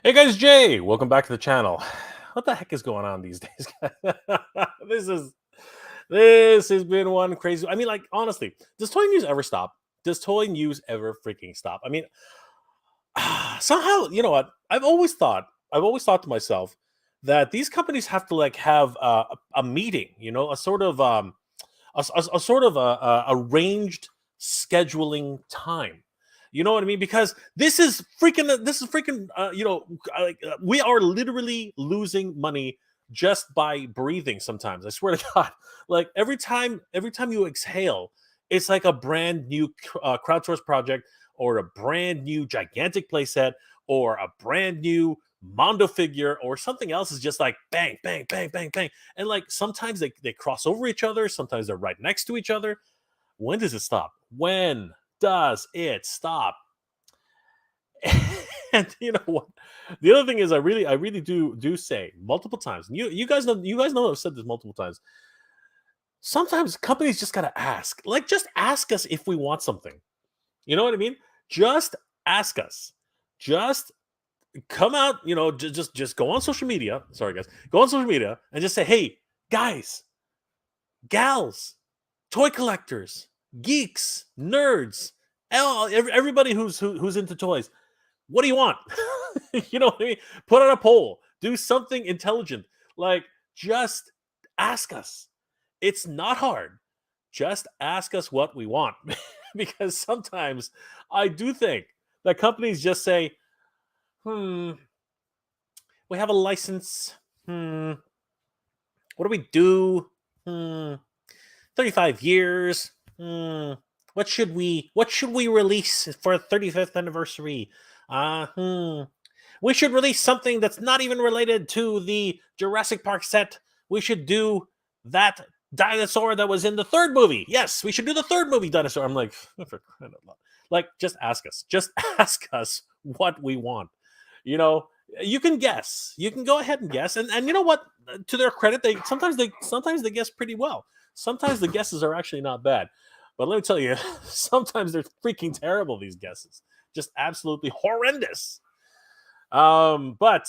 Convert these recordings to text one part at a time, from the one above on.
Hey guys, Jay, welcome back to the channel. What the heck is going on these days, guys? this is this has been one crazy. I mean, like honestly, does toy news ever stop? Does toy news ever freaking stop? I mean, somehow, you know what? I've always thought to myself that these companies have to like have a meeting, a sort of a sort of a arranged scheduling time. You know what I mean? Because this is freaking, we are literally losing money just by breathing. Sometimes I swear to God, like every time you exhale, it's like a brand new crowdsource project or a brand new gigantic playset or a brand new Mondo figure or something else is just like bang, bang, bang, bang, bang. And like sometimes they cross over each other, sometimes they're right next to each other. When does it stop? When does it stop? And you know what? The other thing is, I really do say multiple times. And you guys know I've said this multiple times. Sometimes companies just gotta ask, like, just ask us if we want something. You know what I mean? Just ask us. Just come out. Just go on social media. Sorry, guys. Go on social media and just say, "Hey, guys, gals, toy collectors, geeks, nerds, everybody who's into toys. What do you want?" You know what I mean? Put on a poll. Do something intelligent. Like, just ask us. It's not hard. Just ask us what we want. Because sometimes I do think that companies just say, hmm, we have a license. What do we do? 35 years. What should we release for 35th anniversary? We should release something that's not even related to the Jurassic Park set. We should do that dinosaur that was in the third movie. Yes, we should do the third movie dinosaur. I'm like, for crying out loud. Like, just ask us. Just ask us what we want. You know, you can guess. You can go ahead and guess. And you know what? To their credit, they guess pretty well. Sometimes the guesses are actually not bad. But let me tell you, sometimes they're freaking terrible, these guesses. Just absolutely horrendous. But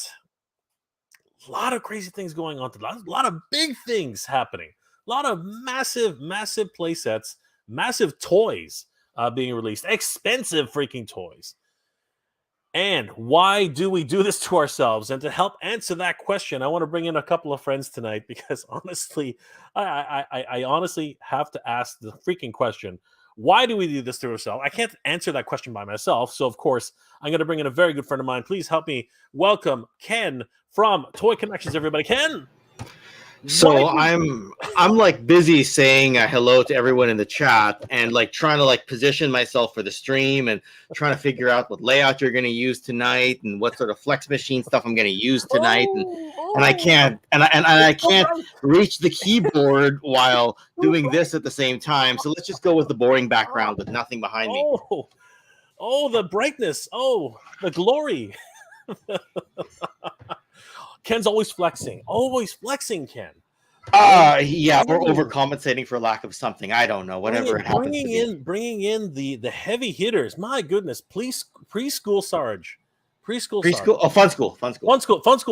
a lot of crazy things going on. A lot of big things happening. A lot of massive, massive play sets, massive toys being released, expensive freaking toys. And why do we do this to ourselves? And to help answer that question, I want to bring in a couple of friends tonight because honestly, I honestly have to ask the freaking question: why do we do this to ourselves? I can't answer that question by myself, so of course I'm going to bring in a very good friend of mine. Please help me welcome Ken from Toy Connections. Everybody, Ken. Why? So I'm like busy saying hello to everyone in the chat and like trying to like position myself for the stream and trying to figure out what layout you're going to use tonight and what sort of flex machine stuff I'm going to use tonight and I can't I can't reach the keyboard while doing this at the same time. So let's just go with the boring background with nothing behind me. Oh, the brightness. Oh, the glory. Ken's always flexing. Always flexing, Ken. Yeah, we're overcompensating for lack of something. I don't know. Whatever it happens to be. Bringing in the heavy hitters. My goodness, please, preschool Sarge, preschool. Oh, fun school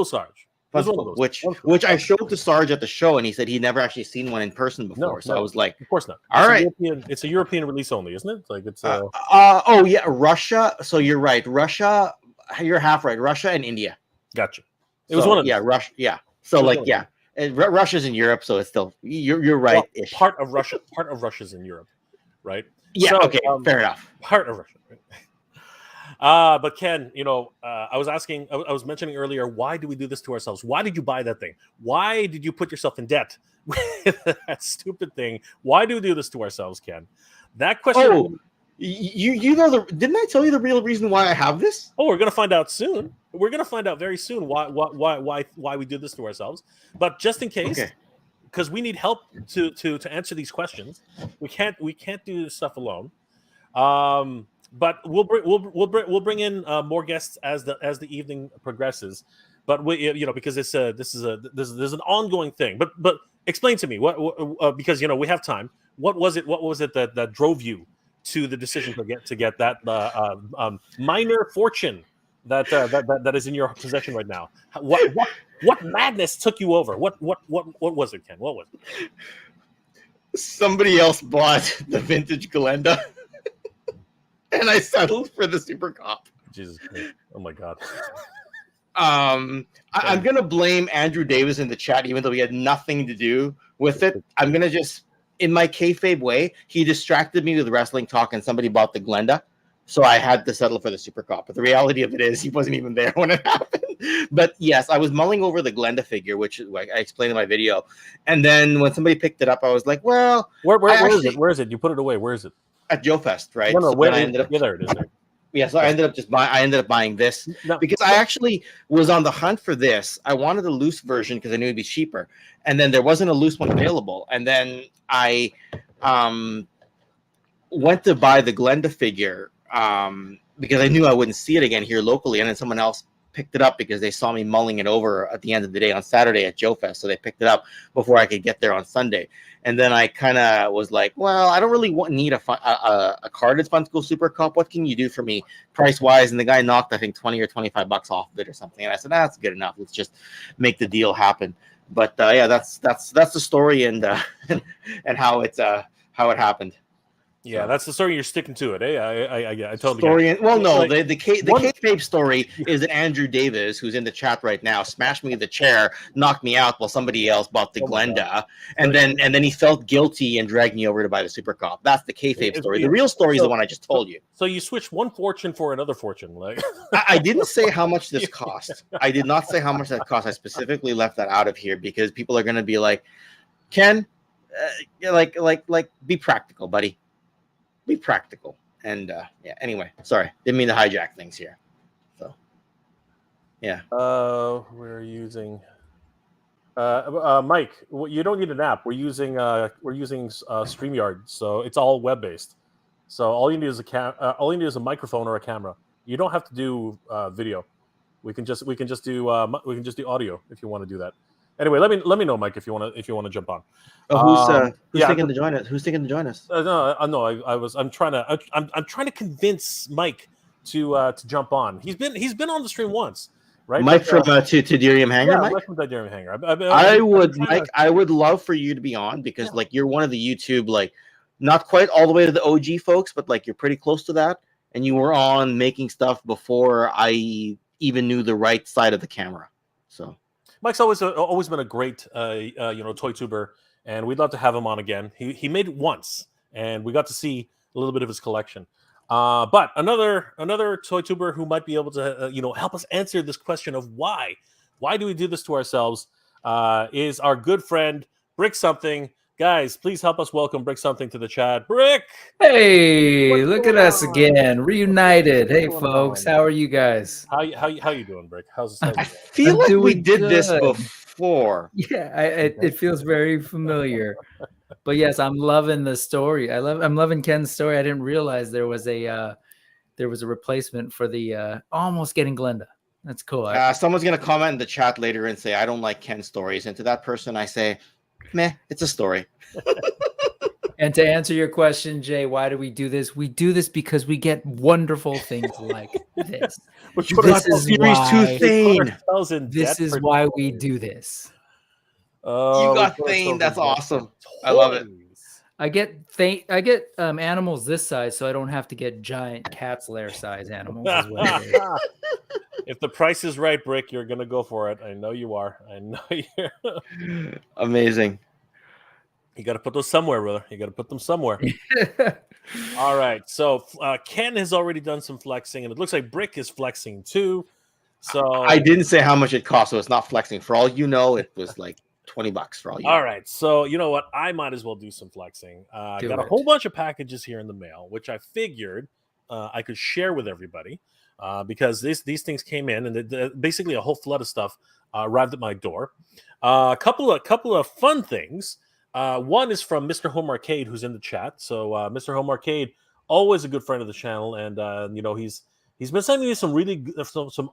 Sarge. Fun school, which I showed to Sarge at the show, and he said he'd never actually seen one in person before. So I was like, of course not. All right, it's a European release only, isn't it? Like it's. Oh yeah, Russia. So you're right, Russia. You're half right. Russia and India. Gotcha. It was one of them. Russia. Yeah. So like Russia's in Europe, so it's still you're right. Well, part of Russia's in Europe, right? Yeah. So, okay. Fair enough. Part of Russia. Right? But Ken, I was mentioning earlier, why do we do this to ourselves? Why did you buy that thing? Why did you put yourself in debt with that stupid thing? Why do we do this to ourselves, Ken? That question. Oh, didn't I tell you the real reason why I have this? Oh, we're gonna find out soon. We're gonna find out very soon why we do this to ourselves. But just in case, because we need help to answer these questions, we can't do this stuff alone. But we'll bring in more guests as the evening progresses. But because this is an ongoing thing. But explain to me what because we have time. What was it that drove you to the decision to get that minor fortune that is in your possession right now? What madness took you over? What was it, Ken? What was it? Somebody else bought the vintage Glenda, and I settled for the Super Cop. Jesus Christ! Oh my God. I'm gonna blame Andrew Davis in the chat, even though he had nothing to do with it. I'm gonna just, in my kayfabe way, he distracted me with wrestling talk, and somebody bought the Glenda, so I had to settle for the Super Cop. But the reality of it is, he wasn't even there when it happened. But yes, I was mulling over the Glenda figure, which like I explained in my video, and then when somebody picked it up, I was like, "Well, where is it? Where is it? You put it away. Where is it? At Joe Fest, right?" No, so where I ended up. Yeah, there it is. There. Yeah, so I ended up buying this because I actually was on the hunt for this. I wanted a loose version because I knew it'd be cheaper, and then there wasn't a loose one available. And then I went to buy the Glenda figure because I knew I wouldn't see it again here locally, and then someone else picked it up because they saw me mulling it over at the end of the day on Saturday at Joe Fest, so they picked it up before I could get there on Sunday. And then I kind of was like, well, I don't really need a carded Fun School Super Cup. What can you do for me price wise? And the guy knocked, I think, 20 or 25 bucks off of it or something. And I said, that's good enough. Let's just make the deal happen. But yeah, that's the story and how it happened. Yeah, so that's the story. You're sticking to it, eh? I totally story. Get it. Well, no, like, the kayfabe story is that Andrew Davis, who's in the chat right now, smashed me with the chair, knocked me out while somebody else bought the Glenda, and then he felt guilty and dragged me over to buy the Super Cop. That's the kayfabe story. The real story is the one I just told you. So you switched one fortune for another fortune, like. I didn't say how much this cost. I did not say how much that cost. I specifically left that out of here because people are going to be like, Ken, like, be practical, buddy. Be practical. And yeah, anyway, sorry, didn't mean to hijack things here. So yeah. We're using Mike, you don't need an app. We're using StreamYard, so it's all web based. So all you need is a microphone or a camera. You don't have to do video. We can just do audio if you want to do that. Anyway, let me know, Mike, if you want to jump on. Oh, who's thinking to join us? Who's thinking to join us? No. I'm trying to convince Mike to jump on. He's been on the stream once, right? Mike from Tedirium Hangar. Yeah, Mike from Tedirium Hangar. I would love for you to be on because like you're one of the YouTube like not quite all the way to the OG folks, but like you're pretty close to that, and you were on making stuff before I even knew the right side of the camera. So. Mike's always been a great toy tuber, and we'd love to have him on again. He made it once, and we got to see a little bit of his collection. But another toy tuber who might be able to help us answer this question of why do we do this to ourselves is our good friend Brick Something. Guys, please help us welcome Brick Something to the chat. Brick! Hey, look at us again, reunited. Hey, folks, how are you guys? How you doing, Brick? How's I feel like we did this before. Yeah, it feels very familiar. But yes, I'm loving the story. I'm loving Ken's story. I didn't realize there was a replacement for the almost getting Glenda. That's cool. Someone's gonna comment in the chat later and say I don't like Ken's stories, and to that person I say, meh, it's a story. And to answer your question, Jay, why do we do this? We do this because we get wonderful things like this. This is why we do this. You got Thane. That's awesome. I love it. I get animals this size, so I don't have to get giant Cat's Lair size animals. Is what it is. If the price is right, Brick, you're gonna go for it. I know you are. I know you're. Amazing. You got to put those somewhere, brother. You got to put them somewhere. All right. So Ken has already done some flexing, and it looks like Brick is flexing too. So I didn't say how much it cost, so it's not flexing. For all you know, it was like $20 for all you know. All right. So you know what? I might as well do some flexing. I got a whole bunch of packages here in the mail, which I figured I could share with everybody because these things came in, and basically a whole flood of stuff arrived at my door. A couple of fun things. One is from Mr. Home Arcade, who's in the chat. So Mr. Home Arcade, always a good friend of the channel, and he's been sending me some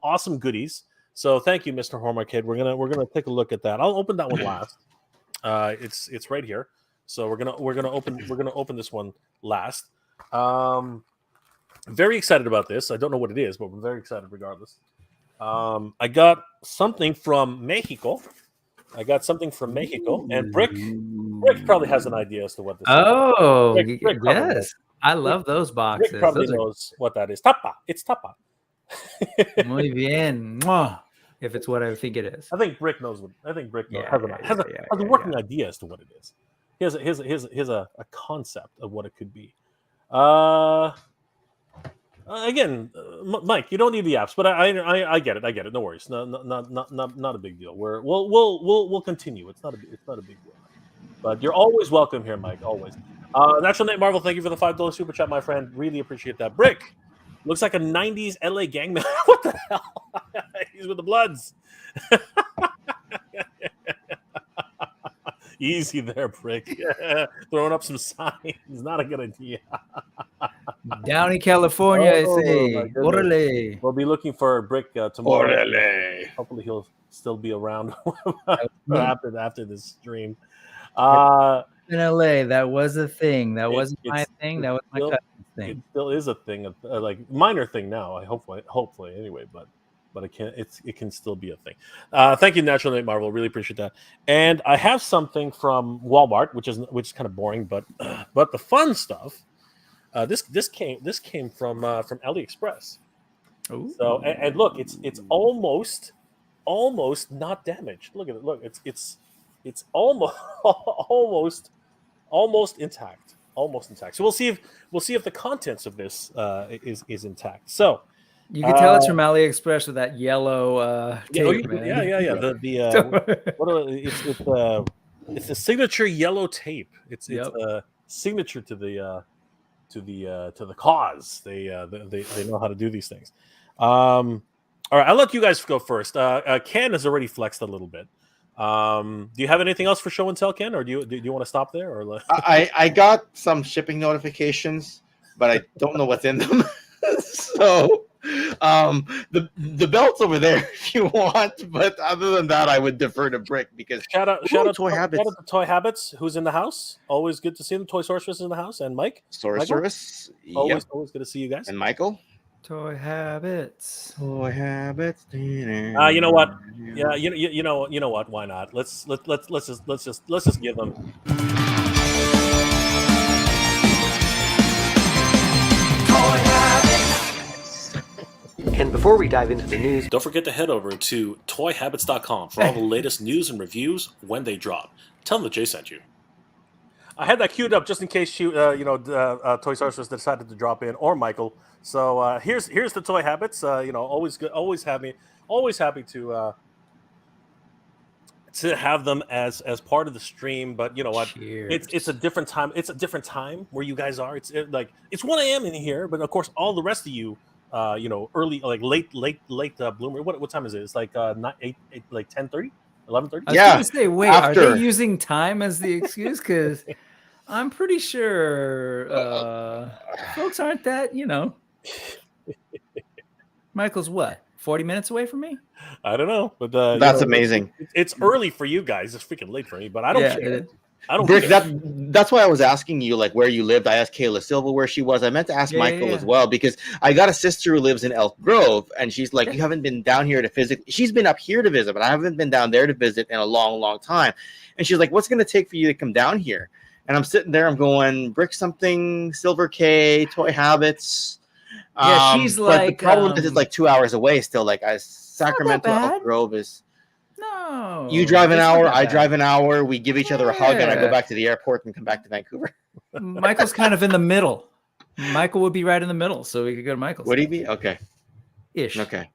awesome goodies. So thank you, Mr. Home Arcade. We're gonna take a look at that. I'll open that one last. It's right here. So we're gonna open this one last. Very excited about this. I don't know what it is, but we're very excited regardless. I got something from Mexico. And Brick probably has an idea as to what this is. Oh, Brick probably yes. I love those Rick boxes. probably Those are knows what that is. Tapa. It's tapa. muy bien. Mwah, if it's what I think it is. I think Brick knows what. I think Brick Yeah, has a working idea as to what it is. Here's a concept of what it could be. Again, Mike, you don't need the apps, but I get it. I get it. No worries. Not a big deal. We'll continue. It's not a big deal. But you're always welcome here, Mike. Always. Natural Nate Marvel, thank you for the $5 super chat, my friend. Really appreciate that. Brick looks like a '90s LA gangman. What the hell? He's with the Bloods. Easy there, Brick. Throwing up some signs. Not a good idea. Down in California, I say. my goodness. Orale. We'll be looking for Brick tomorrow. Orale. Hopefully he'll still be around after this stream. In LA, that was a thing. That wasn't my thing. That was my cousin's thing. It still is a thing, like minor thing now. I hopefully anyway, but it can still be a thing. Thank you, Natural Nate Marvel. Really appreciate that. And I have something from Walmart, which is kind of boring, but the fun stuff. This came from AliExpress. Ooh. So and look, it's almost not damaged. Look at it. Look, it's almost intact. Almost intact. So we'll see if the contents of this is intact. So you can tell it's from AliExpress with that yellow tape. Yeah. It's a signature yellow tape. It's a signature to the cause. They know how to do these things. All right, I'll let you guys go first. Ken has already flexed a little bit. Do you have anything else for show and tell, Ken, or do you want to stop there? Or I got some shipping notifications, but I don't know what's in them. So the belt's over there if you want, but other than that, I would defer to Brick because shout out to Toy Habits, who's in the house. Always good to see them. Toy Sorceress is in the house, and Mike Sorceress. Always good to see you guys. And Michael. Toy Habits. You know what? Yeah, you know what? Why not? Let's just give them. And before we dive into the news, don't forget to head over to toyhabits.com for all the latest news and reviews when they drop. Tell them that Jay sent you. I had that queued up just in case Toy Sorceress decided to drop in, or Michael. So here's the Toy Habits. Always good, always happy to have them as part of the stream. But you know what? Cheers. It's a different time. It's a different time where you guys are. It's 1 a.m. in here, but of course all the rest of you, early, like late bloomer. What time is it? It's like 8, like 10:30, 11:30. I was gonna say, wait, are they using time as the excuse? Because I'm pretty sure folks aren't that, Michael's what, 40 minutes away from me? I don't know, but that's amazing. It's early for you guys. It's freaking late for me, but I don't care. I don't Brick, that's why I was asking you like where you lived. I asked Kayla Silva where she was. I meant to ask Michael as well, because I got a sister who lives in Elk Grove, and she's like, you haven't been down here to visit. She's been up here to visit, but I haven't been down there to visit in a long, long time. And she's like, what's going to take for you to come down here? And I'm sitting there, I'm going, Brick something, Silver K, Toy Habits. Yeah, she's but the problem is it's like 2 hours away still. Like Sacramento, Elk Grove is. No. You drive an hour, I drive an hour. We give each other a hug, and I go back to the airport and come back to Vancouver. Michael's kind of in the middle. Michael would be right in the middle, so we could go to Michael's. Would he be? Okay. Ish. Okay.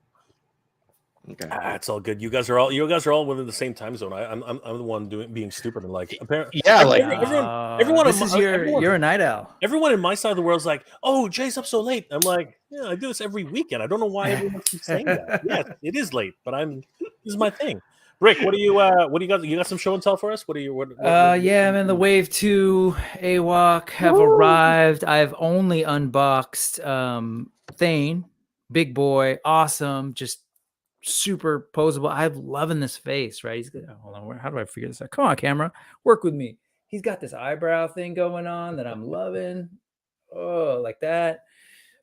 It's all good. You guys are all within the same time zone. I'm the one being stupid and like apparently. Yeah, like everyone. You're a night owl. Everyone in my side of the world's like, oh, Jay's up so late. I'm like, yeah, I do this every weekend. I don't know why everyone keeps saying that. Yeah, it is late, but this is my thing. Rick, what do you got? You got some show and tell for us? What? Yeah, man, the Wave 2 AWOC have arrived. I've only unboxed Thane, big boy, awesome, just super posable. I'm loving this face, right? He's good. Hold on, how do I figure this out? Come on, camera, work with me. He's got this eyebrow thing going on that I'm loving. Oh, like that.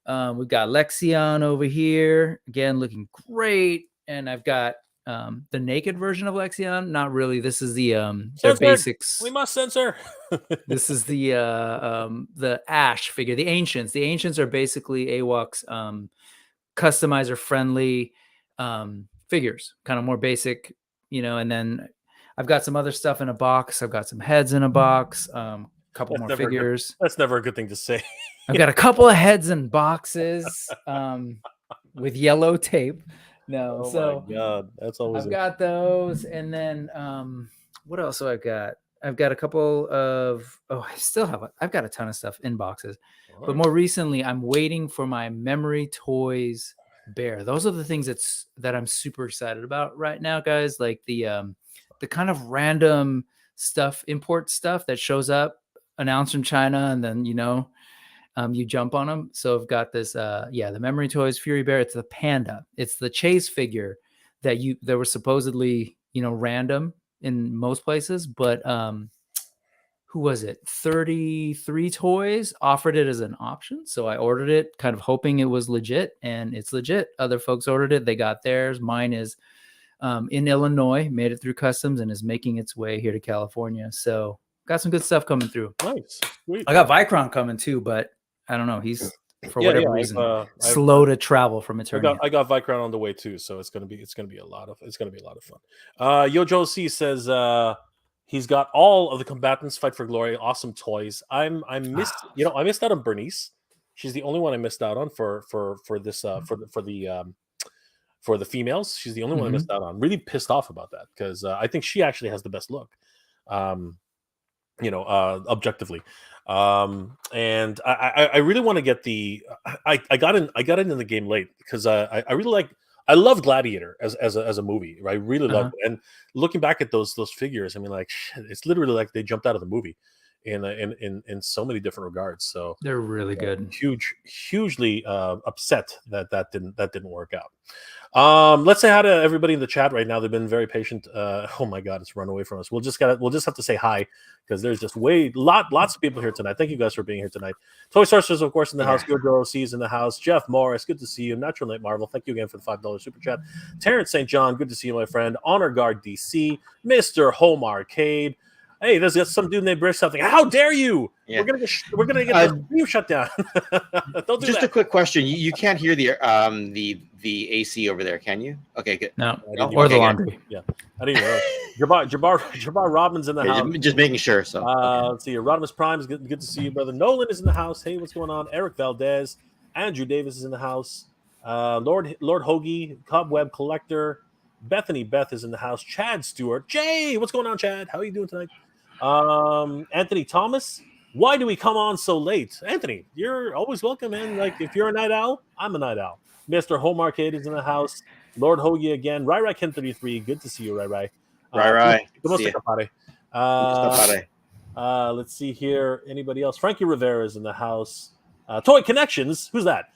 We've got Lexion over here, again looking great, and I've got the naked version of Lexion. Not really. This is the their Censored. basics. We must censor. This is the Ash figure, the Ancients. The Ancients are basically AWOC's customizer friendly figures, kind of more basic, and then I've got some other stuff in a box. I've got some heads in a box, couple more figures. That's never a good thing to say. I've got a couple of heads in boxes with yellow tape. No, Oh so my god, that's always. I've got those, and then what else do I got? I've got a couple of I've got a ton of stuff in boxes, but more recently I'm waiting for my Memory Toys bear. Those are the things that I'm super excited about right now, guys. Like the kind of random stuff, import stuff that shows up announced from China, and then you jump on them. So I've got this the Memory Toys Fury Bear. It's the Panda. It's the chase figure that were supposedly random in most places, but who was it? 33 Toys offered it as an option, so I ordered it, kind of hoping it was legit, and it's legit. Other folks ordered it, they got theirs. Mine is in Illinois, made it through customs, and is making its way here to California. So got some good stuff coming through. Nice, sweet. I got Vicron coming too, but I don't know. He's for whatever reason slow to travel from Eternia. I got Vicron on the way too, so it's gonna be a lot of fun. Yojo C says he's got all of the combatants fight for glory. Awesome toys. I missed out on Bernice. She's the only one I missed out on for the females. She's the only one I missed out on. Really pissed off about that because I think she actually has the best look. Objectively. And I really want to get I got in the game late because I love Gladiator as a movie. Right? I really love it. And looking back at those figures, I mean, like, shit, it's literally like they jumped out of the movie in so many different regards. So they're really good. Hugely upset that didn't work out. Let's say hi to everybody in the chat right now. They've been very patient. Oh my god, it's run away from us. We'll just have to say hi because there's just lots of people here tonight. Thank you guys for being here tonight. Toy Sorcerers, of course, in the house. Jojo C is in the house. Jeff Morris, good to see you. Natural Night Marvel, thank you again for the $5 super chat. Terrence St. John, good to see you, my friend. Honor Guard DC, Mr. Home Arcade. Hey, there's some dude named Brick something. How dare you? Yeah. We're gonna get the stream shut down. Don't do just that. A quick question. You can't hear the AC over there, can you? Okay, good. No, or the laundry. Yeah, I didn't know. Jabbar Rodman's in the house. Just making sure. So let's see here. Rodimus Prime is good to see you, brother. Nolan is in the house. Hey, what's going on? Eric Valdez, Andrew Davis is in the house. Lord Hoagie, Cobweb Collector, Bethany Beth is in the house. Chad Stewart, Jay, what's going on, Chad? How are you doing tonight? Anthony Thomas, why do we come on so late? Anthony, you're always welcome, man. Like, if you're a night owl, I'm a night owl. Mr. Home Arcade is in the house. Lord Hoagie again. Rai Ken 33, good to see you, Rai. Rai. Let's see here. Anybody else? Frankie Rivera is in the house. Toy Connections, who's that?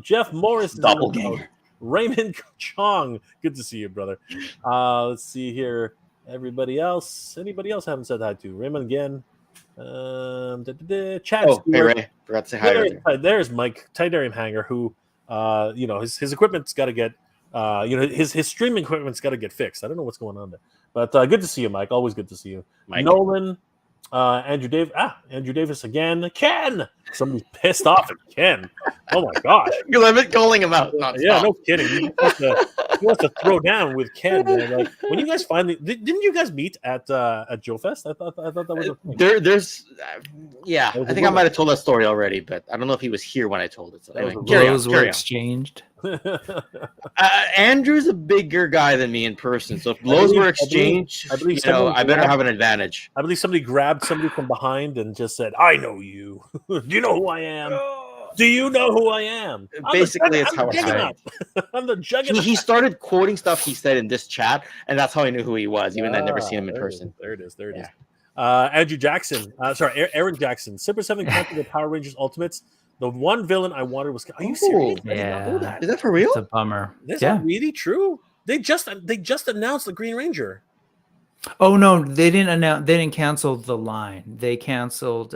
Jeff Morris is Doppelganger. Raymond Chong, good to see you, brother. Let's see here. Anybody else I haven't said hi to? Raymond again. Chad. Oh, hey Ray. Forgot to say hi. There's Mike Tidarium Hanger, who his equipment's got to get his streaming equipment's got to get fixed. I don't know what's going on there, but good to see you, Mike. Always good to see you, Mike. Nolan. Andrew Davis again. Ken. Somebody's pissed off at Ken. Oh my gosh. Because I've been calling him out. Yeah, no kidding. He wants to throw down with Ken. Man. Like, when you guys finally didn't you guys meet at Joe Fest? I thought that was a thing. There's I think I might have told that story already, but I don't know if he was here when I told it. So anyway, blows were exchanged. Andrew's a bigger guy than me in person, so if blows were exchanged, I better have an advantage. I believe somebody grabbed somebody from behind and just said, "I know you. Do you know who I am? Do you know who I am?" Basically, it's how it happened. I'm the juggernaut. He started quoting stuff he said in this chat, and that's how I knew who he was, even though I'd never seen him in person. There it is. Andrew Jackson. Aaron Jackson. Super 7 counted the Power Rangers Ultimates. The one villain I wanted was. Are you serious? Yeah. Is that for real? It's a bummer. Is that really true? They just announced the Green Ranger. Oh no, they didn't announce. They didn't cancel the line. They canceled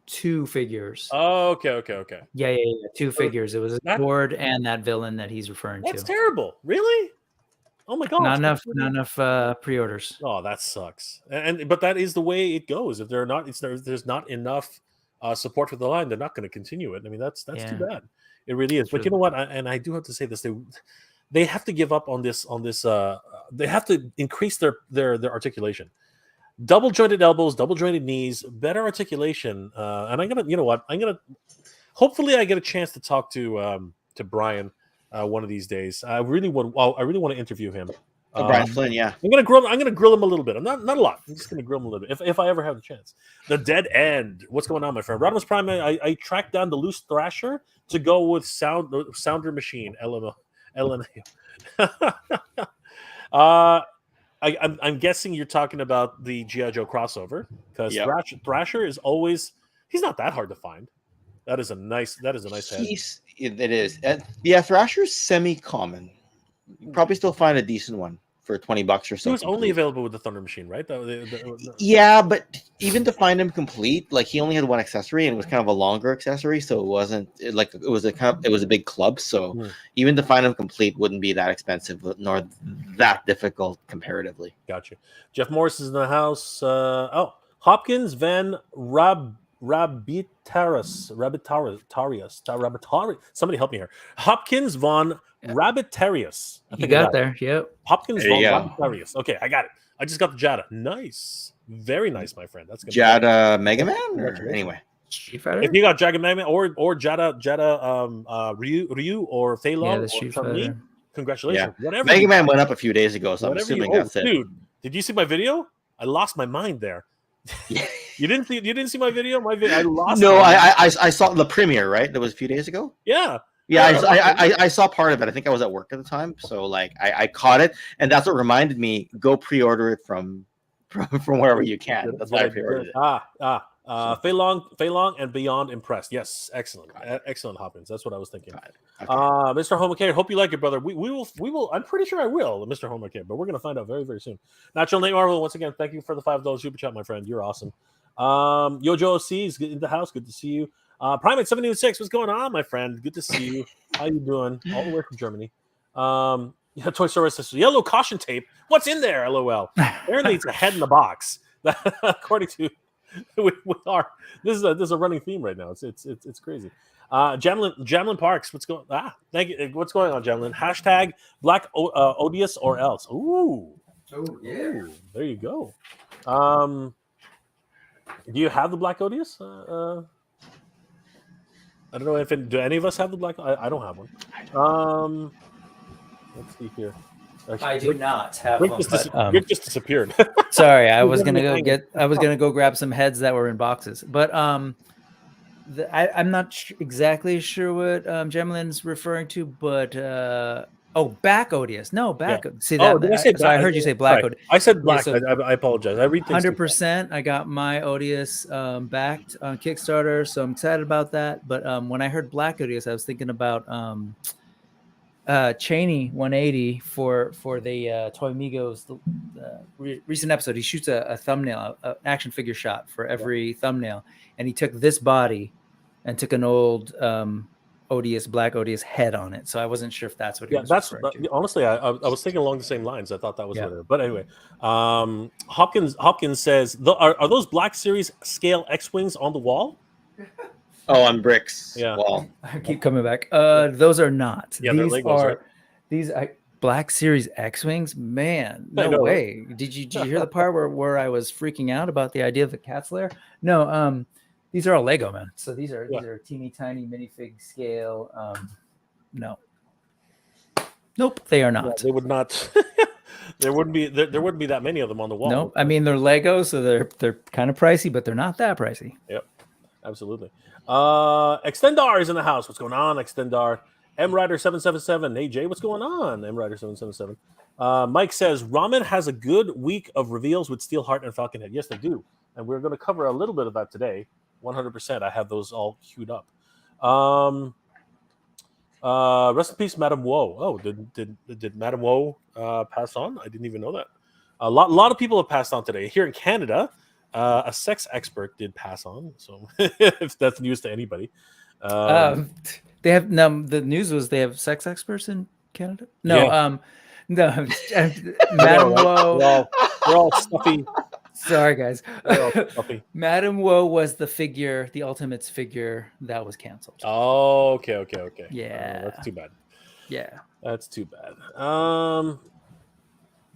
2 figures. Oh, okay. Yeah, two figures. It was a that- sword and that villain that he's referring That's to. terrible. Really? Oh my god. Not enough pre-orders. Oh, that sucks. But that is the way it goes. If there's not enough support for the line, they're not going to continue it. I mean, that's too bad. It really is. But you know what? I do have to say this: they have to give up on this. They have to increase their articulation. Double jointed elbows, double jointed knees, better articulation. And hopefully I get a chance to talk to Brian one of these days. I really want to interview him. Brian Flynn, yeah. I'm gonna grill him a little bit. I'm not a lot. I'm just gonna grill him a little bit if I ever have the chance. The Dead End. What's going on, my friend? Rodimus Prime. I tracked down the loose thrasher to go with Sounder Machine. LMA. I'm guessing you're talking about the G.I. Joe crossover because Thrasher is always he's not that hard to find. That is a nice head. It is. Yeah, Thrasher's semi-common. You probably still find a decent one for $20 or so. He was only available with the Thunder Machine, right? Yeah, but even to find him complete, like he only had one accessory and it was kind of a longer accessory, so it wasn't it was a big club. So even to find him complete wouldn't be that expensive, nor that difficult comparatively. Gotcha. Jeff Morris is in the house. Hopkins Van Rabbitarius. Somebody help me here. Hopkins von Rabbitarius. You got there. Yep. Hopkins von Rabbitarius. Okay, I got it. I just got the Jada. Nice. Very nice, my friend. That's good. Jada Mega Man? Anyway. Street Fighter? If you got Jada Mega Man or Jada Ryu or Fei Long or Chun-Li, congratulations. Yeah. Whatever. Mega Man went up a few days ago, so I'm assuming that's it. Dude, did you see my video? I lost my mind there. You didn't see my video? I lost. No, I saw the premiere. Right, that was a few days ago. Yeah, I saw part of it. I think I was at work at the time, so like I caught it, and that's what reminded me: go pre-order it from wherever you can. That's why I pre-ordered it. Fei Long and Beyond impressed. Yes, excellent, Hopkins. That's what I was thinking. Okay. Mr. Homecare, hope you like it, brother. We will. I'm pretty sure I will, Mr. Homecare, but we're gonna find out very, very soon. Natural Nate Marvel, once again, thank you for the $5 super chat, my friend. You're awesome. Yojo OC is in the house. Good to see you. Primate 726, what's going on, my friend? Good to see you. How you doing? All the way from Germany. Toy Story says yellow caution tape. What's in there? LOL. Apparently, it's a head in the box. According to we are. This is a running theme right now. It's crazy. Jamlin Parks, what's going? Thank you. What's going on, Jamlin? Hashtag Black Odious or else. Ooh. Oh yeah. There you go. Do you have the Black Odious? I don't know do any of us have the Black. I don't have one. Let's see here. Actually, I do not have one. Rick just disappeared. Sorry, I was gonna go grab some heads that were in boxes, but I'm not exactly sure what Gemlin's referring to, but Back Odious. No, Back. Yeah. See that? Did I say I heard you say Black Odious. I said Black. Yeah, so I apologize. I read 100%. I got my Odious backed on Kickstarter, so I'm excited about that. But when I heard Black Odious, I was thinking about Cheney 180 for the Toy Migos recent episode. He shoots a thumbnail, an action figure shot for every thumbnail, and he took this body and took an old Black Odious head on it. So I wasn't sure if that's what he was referring to. Honestly, I was thinking along the same lines. I thought that was what it was. But anyway, Hopkins says, are those Black Series scale X-Wings on the wall? Oh, on bricks. Yeah. Wall. I keep coming back. Those are not. Yeah, these are Black Series X-Wings. Man, no way. Did you hear the part where I was freaking out about the idea of the Cat's Lair? No. These are all Lego, man. So these are teeny tiny minifig scale. No. Nope, they are not. Yeah, they would not. There wouldn't be that many of them on the wall. No, I mean they're Lego, so they're kind of pricey, but they're not that pricey. Yep, absolutely. Extendar is in the house. What's going on, Extendar? M Rider 777. Hey Jay, what's going on? M Rider 777. Mike says Ramen has a good week of reveals with Steelheart and Falconhead. Yes, they do, and we're going to cover a little bit of that today. 100%. I have those all queued up. Rest in peace, Madame Woe. Oh, did Madame Woe pass on? I didn't even know that. A lot of people have passed on today. Here in Canada, A sex expert did pass on, so if that's news to anybody. They have the news was they have sex experts in Canada. No, Yeah. no, Madam Woe. We're all stuffy. Sorry, guys. We're all stuffy. Madam Woe was the Ultimates figure that was canceled. Oh, okay. Yeah, that's too bad. Yeah, That's too bad.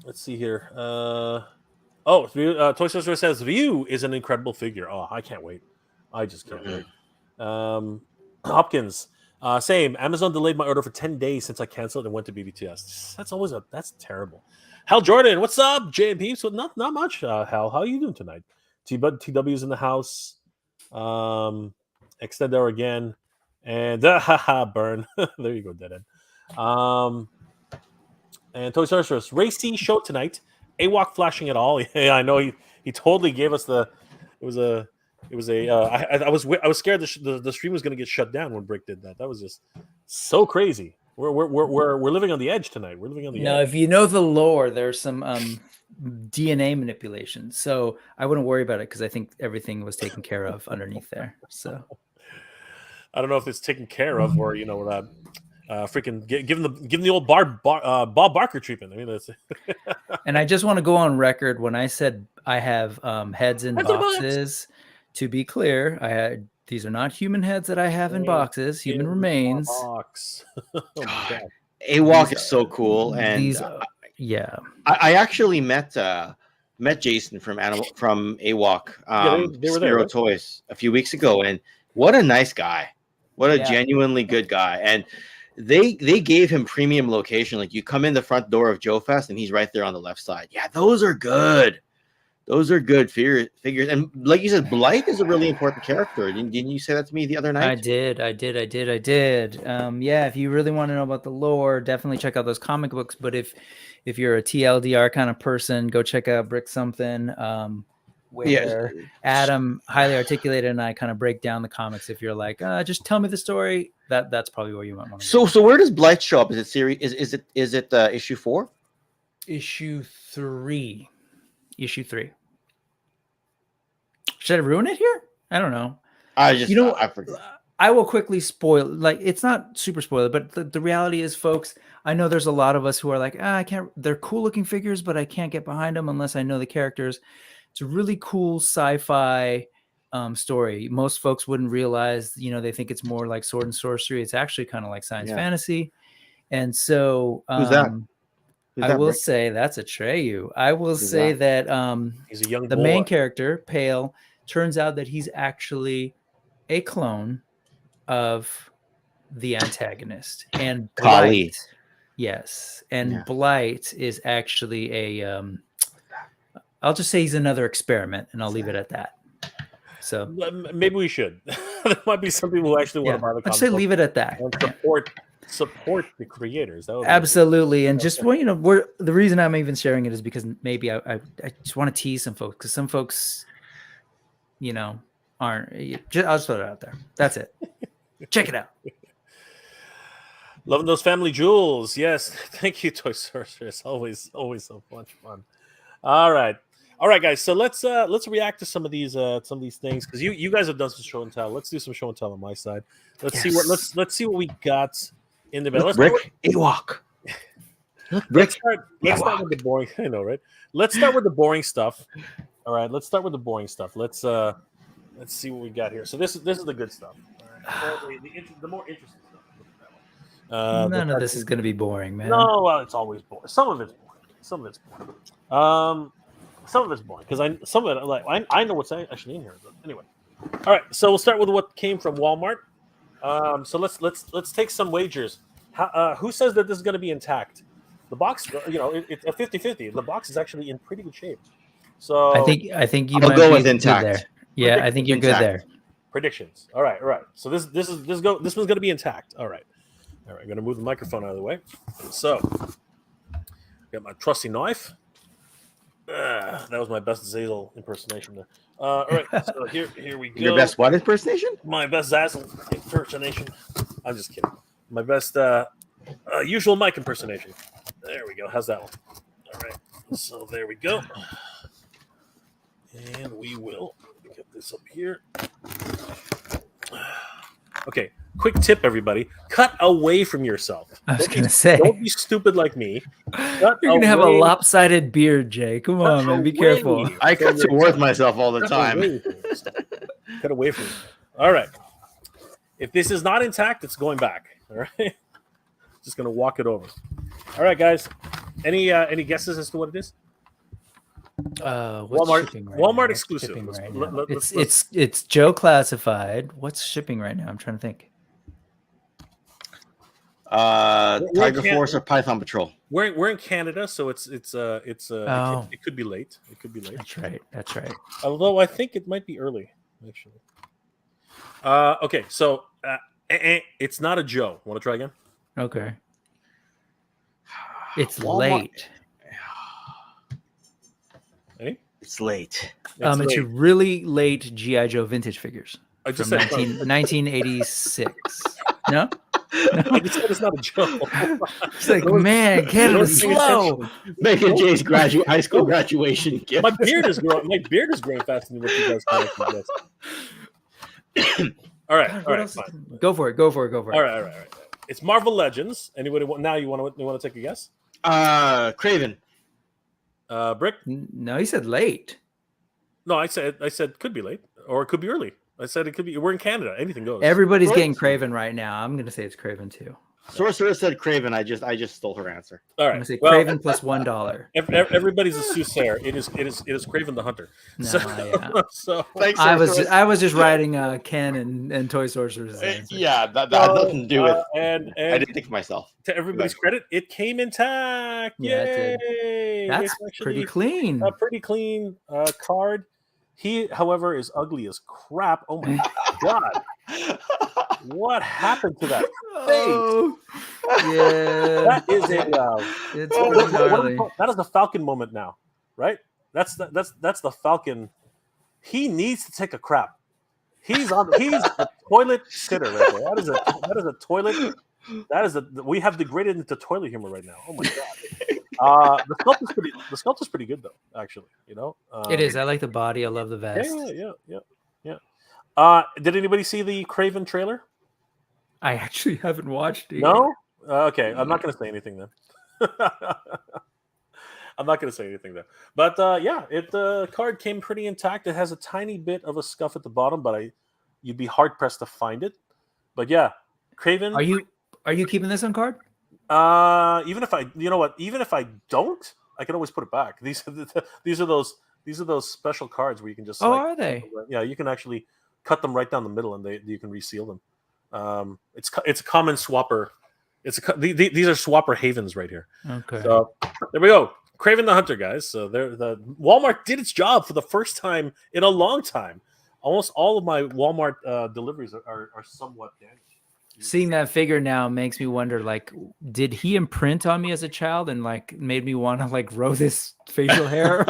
Let's see here. Toy Story says Ryu is an incredible figure. Oh, I can't wait. I just can't wait. Hopkins, same. Amazon delayed my order for 10 days since I canceled and went to BBTS. That's terrible. Hal Jordan, what's up? JP, so not much. Hal, how are you doing tonight? TW's in the house. Extendor again, and burn. There you go, deadhead. And Toy Story Racy show tonight. AWOC flashing it all. Yeah, I know he totally gave us the. It was a. I was scared the stream was going to get shut down when Brick did that. That was just so crazy. We're living on the edge tonight. We're living on the edge. Now, if you know the lore, there's some DNA manipulation, so I wouldn't worry about it because I think everything was taken care of underneath there. So I don't know if it's taken care of or freaking give them the old Bob Barker treatment. I mean, that's. And I just want to go on record when I said I have heads in boxes. To be clear, these are not human heads that I have in boxes. Human remains. Box. Oh my God. AWOC is so cool, and I actually met Jason from AWOC, they were Spiro there, right? Toys a few weeks ago, and what a nice guy, what a genuinely good guy, and they gave him premium location. Like you come in the front door of Joe Fest, and he's right there on the left side. Yeah, those are good. Those are good figures. And like you said, Blight is a really important character. Didn't you say that to me the other night? I did. Yeah, if you really want to know about the lore, definitely check out those comic books. But if you're a TLDR kind of person, go check out Brick Something, where Adam highly articulated and I kind of break down the comics. If you're like, just tell me the story, that's probably where you might want to go. So where does Blight show up? Is it series? Is it issue 4? Issue 3. Should I ruin it here? I don't know. I forget. I will quickly spoil. Like, it's not super spoiler, but the reality is, folks, I know there's a lot of us who are like, I can't. They're cool looking figures, but I can't get behind them unless I know the characters. It's a really cool sci-fi story. Most folks wouldn't realize. They think it's more like sword and sorcery. It's actually kind of like science fantasy. And so, who's that? I will say that's Atreyu. I will say that he's a young the boy. main character, Pale, turns out that he's actually a clone of the antagonist. And Blight, Blight is actually I'll just say he's another experiment, and I'll leave it at that. So maybe we should. There might be some people who actually want to buy the comic. I'd say leave it at that. And support the creators. Absolutely. And just the reason I'm even sharing it is because maybe I just want to tease some folks, because some folks aren't. I'll just throw it out there. That's it. Check it out. Loving those family jewels. Yes, thank you, Toy Sorceress. Always so much fun. All right, guys. So let's react to some of these things, because you guys have done some show and tell. Let's do some show and tell on my side. Let's see what we got in the bed. Rick AWOC. Let's start with the boring. I know, right? Let's start with the boring stuff. All right, let's start with the boring stuff. Let's see what we got here. So this is the good stuff. All right. The more interesting stuff. None of this is going to be boring, man. No, well, it's always boring. Some of it's boring. Some of it's boring because I know what's actually in here. But anyway, all right. So we'll start with what came from Walmart. So let's take some wagers. Who says that this is going to be intact? The box, it's a 50-50. The box is actually in pretty good shape. So I think you might go be with intact there. Yeah, I think you're good there. Predictions. All right. So this one's going to be intact. All right. I'm going to move the microphone out of the way. So got my trusty knife. That was my best Zazel impersonation there. All right. So here we go. Your best what impersonation? My best Zazel impersonation. I'm just kidding. My best usual mic impersonation. There we go. How's that one? All right. So there we go. And we will get this up here. Okay, quick tip, everybody. Cut away from yourself. I was going to say. Don't be stupid like me. Cut You're going to have a away- lopsided beard, Jay. Come cut on, man. Be away careful. I from cut yourself. towards myself all the Cut time. away from yourself. Cut away from yourself. All right. If this is not intact, it's going back. All right. Just going to walk it over. All right, guys. Any guesses as to what it is? What's Walmart- shipping right Walmart now? What's exclusive. shipping Let's- right let- now? let's- It's Joe classified. What's shipping right now? I'm trying to think. Tiger Force or Python Patrol. We're in Canada, so it's it could be late. It could be late. That's right. That's right. Although I think it might be early, actually. Okay, so it's not a Joe. Want to try again? Okay. It's Walmart. late. Ready? It's late. It's late. a really late GI Joe vintage figures I just from said 1986. No, I just said it's not a Joe. it's like, man, Canada's slow. Making Jay's high school graduation gift. My beard is growing. My beard is growing faster than what you guys can actually guess. All right, all What right, else is- fine. Go for it. Go for it. Go for it. All right. It's Marvel Legends. Anybody want? Now you want to take a guess? Craven. Brick? No, he said late. No, I said could be late or it could be early. I said it could be. We're in Canada. Anything goes. Everybody's Right. getting Craven right now. I'm gonna say it's Craven too. Sorcerer said Craven. I just stole her answer. All I'm right. gonna say Well, Craven plus $1. everybody's a soothsayer. It is Craven the Hunter. No, So, yeah. so Thanks, I Sorcerer. was just writing Ken and Toy Sorcerer's answer. Yeah, that had nothing to do with. and I didn't think for myself. to everybody's credit, it came intact. Yeah, it Yay! That's It's actually pretty clean. a pretty clean card. He, however, is ugly as crap. Oh my god! What happened to that? Oh, yeah. That is a It's what pretty do we gnarly. call- that is the Falcon moment now, right? That's the Falcon. He needs to take a crap. He's a toilet sitter right there. That is a toilet. That is we have degraded into toilet humor right now. Oh my god. The sculpt is pretty good though, actually. You know. It is. I like the body. I love the vest. Yeah. Did anybody see the Craven trailer? I actually haven't watched it. No. Okay, I'm not going to say anything then. I'm not going to say anything there. But the card came pretty intact. It has a tiny bit of a scuff at the bottom, but you'd be hard pressed to find it. But yeah, Craven. Are you keeping this on card? Even if I don't, I can always put it back. These are those special cards where you can just. Oh, are they? Yeah, you can actually cut them right down the middle, and you can reseal them. It's a common swapper. These are swapper havens right here. Okay. So there we go. Craven the Hunter, guys. So the Walmart did its job for the first time in a long time. Almost all of my Walmart deliveries are somewhat damaged. Seeing that figure now makes me wonder, like, did he imprint on me as a child and like made me want to like grow this facial hair?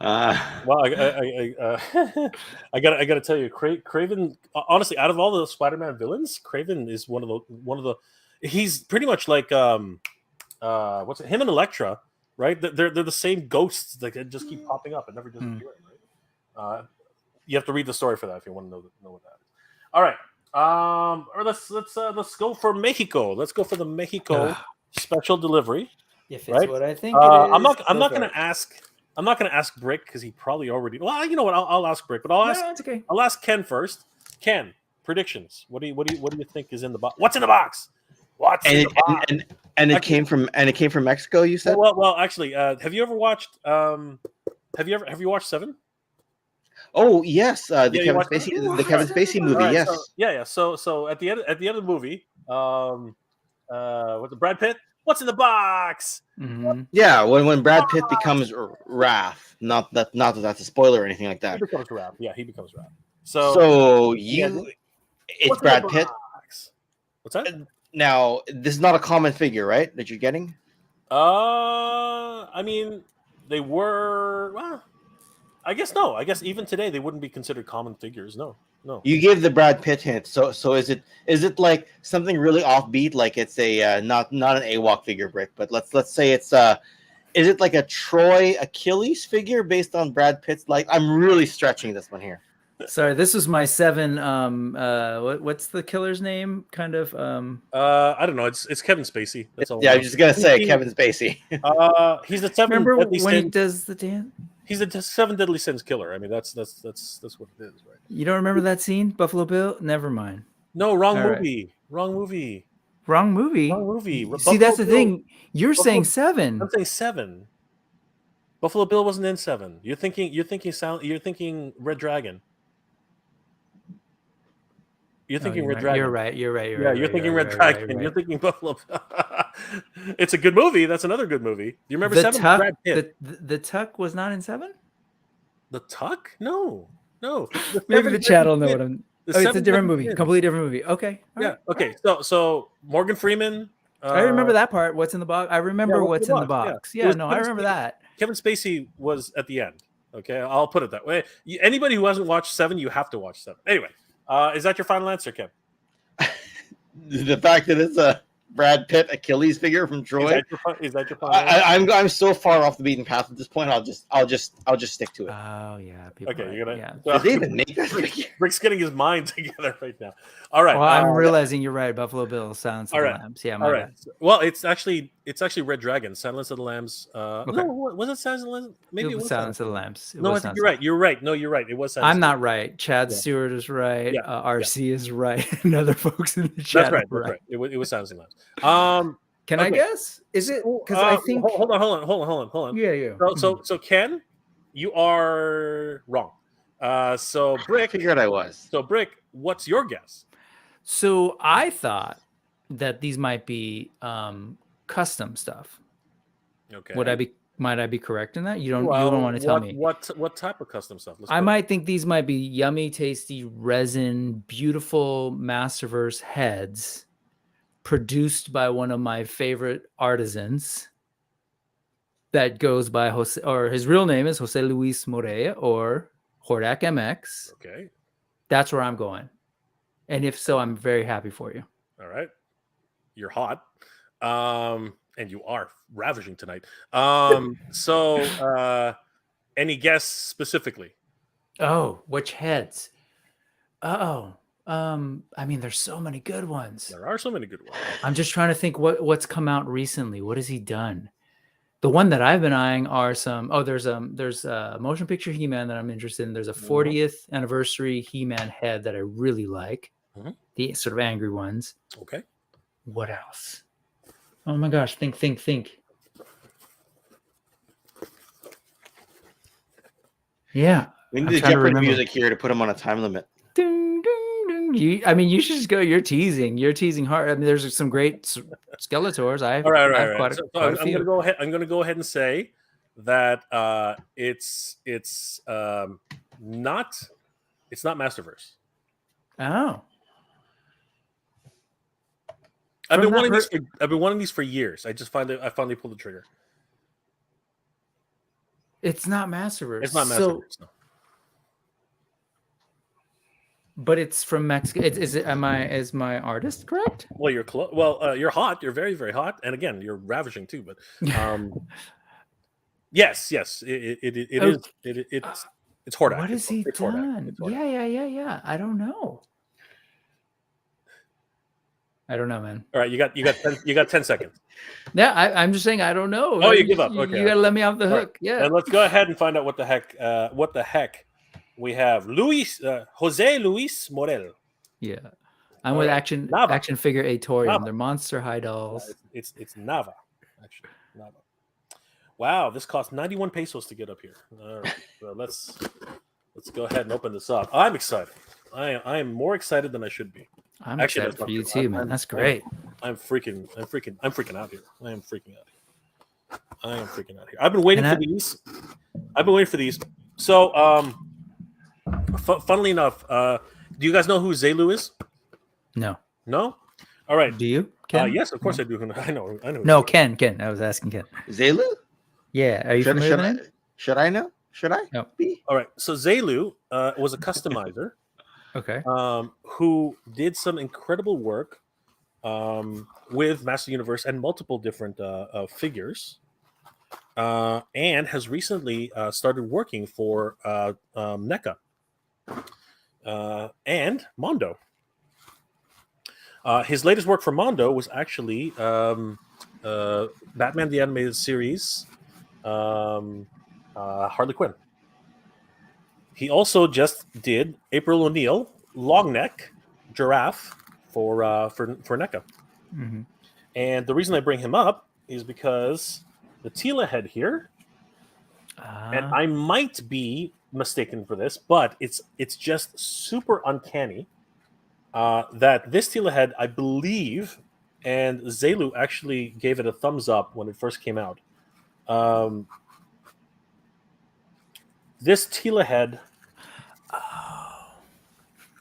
Well, I gotta tell you, Craven. Honestly, out of all the Spider-Man villains, Craven is one of the. He's pretty much like him and Elektra, right? They're the same ghosts that just keep popping up and never disappearing. Right? You have to read the story for that if you want to know what that is. All right. Or let's go for Mexico. Let's go for the Mexico special delivery. If it's Right? what I think it is, I'm not go gonna for it. ask. I'm not gonna ask Brick because he probably already. Well, you know what? I'll ask Brick, but I'll ask. No, it's okay. I'll ask Ken first. Ken, predictions. What do you think is in the box? What's in the box? And it came from Mexico. You said. Well, actually, have you ever watched? Have you watched Seven? Oh yes, the you Kevin watched that? Spacey, the Kevin Spacey movie. All right, Yes. So at the end of the movie, what's the Brad Pitt? What's in the box? Mhm. Yeah, when Brad Pitt becomes Raph, not that that's a spoiler or anything like He that. becomes Raph. Yeah, he becomes Raph. So yeah. it's What's in Brad the Pitt. box? What's that? Now this is not a common figure, right? That you're getting. I mean, they were. Well, I guess no. I guess even today they wouldn't be considered common figures. No. You gave the Brad Pitt hint. So is it like something really offbeat? Like it's a not an AWOC figure, Brick, but let's say it's Is it like a Troy Achilles figure based on Brad Pitt's? Like, I'm really stretching this one here. Sorry, this was my 7. What's the killer's name? Kind of. I don't know. It's Kevin Spacey. That's all. Yeah, I was just gonna say Kevin Spacey. He's the 7 Remember deadly when he sins. does the dance? He's the 7 deadly sins killer. I mean, that's what it is, right? You don't remember that scene, Buffalo Bill? Never mind. No, wrong All right. movie. Wrong movie. Wrong movie. Wrong movie. See, Buffalo that's the Bill- thing. You're Buffalo- saying 7. I'm saying 7. Buffalo Bill wasn't in 7. You're thinking Red Dragon. You're thinking Red Dragon. You're right. You're right. Yeah, you're thinking Red Dragon. You're thinking Buffalo. It's a good movie. That's another good movie. Do you remember the 7? Tuck. Brad Pitt. The Tuck was not in 7. The Tuck? No. Maybe the chat will know what I'm. The Oh, it's a Seven different Deadly movie. Sins. Completely different movie. Okay. all Yeah. right, Okay. all right. So Morgan Freeman. I remember that part. What's in the box? I remember what's in the box, yeah. box. It Yeah, was no, I Kevin remember Spacey. that. Kevin Spacey was at the end. Okay, I'll put it that way. Anybody who hasn't watched 7, you have to watch 7. Anyway, is that your final answer, Kev? The fact that it's a Brad Pitt Achilles figure from Troy. Is that your final answer? I'm so far off the beaten path at this point. I'll just stick to it. Oh yeah. People Okay, are- you're gonna. Yeah. Did they even make that figure? Rick's getting his mind together right now. All right. Well, I'm realizing you're right. Buffalo Bill, Silence of all the right. Lambs. Yeah, All my right. bad. Well, it's actually Red Dragon, Silence of the Lambs. Okay. No, was it Silence of the Lambs? Maybe it was Silence of the Lambs. It No, I was think Silence you're of- right. You're right. No, you're right. It was Silence. I'm not right. Chad Yeah. Stewart is right. Yeah, RC is right. And other folks in the chat. That's right. are That's right. It was Silence of the Lambs. Can I Okay. guess? Is it? Because I think. Hold on. Yeah. So Ken, you are wrong. So I Brick. figured I was. So Brick, what's your guess? So I thought that these might be custom stuff. Okay. Might I be correct in that? You don't want to tell me. What type of custom stuff? I might think these might be yummy, tasty resin, beautiful Masterverse heads produced by one of my favorite artisans that goes by Jose, or his real name is Jose Luis Morea or Hordak MX. Okay. That's where I'm going. And if so, I'm very happy for you. All right. You're hot. And you are ravishing tonight. So any guess specifically? Oh, which heads? I mean, there's so many good ones. There are so many good ones. I'm just trying to think what's come out recently. What has he done? The one that I've been eyeing are some. Oh, there's a motion picture He-Man that I'm interested in. There's a 40th anniversary He-Man head that I really like. Mhm. The sort of angry ones. Okay. What else? Oh my gosh! Think. Yeah. We I'm need the trying to Jeopardy remember. music here to put him on a time limit. Ding, ding, ding. You should just go. You're teasing hard. I mean, there's some great Skeletors. I have All right. quite a, So quite a I'm few. gonna go ahead. I'm gonna go ahead and say that it's not Masterverse. Oh, I've From been that wanting these for years. I finally pulled the trigger. it's not Masterverse. It's not So, Masterverse. No. but it's from Mexico. Is my artist correct? Well, you're close. Well, you're hot. You're very, very hot. And again, you're ravishing too. But yes, it Oh, is. It's Hordak. What has he It's Hordak. done? It's Hordak. Yeah. I don't know. I don't know, man. All right, you got 10 seconds. Yeah, I'm just saying I don't know. Oh, you give up. Okay. You gotta let me off the All right. hook. Yeah. And let's go ahead and find out what the heck we have. Jose Luis Morel. Yeah. I'm with Action Nava. Action Figure Atorium. Nava. They're monster high dolls. It's Nava, actually. Nava. Wow, this cost 91 pesos to get up here. All right, so let's go ahead and open this up. I'm excited. I am more excited than I should be. I'm Actually, excited that's for not you true. too, man. That's great. I'm freaking out here. I am freaking out here. I've been waiting for these. So, funnily enough, do you guys know who Zelu is? No. No. All right. Do you? Ken? Yes, of course I do. I know. No, Ken. I was asking Ken. Zelu? Yeah. Are you familiar with him? Should I know? Should I? No. Be? All right. So Zelu was a customizer Okay. who did some incredible work with Master Universe and multiple different figures. and has recently started working for NECA and Mondo. His latest work for Mondo was actually Batman the Animated Series, Harley Quinn. He also just did April O'Neil, Longneck, Giraffe for NECA. Mm-hmm. And the reason I bring him up is because the Tila head here, and I might be mistaken for this, but it's just super uncanny that this Tila head, I believe, and Zelu actually gave it a thumbs up when it first came out. This Tila head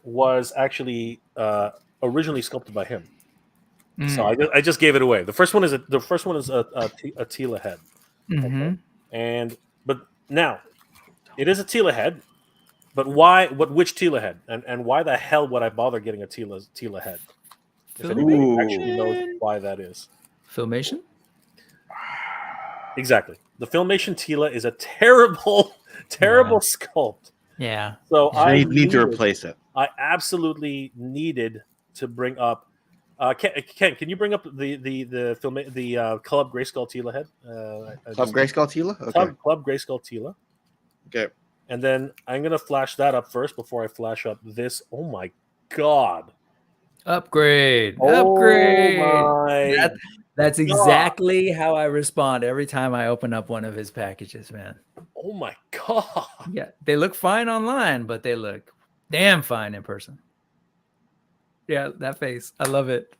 was actually originally sculpted by him. So I just gave it away. The first one is a Tila head, Mm-hmm. but now it is a Tila head. But why? Which Tila head? And why the hell would I bother getting a Tila head? If anybody actually knows why that is. Filmation? Exactly. The Filmation Tila is a terrible sculpt. Yeah. So I need to replace it. I absolutely needed to bring up. Ken, can you bring up the film Club Grayskull Tila head? Club Grayskull Tila. Okay. Club Grayskull Tila. Okay. And then I'm gonna flash that up first before I flash up this. Oh my god! Upgrade. That's exactly how I respond every time I open up one of his packages, man. Oh my god! Yeah, they look fine online, but they look damn fine in person. Yeah, that face. I love it.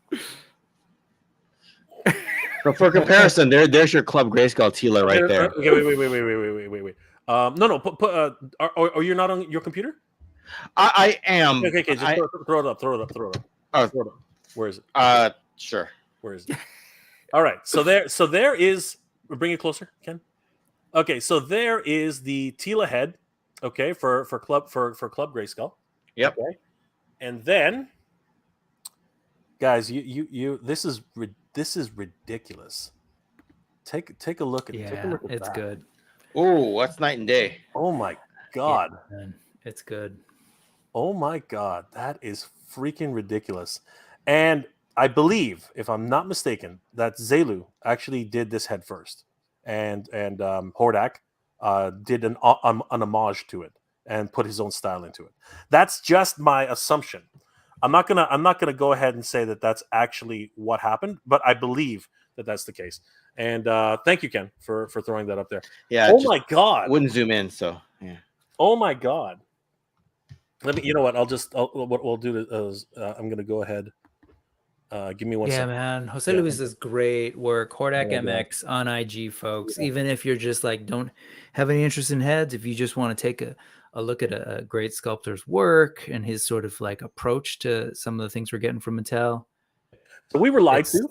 So for comparison, there's your Club Grayskull Tila right there. Okay, wait. No. Are you not on your computer? I am. Okay. Just throw it up. Oh, throw it up. Where is it? Sure. Where is it? All right. So there is. Bring it closer, Ken. Okay. So there is the Tila head. Okay, for Club Grayskull. Yep. Okay. And then, guys, you this is ridiculous. Take a look at. Yeah, take a look at it's that. good. Oh, that's night and day. Oh my god. Yeah, man, it's good. Oh my god, that is freaking ridiculous. And I believe, if I'm not mistaken, that Zelu actually did this head first, and Hordak did an homage to it and put his own style into it. That's just my assumption. I'm not gonna go ahead and say that that's actually what happened, but I believe that that's the case. And thank you, Ken, for throwing that up there. Yeah. Oh my god. Wouldn't zoom in, so yeah. Oh my god. Let me. You know what? What we'll do is I'm gonna go ahead. Give me one second. Man. Jose Luis does great work. Hordak MX on IG, folks. Yeah. Even if you're just like don't have any interest in heads, if you just want to take a look at a great sculptor's work and his sort of like approach to some of the things we're getting from Mattel. So we were lied to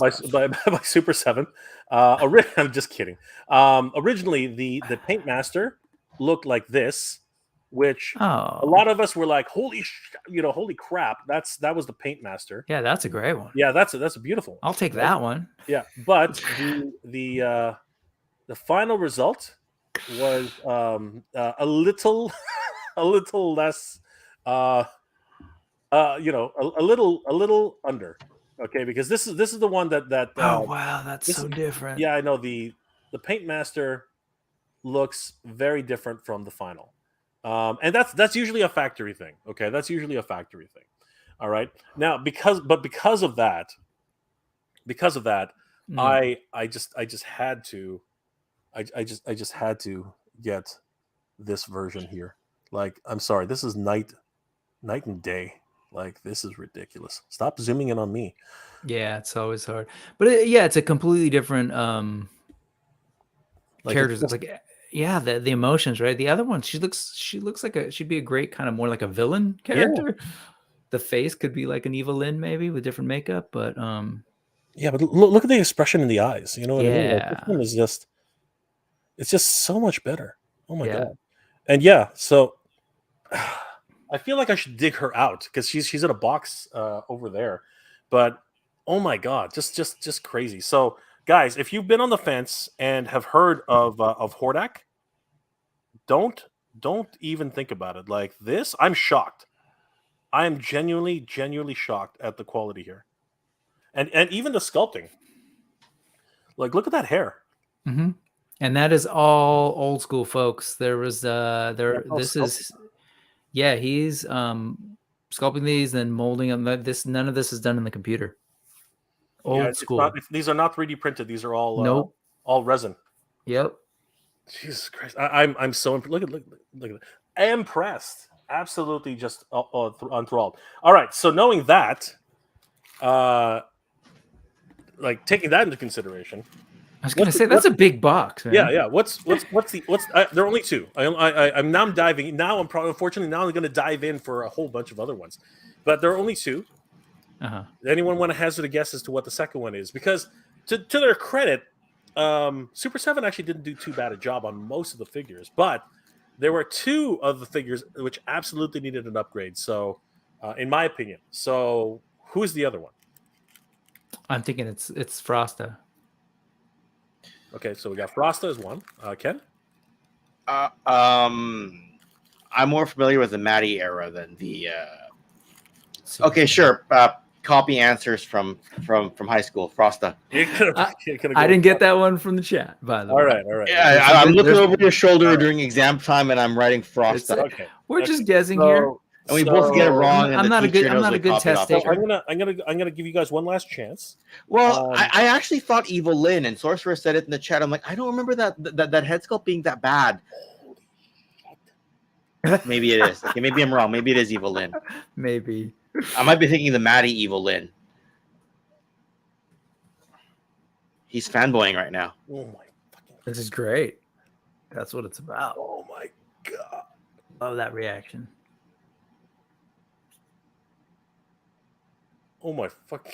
by Super 7. I'm just kidding. Originally, the Paint Master looked like this, which a lot of us were like, holy crap, that was the Paint Master. Yeah, that's a great one. Yeah, that's a beautiful. I'll take that one. Yeah, but the final result was a little less, a little under. Okay, because this is the one that oh wow, that's so different. Yeah, I know the Paint Master looks very different from the final, and that's usually a factory thing. Okay, that's usually a factory thing. All right, now because of that, I just had to get this version here. Like, I'm sorry, this is night and day. Like, this is ridiculous. Stop zooming in on me. Yeah, it's always hard. But it's a completely different characters. It's like, yeah, the emotions, right? The other one, she looks like she'd be a great kind of more like a villain character. Yeah. The face could be like an Eva Lynn maybe with different makeup, but yeah, but look at the expression in the eyes. You know what I mean? Like, this one is it's just so much better. Oh my god. And yeah, so I feel like I should dig her out because she's in a box over there, but oh my god, just crazy. So guys, if you've been on the fence and have heard of Hordak, don't even think about it. Like this, I'm shocked. I am genuinely shocked at the quality here, and even the sculpting. Like, look at that hair. Mm-hmm. And that is all old school, folks. There was This is, yeah, he's sculpting these and molding them. None of this is done in the computer. Old school. These are not 3D printed. These are all nope. All resin. Yep. Jesus Christ! I'm so look at that. Impressed. Absolutely, just enthralled. All right. So knowing that, like taking that into consideration. I was gonna say that's a big box, man. Yeah. What's there are only two. I'm diving now. Unfortunately now I'm going to dive in for a whole bunch of other ones, but there are only two. Anyone want to hazard a guess as to what the second one is? Because to their credit, Super 7 actually didn't do too bad a job on most of the figures, but there were two of the figures which absolutely needed an upgrade. So, in my opinion, so who's the other one? I'm thinking it's Frosta. Okay, so we got Frosta as one. Ken? I'm more familiar with the Maddie era than the. Okay, sure. Copy answers from high school. Frosta. I didn't get that one from the chat, by the way. All right. Yeah, I'm looking over your shoulder during exam time, and I'm writing Frosta. Okay. We're just guessing here. And we both get it wrong. I'm not a good test taker. I'm gonna give you guys one last chance. Well, I actually thought Evil Lynn, and Sorcerer said it in the chat. I'm like, I don't remember that head sculpt being that bad. Maybe it is. Okay, maybe I'm wrong. Maybe it is Evil Lynn. Maybe. I might be thinking the Maddie Evil Lynn. He's fanboying right now. Oh my fucking! This is great. That's what it's about. Oh my god! Love that reaction. Oh my fucking!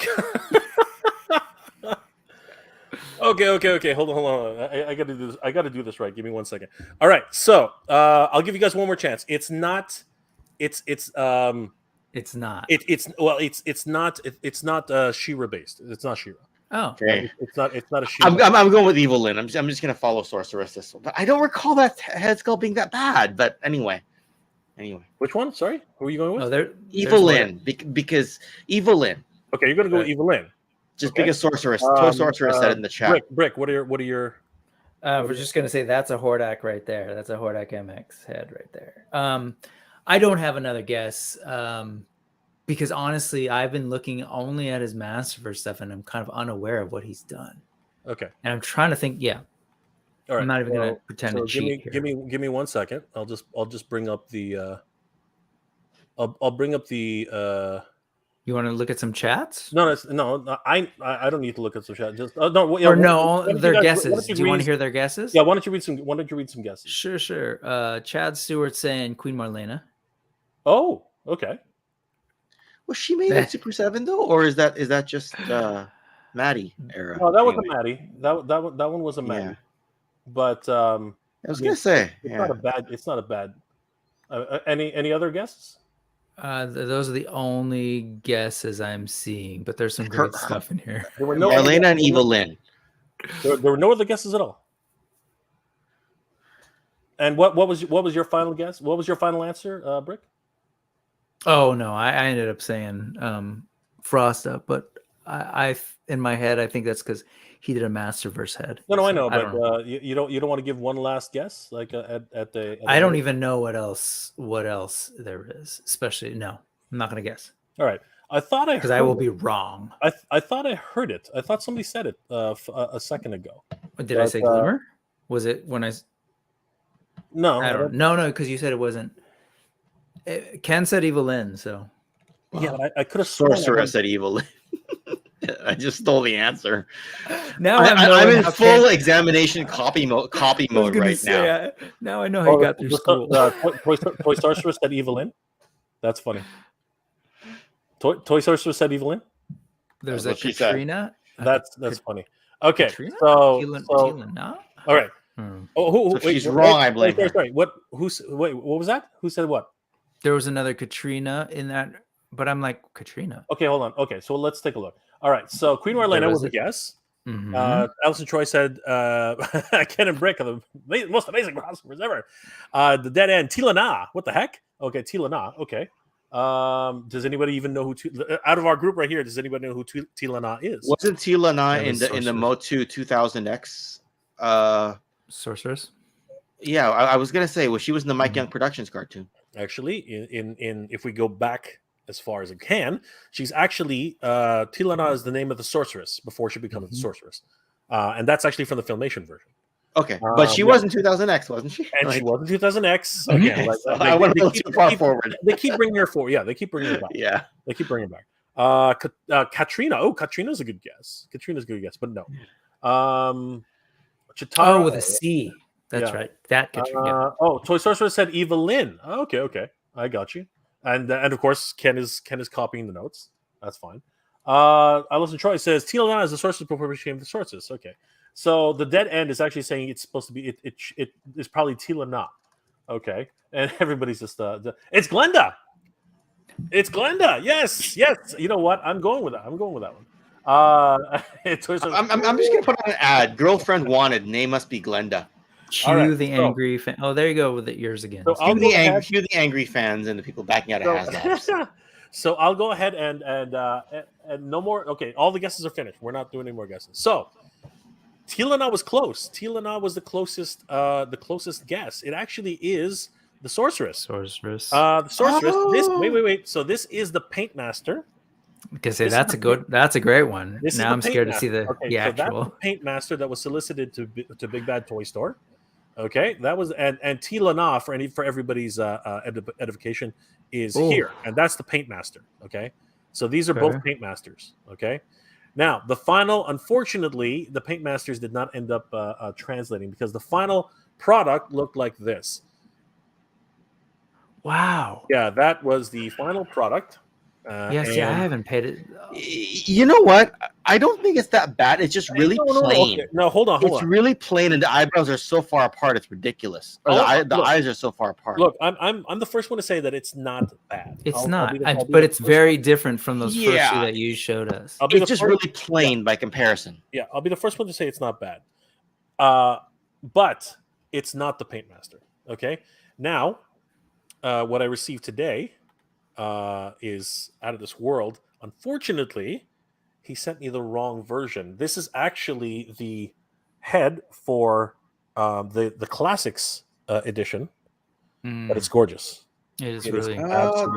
Okay. Hold on. I gotta do this. I gotta do this right. Give me 1 second. All right. So I'll give you guys one more chance. It's not. It's not. It's not She-Ra based. It's not She-Ra. Oh, okay. It's not a She-Ra. I'm going with Evil Lynn. I'm just gonna follow Sorceress this one, but I don't recall that head sculpt being that bad. But anyway. Which one? Sorry, who are you going with? Oh, Evil Lynn, because Evil Lynn. Okay, you're gonna go with Evil Lynn. Just because Sorceress said it in the chat. Brick, what are your? We're just gonna say that's a Hordak right there. That's a Hordak MX head right there. I don't have another guess. Because honestly, I've been looking only at his Masterverse stuff, and I'm kind of unaware of what he's done. Okay. And I'm trying to think. Yeah. All right. I'm not even going to pretend to cheat here. Give me 1 second. I'll just bring up the. I'll bring up the. You want to look at some chats? No. I don't need to look at some chat. Just no. Their guesses. Do you want to hear their guesses? Yeah. Why don't you read some guesses? Sure. Chad Stewart saying Queen Marlena. Oh, okay. Was she made at Super 7 though, or is that just Maddie era? No, that was a Maddie. That one was a Maddie. Yeah. But I was gonna say it's not a bad. Any other guesses? Those are the only guesses I'm seeing, but there's some great stuff in here. There were no Marlena and Evil Lynn. There were no other guesses at all. And what was your final guess? What was your final answer, Brick? Oh no, I ended up saying Frosta, but I in my head I think that's because he did a Masterverse head. No, I know, but you don't want to give one last guess, like at the. I don't even know what else there is. Especially no, I'm not gonna guess. All right, I thought because I will be wrong. I thought I heard it. I thought somebody said it a second ago. Did I say Glimmer? Was it when I? No, I don't. No, because you said it wasn't. Ken said Evil Lynn, so. Yeah, I could have Sorcerer said Evil Lynn. I just stole the ansir. Now I'm in full examination copy mode right now. Now I know how you got through school. Toy Sorcerer said Evil Lynn. That's funny. Toy Sorcerer said Evil Lynn. There's a Katrina. That's funny. Okay, Katrina? All right. So she's wrong. I blame her. Sorry. What was that? Who said what? There was another Katrina in that, but I'm like Katrina. Okay, hold on. Okay, so let's take a look. All right, so Queen Marlena was a guess. Alison Troy said, Ken and Brick are the most amazing crossovers ever. The Dead End, Tilana. What the heck? Okay, Tilana. Okay. Does anybody even know who out of our group right here? Does anybody know who Tilana is? Wasn't Tilana in the Motu 2000X? Sorceress. Yeah, I was gonna say, well, she was in the Mike Young Productions cartoon. Actually, in if we go back as far as it can, she's actually Tilana is the name of the sorceress before she becomes the sorceress, and that's actually from the Filmation version. Okay, but she was in 2000X, wasn't she? And she was in 2000X. Okay, Again, so I went a little too far forward. They keep bringing her forward. Yeah, they keep bringing her back. Yeah, they keep bringing her back. Katrina. Oh, Katrina's a good guess. Katrina's a good guess, but no. Chitara, with a C. That's right. That Katrina. Toy Sorcerer said Evelyn. Okay. I got you. And of course, Ken is copying the notes. That's fine. Alison Troy says Tilana is the sorceress before we became the sorceress. Okay. So the Dead End is actually saying it's supposed to be it is probably Tilana. Okay. And everybody's just it's Glenda. It's Glenda. Yes. You know what? I'm going with that one. I'm just gonna put on an ad. Girlfriend wanted. Name must be Glenda. Cue the angry fan. Oh, there you go with the ears again. So cue the angry fans and the people backing out of HasLabs. So I'll go ahead and no more. Okay, all the guesses are finished. We're not doing any more guesses. So Tilana was close. Tilana was the closest guess. It actually is the sorceress. The sorceress. Wait. So this is the Paint Master. Because that's a great one. Now I'm scared to see the actual. That's the Paint Master that was solicited to Big Bad Toy Store. Okay, that was and Tilana for everybody's edification is here, and that's the Paint Master. Okay, so these are both Paint Masters. Okay, now the final, unfortunately, the Paint Masters did not end up translating because the final product looked like this. Wow. Yeah, that was the final product. I haven't paid it. You know what? I don't think it's that bad. It's just really plain. Okay. No, hold on. It's really plain, and the eyebrows are so far apart. It's ridiculous. The eyes are so far apart. Look, I'm the first one to say that it's not bad. It's not, but it's very different from those first two that you showed us. It's just really plain by comparison. Yeah, I'll be the first one to say it's not bad. But it's not the Paint Master. Okay. Now, what I received today is out of this world. Unfortunately, he sent me the wrong version. This is actually the head for the classics edition, but it's gorgeous. It is really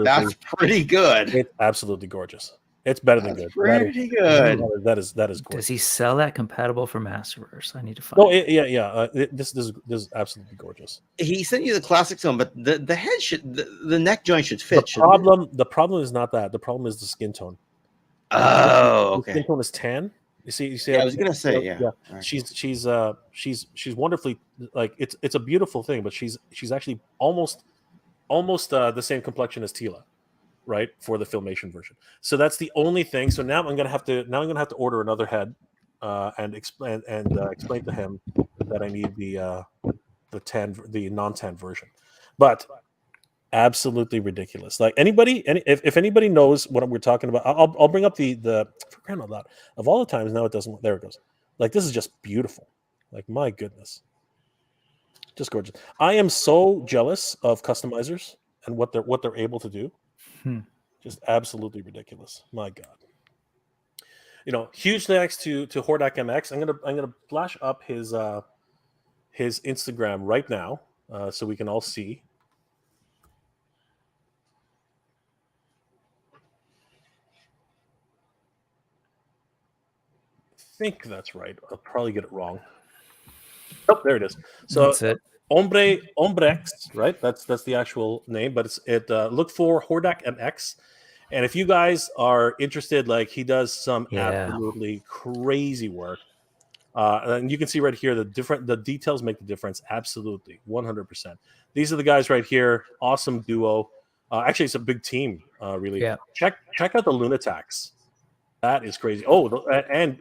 that's pretty good. It's absolutely gorgeous. It's better than good. Pretty good. That is gorgeous. Does he sell that compatible for Masterverse? I need to find. Oh yeah. This is absolutely gorgeous. He sent you the classic one, but the head the neck joint should fit. The problem is not that. The problem is the skin tone. Oh, okay. The skin tone is tan. You see. Yeah, I was gonna say, yeah. Right. She's wonderfully, like, it's a beautiful thing, but she's actually almost the same complexion as Tila, right, for the Filmation version. So that's the only thing. So now I'm gonna have to order another head, and explain to him that I need the non-tan version, but. Absolutely ridiculous. Like if anybody knows what we're talking about, I'll bring up the for crying out loud. Of all the times, now it doesn't. There it goes. Like, this is just beautiful. Like, my goodness, just gorgeous. I am so jealous of customizers and what they're able to do. Just absolutely ridiculous. My God. Huge thanks to Hordak MX. I'm gonna flash up his Instagram right now, so we can all see. I think that's right. I'll probably get it wrong. Oh, there it is. So that's it. Ombrex, right? That's the actual name, but look for Hordak MX. And if you guys are interested, like, he does some absolutely crazy work. And you can see right here the details make the difference. Absolutely, 100%. These are the guys right here. Awesome duo. Actually, it's a big team. Really. Yeah. Check out the Lunatics. That is crazy. Oh, and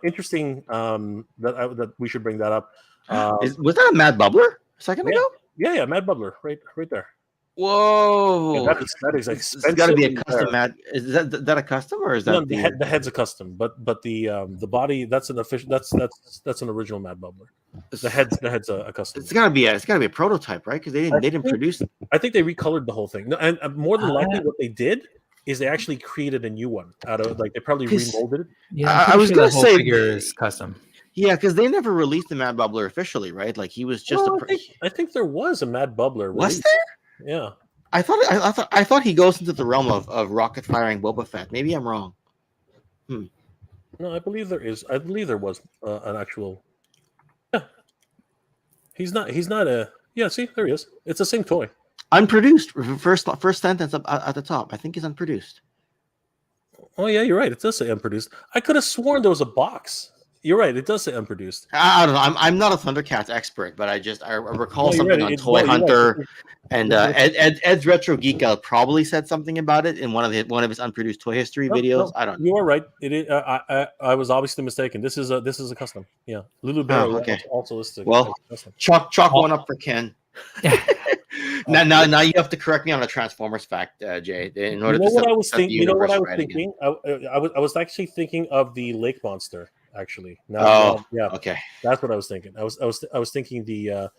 interesting that we should bring that up. Was that a Mad Bubbler a second ago? Yeah, Mad Bubbler, right there. Whoa! that is It's got to be a expensively custom rare. mat. Is that a custom or is No, that the head's a custom, but the body, that's an official, that's an original Mad Bubbler. The head's a custom. It's got to be a prototype, right? Because they didn't produce it. I think they recolored the whole thing. No, and more than likely, yeah. what they did is they actually created a new one out of, like, they probably 'Cause- remolded it. Yeah, I was sure gonna that whole say- figure is custom. Yeah, because they never released the Mad Bubbler officially, right? Like he was just No, I think there was a Mad Bubbler. Was release. there? Yeah. I thought he goes into the realm of rocket firing Boba Fett. Maybe I'm wrong. No, I believe there is. I believe there was an actual. Yeah. He's not a. Yeah, see, there he is. It's the same toy. Unproduced. First sentence up at the top. I think it's unproduced. Oh yeah, you're right. It does say unproduced. I could have sworn there was a box. You're right. It does say unproduced. I don't know. I'm not a Thundercats expert, but I recall No, you're something right. on It's- Toy no, you're right. Hunter, and Ed's Retro Geek Out probably said something about it in one of his unproduced toy history videos. I don't know. You are right. It is. I was obviously mistaken. This is a custom. Yeah, Lulu Bear okay. also listed. Well, as custom. Chalk one up for Ken. now you have to correct me on a Transformers fact, Jay. In order You know to what set- I was set the thinking? You know what I universe was right again. thinking? I was actually thinking of the lake monster. Actually, yeah, Okay. that's what I was thinking. I was thinking the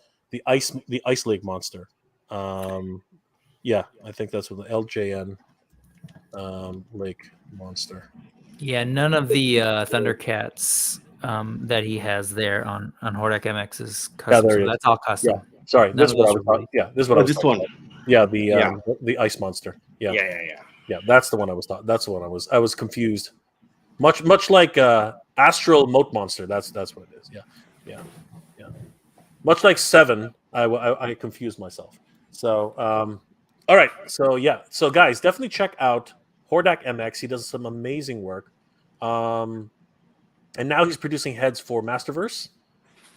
ice lake monster. Yeah, I think that's what the LJN lake monster. Yeah, none of the Thundercats that he has there on Hordak MX is custom. there he So is. that's all custom. Sorry, None this is of what I those was are talking. Yeah, this is what I was This talking one. about. Yeah, the ice monster. Yeah, Yeah. that's the one I was talking. That's the one I was confused. Much like Astral Moat Monster. That's what it is. Yeah. Much like Seven, I confused myself. So, all right. So yeah. So guys, definitely check out Hordak MX. He does some amazing work. And now he's producing heads for Masterverse.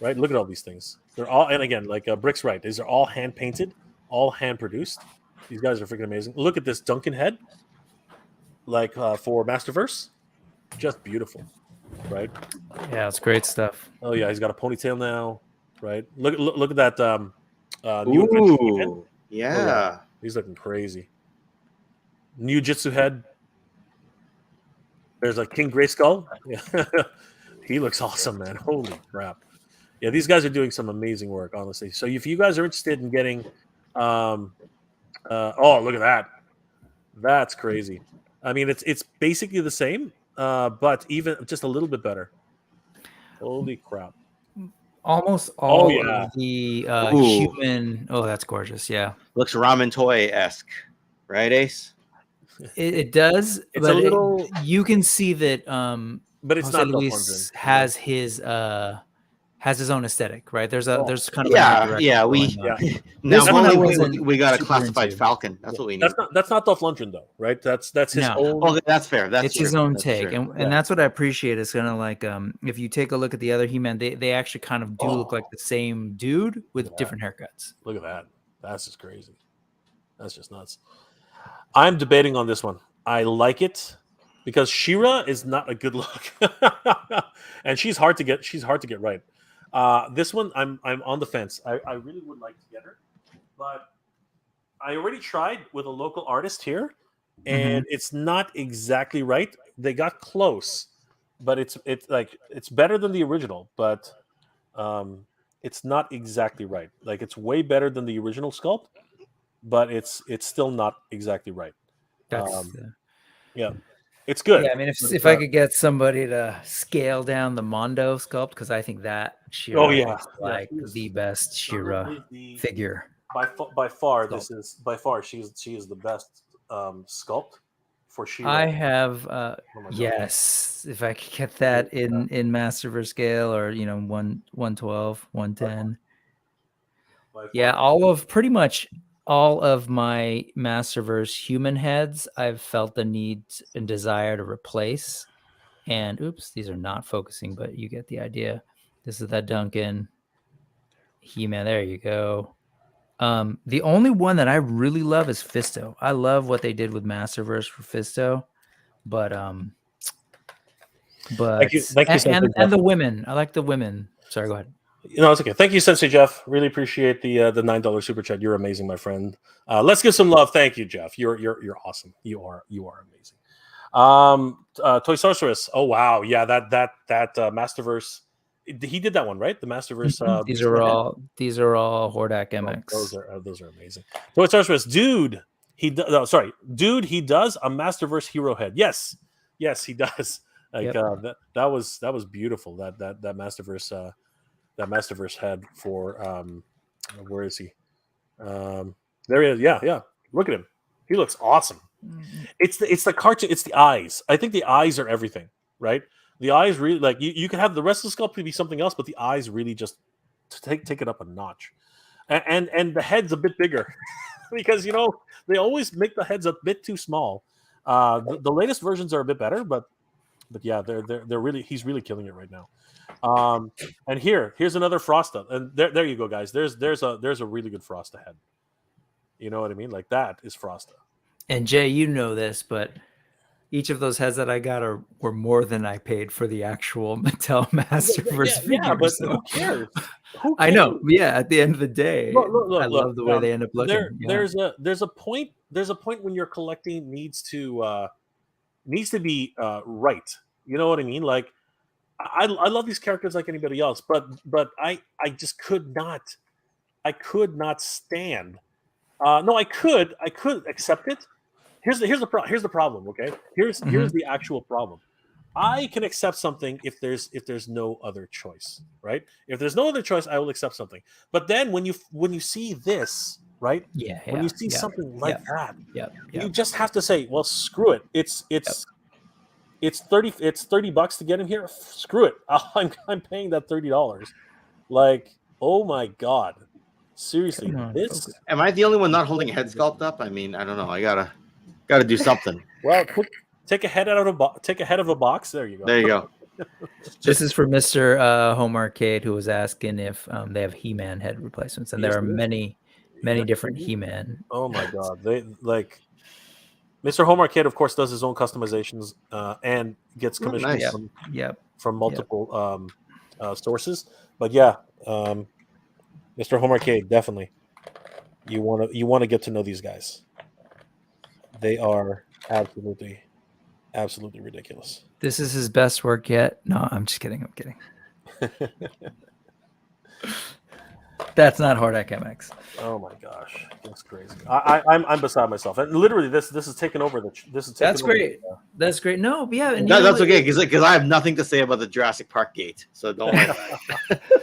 Right. Look at all these things. They're all, and again, like Brick's right. These are all hand painted, all hand produced. These guys are freaking amazing. Look at this Duncan head. Like for Masterverse, just beautiful. Right. Yeah, it's great stuff. Oh yeah, he's got a ponytail now, right? Look at that. New Adventure head. Ooh. Yeah. He's looking crazy. New Jitsu head. There's a King Grayskull. Yeah. He looks awesome, man. Holy crap! Yeah, these guys are doing some amazing work, honestly. So if you guys are interested in getting, oh look at that, that's crazy. I mean, it's basically the same, but even just a little bit better. Holy crap! Almost all yeah. of the Ooh. human. Oh, that's gorgeous. Yeah, Looks ramen toy-esque, right, Ace? it does. It's but a little- you can see that. But it's Jose not Dolph Luis Lundgren. has his own aesthetic, right? There's kind of an art Yeah. direction We going on. now This one I only wasn't we got a super classified into. Falcon. That's what we need. That's not Dolph Lundgren though, right? That's his No. own. Oh, that's fair. That's It's his true. own That's take, true. and that's what I appreciate. It's kind of like if you take a look at the other He-Man, they actually kind of do look like the same dude with different haircuts. Look at that. That's just crazy. That's just nuts. I'm debating on this one. I like it because She-Ra is not a good look, and she's hard to get. She's hard to get right. This one, I'm on the fence. I really would like to get her, but I already tried with a local artist here, and it's not exactly right. They got close, but it's better than the original, but it's not exactly right. Like it's way better than the original sculpt, but it's still not exactly right. That's Yeah, it's good. yeah. I mean, if I could get somebody to scale down the Mondo sculpt, because I think that She-Ra Oh, yeah. is like Yeah. the best She-Ra Probably the- figure. by far, Sculpt. she is the best sculpt for She-Ra. I have my God. yes, if I could get that in Masterverse scale or 112, 110. By far. Yeah, pretty much all of my Masterverse human heads, I've felt the need and desire to replace. And oops, these are not focusing, but you get the idea. This is that Duncan He-Man. There you go. The only one that I really love is Fisto. I love what they did with Masterverse for Fisto, but Thank you, and the women. I like the women. Sorry, go ahead. No, it's okay. Thank you, Sensei Jeff. Really appreciate the $9 super chat. You're amazing, my friend. Let's give some love. Thank you, Jeff. You're awesome. You are amazing. Toy Sorceress. Oh wow, yeah, that Masterverse. He did that one, right? The Masterverse. These Beast are Man. all Hordak MX. Those are amazing. Toy Sorceress, dude. He does a Masterverse hero head. Yes, he does. Like that was beautiful. That Masterverse. That Masterverse head for where is he? There he is. Yeah. Look at him. He looks awesome. It's the cartoon. It's the eyes. I think the eyes are everything, right? The eyes really like you can have the rest of the sculpt be something else, but the eyes really just take it up a notch. And the head's a bit bigger because they always make the heads a bit too small. The latest versions are a bit better, but yeah, they're really he's really killing it right now. And here's another Frosta, and there you go, guys. There's a really good Frosta head. You know what I mean? Like that is Frosta. And Jay, you know this, but each of those heads that I got were more than I paid for the actual Mattel Masterverse figures. Yeah, but so. who cares? I know. Yeah, at the end of the day, look, I love the way they end up looking. There's a point when your collecting needs to be right. You know what I mean? Like I love these characters like anybody else, but I just could not stand. No, I could accept it. Here's the problem. Okay, here's the actual problem. I can accept something if there's no other choice, right? If there's no other choice, I will accept something. But then when you see this, right? When you see something like that, you just have to say, well, screw it. It's $30 to get him here. Screw it. I'm paying that $30. Like, oh my god, seriously, this. Am I the only one not holding a head sculpt up? I mean, I don't know. I gotta do something. Well, take a head out of a box. Take a head of a box. There you go. There you go. This is for Mr. Home Arcade, who was asking if they have He-Man head replacements, and there are many different He-Man. Oh my god, they like. Mr. Home Arcade, of course, does his own customizations and gets commissions from multiple sources. But yeah, Mr. Home Arcade, definitely, you want to get to know these guys. They are absolutely ridiculous. This is his best work yet. No, I'm just kidding. I'm kidding. That's not Hordak MX. Oh my gosh, that's crazy. I'm beside myself. And literally, this is taking over That's great. That's great. No, yeah, and that's okay because I have nothing to say about the Jurassic Park gate. So don't worry.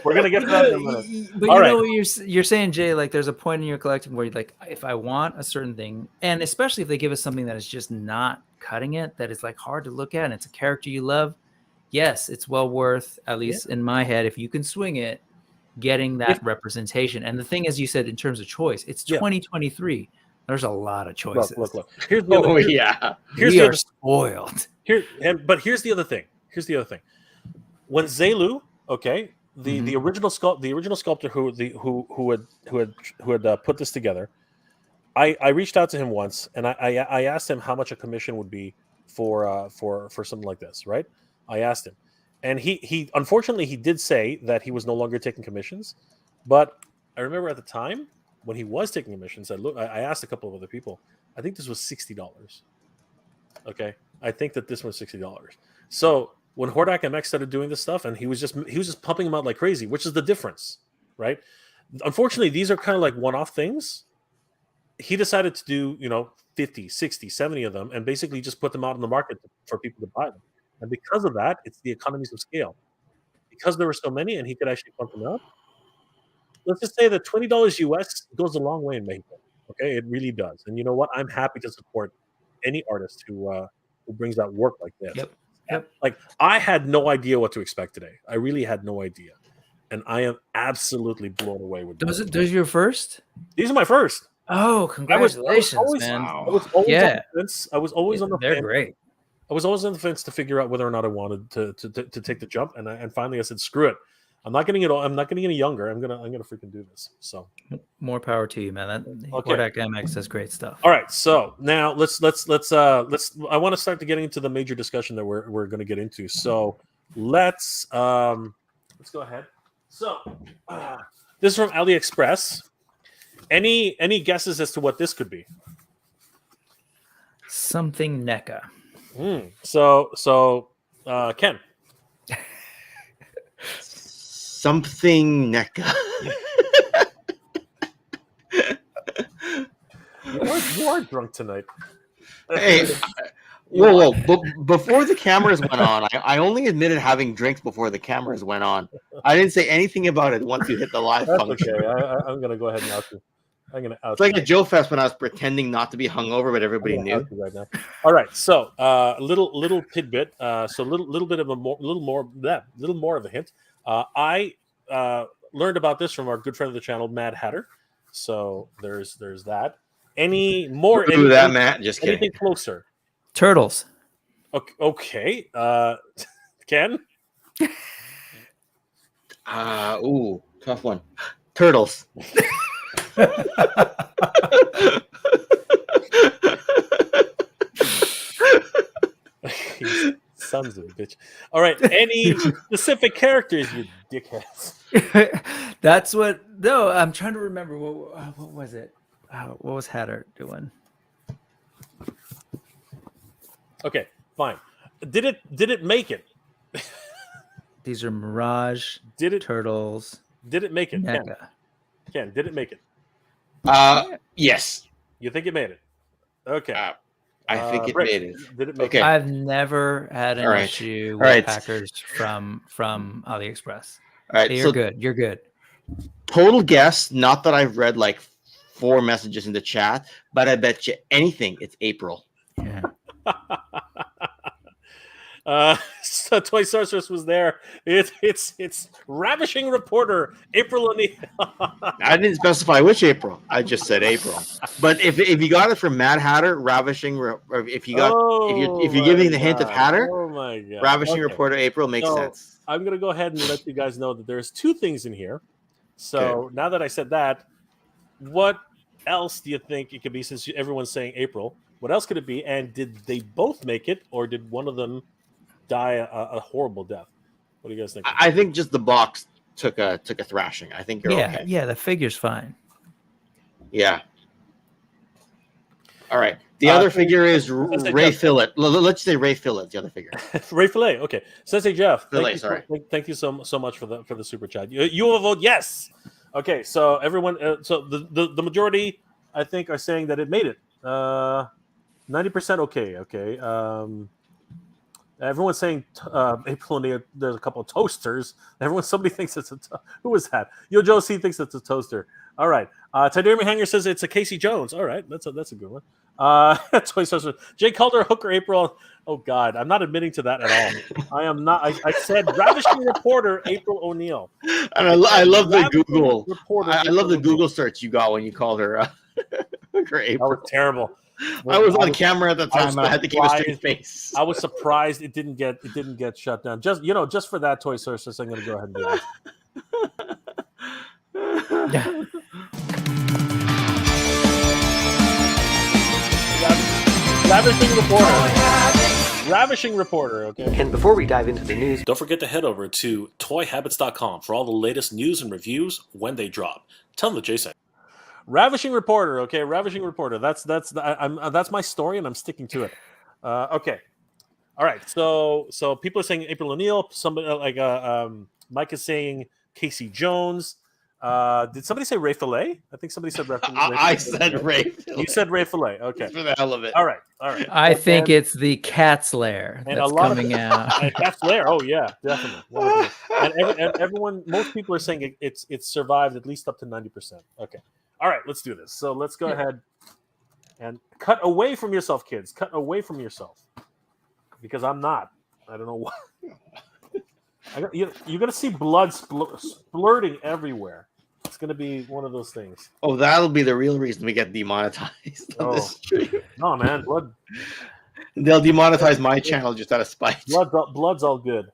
We're gonna get to that in a minute. But you know what you're saying, Jay. Like, there's a point in your collection where you're like, if I want a certain thing, and especially if they give us something that is just not cutting it, that is like hard to look at, and it's a character you love. Yes, it's well worth, at least in my head, if you can swing it, getting that representation. And the thing is, you said in terms of choice, it's 2023. There's a lot of choices. Look. Here's the other, we are spoiled. But here's the other thing. When Zelu, okay, the original sculptor who had put this together, I reached out to him once and I asked him how much a commission would be for something like this, right? I asked him. And he unfortunately he did say that he was no longer taking commissions, but I remember at the time when he was taking commissions, I asked a couple of other people. I think this was $60. Okay, I think that this was $60. So when Hordak MX started doing this stuff, and he was just pumping them out like crazy, which is the difference, right? Unfortunately, these are kind of like one-off things. He decided to do 50, 60, 70 of them, and basically just put them out in the market for people to buy them. And because of that, it's the economies of scale. Because there were so many and he could actually pump them up, let's just say that $20 US goes a long way in Mexico. Okay, it really does. And you know what? I'm happy to support any artist who brings out work like this. Yep. Like, I had no idea what to expect today. I really had no idea. And I am absolutely blown away with this. Those your first? These are my first. Oh, congratulations, man. I was always on the fence. I was always on the fence. They're great. I was always on the fence to figure out whether or not I wanted to take the jump, and finally I said, "Screw it! I'm not getting it. I'm not getting any younger. I'm gonna freaking do this." So more power to you, man. Hordak MX does great stuff. All right, so now let's. I want to start getting into the major discussion that we're going to get into. So let's go ahead. So, this is from AliExpress. Any guesses as to what this could be? Something NECA. So, Ken. Something NECA. You are drunk tonight. Hey, whoa! Before the cameras went on, I only admitted having drinks before the cameras went on. I didn't say anything about it once you hit the live That's function. okay. I'm gonna go ahead and out you. I'm gonna out. It's like you. a Joe Fest when I was pretending not to be hungover, but everybody knew. Out you right now. All right. So, little tidbit. So, little bit of little more of a hint. I learned about this from our good friend of the channel, Mad Hatter. So there's that. Any more? Ooh, that Matt. Just kidding. Anything closer? Turtles. Okay. Ken? Ooh, tough one. Turtles. Sons of a bitch. All right. Any specific characters, you dickheads? That's what. No, I'm trying to remember. What was it? What was Hatter doing? Okay, fine. Did it make it? These are Mirage. Did it? Turtles. Did it make it? NECA. Ken, did it make it? Yes. You think it made it? Okay. I think it Rick, made it. Did it make Okay. it? I've never had an All right. issue All with right. Packers from AliExpress. All right. You're So good. You're good. total guess. Not that I've read like 4 messages in the chat, but I bet you anything it's April. Yeah. So Toy Sorceress was there. It's ravishing reporter April O'Neil. I didn't specify which April. I just said April. But if you got it from Mad Hatter, ravishing, or if you got if you're giving the hint of Hatter, oh my god, ravishing Okay. reporter April makes So, sense. I'm gonna go ahead and let you guys know that there's 2 things in here. So now that I said that, what else do you think it could be? Since everyone's saying April, what else could it be? And did they both make it, or did one of them die a horrible death? What do you guys think? I think just the box took a thrashing. I think you're okay. Yeah, the figure's fine. Yeah. All right. The other figure is Sensei Ray Jeff. Fillet. Let's say Ray Fillet, the other figure. Ray Fillet. Okay, Sensei Jeff. Fillet, sorry. Thank you so much for the super chat. You will vote yes. Okay, so everyone. So the majority, I think, are saying that it made it. 90% okay. Okay. Everyone's saying April O'Neil. There's a couple of toasters. Somebody thinks it's who was that? Yo Joe C thinks it's a toaster. All right. Tidermy Hanger says it's a Casey Jones. All right, that's a good one. Toy Sorcerer. Jay Calder, Hooker, April. Oh God, I'm not admitting to that at all. I am not. I said ravishing reporter April O'Neil. And I love the Ravishing Google. reporter I love the April Google search you got when you called her Hooker O'Neil. April. That was terrible. I was on camera at the I was time, and I had to keep a straight surprised. face. I was surprised it didn't get shut down. Just for that, Toy Sorceress, I'm going to go ahead and do it. Ravishing reporter. Okay. And before we dive into the news, Don't forget to head over to toyhabits.com for all the latest news and reviews when they drop. Tell them that Jason. Ravishing reporter. Okay, ravishing reporter. That's my story, and I'm sticking to it. Okay. All right. So people are saying April O'Neil. Somebody Mike is saying Casey Jones. Did somebody say Ray Fillet? I think somebody said Ray Fillet. I said Ray Fillet. You said Ray Fillet. Okay. For the hell of it. All right. I think it's the Cat's Lair And that's a lot coming out. And Cat's Lair. Oh yeah, definitely. 100%. And everyone, most people are saying it's survived at least up to 90%. Okay. All right, let's do this. So let's go ahead and cut away from yourself, kids. Cut away from yourself, because I'm not. I don't know why. You're gonna see blood splurting everywhere. It's gonna be one of those things. Oh, that'll be the real reason we get demonetized on this stream. No, man, blood. They'll demonetize my channel just out of spite. Blood's all good.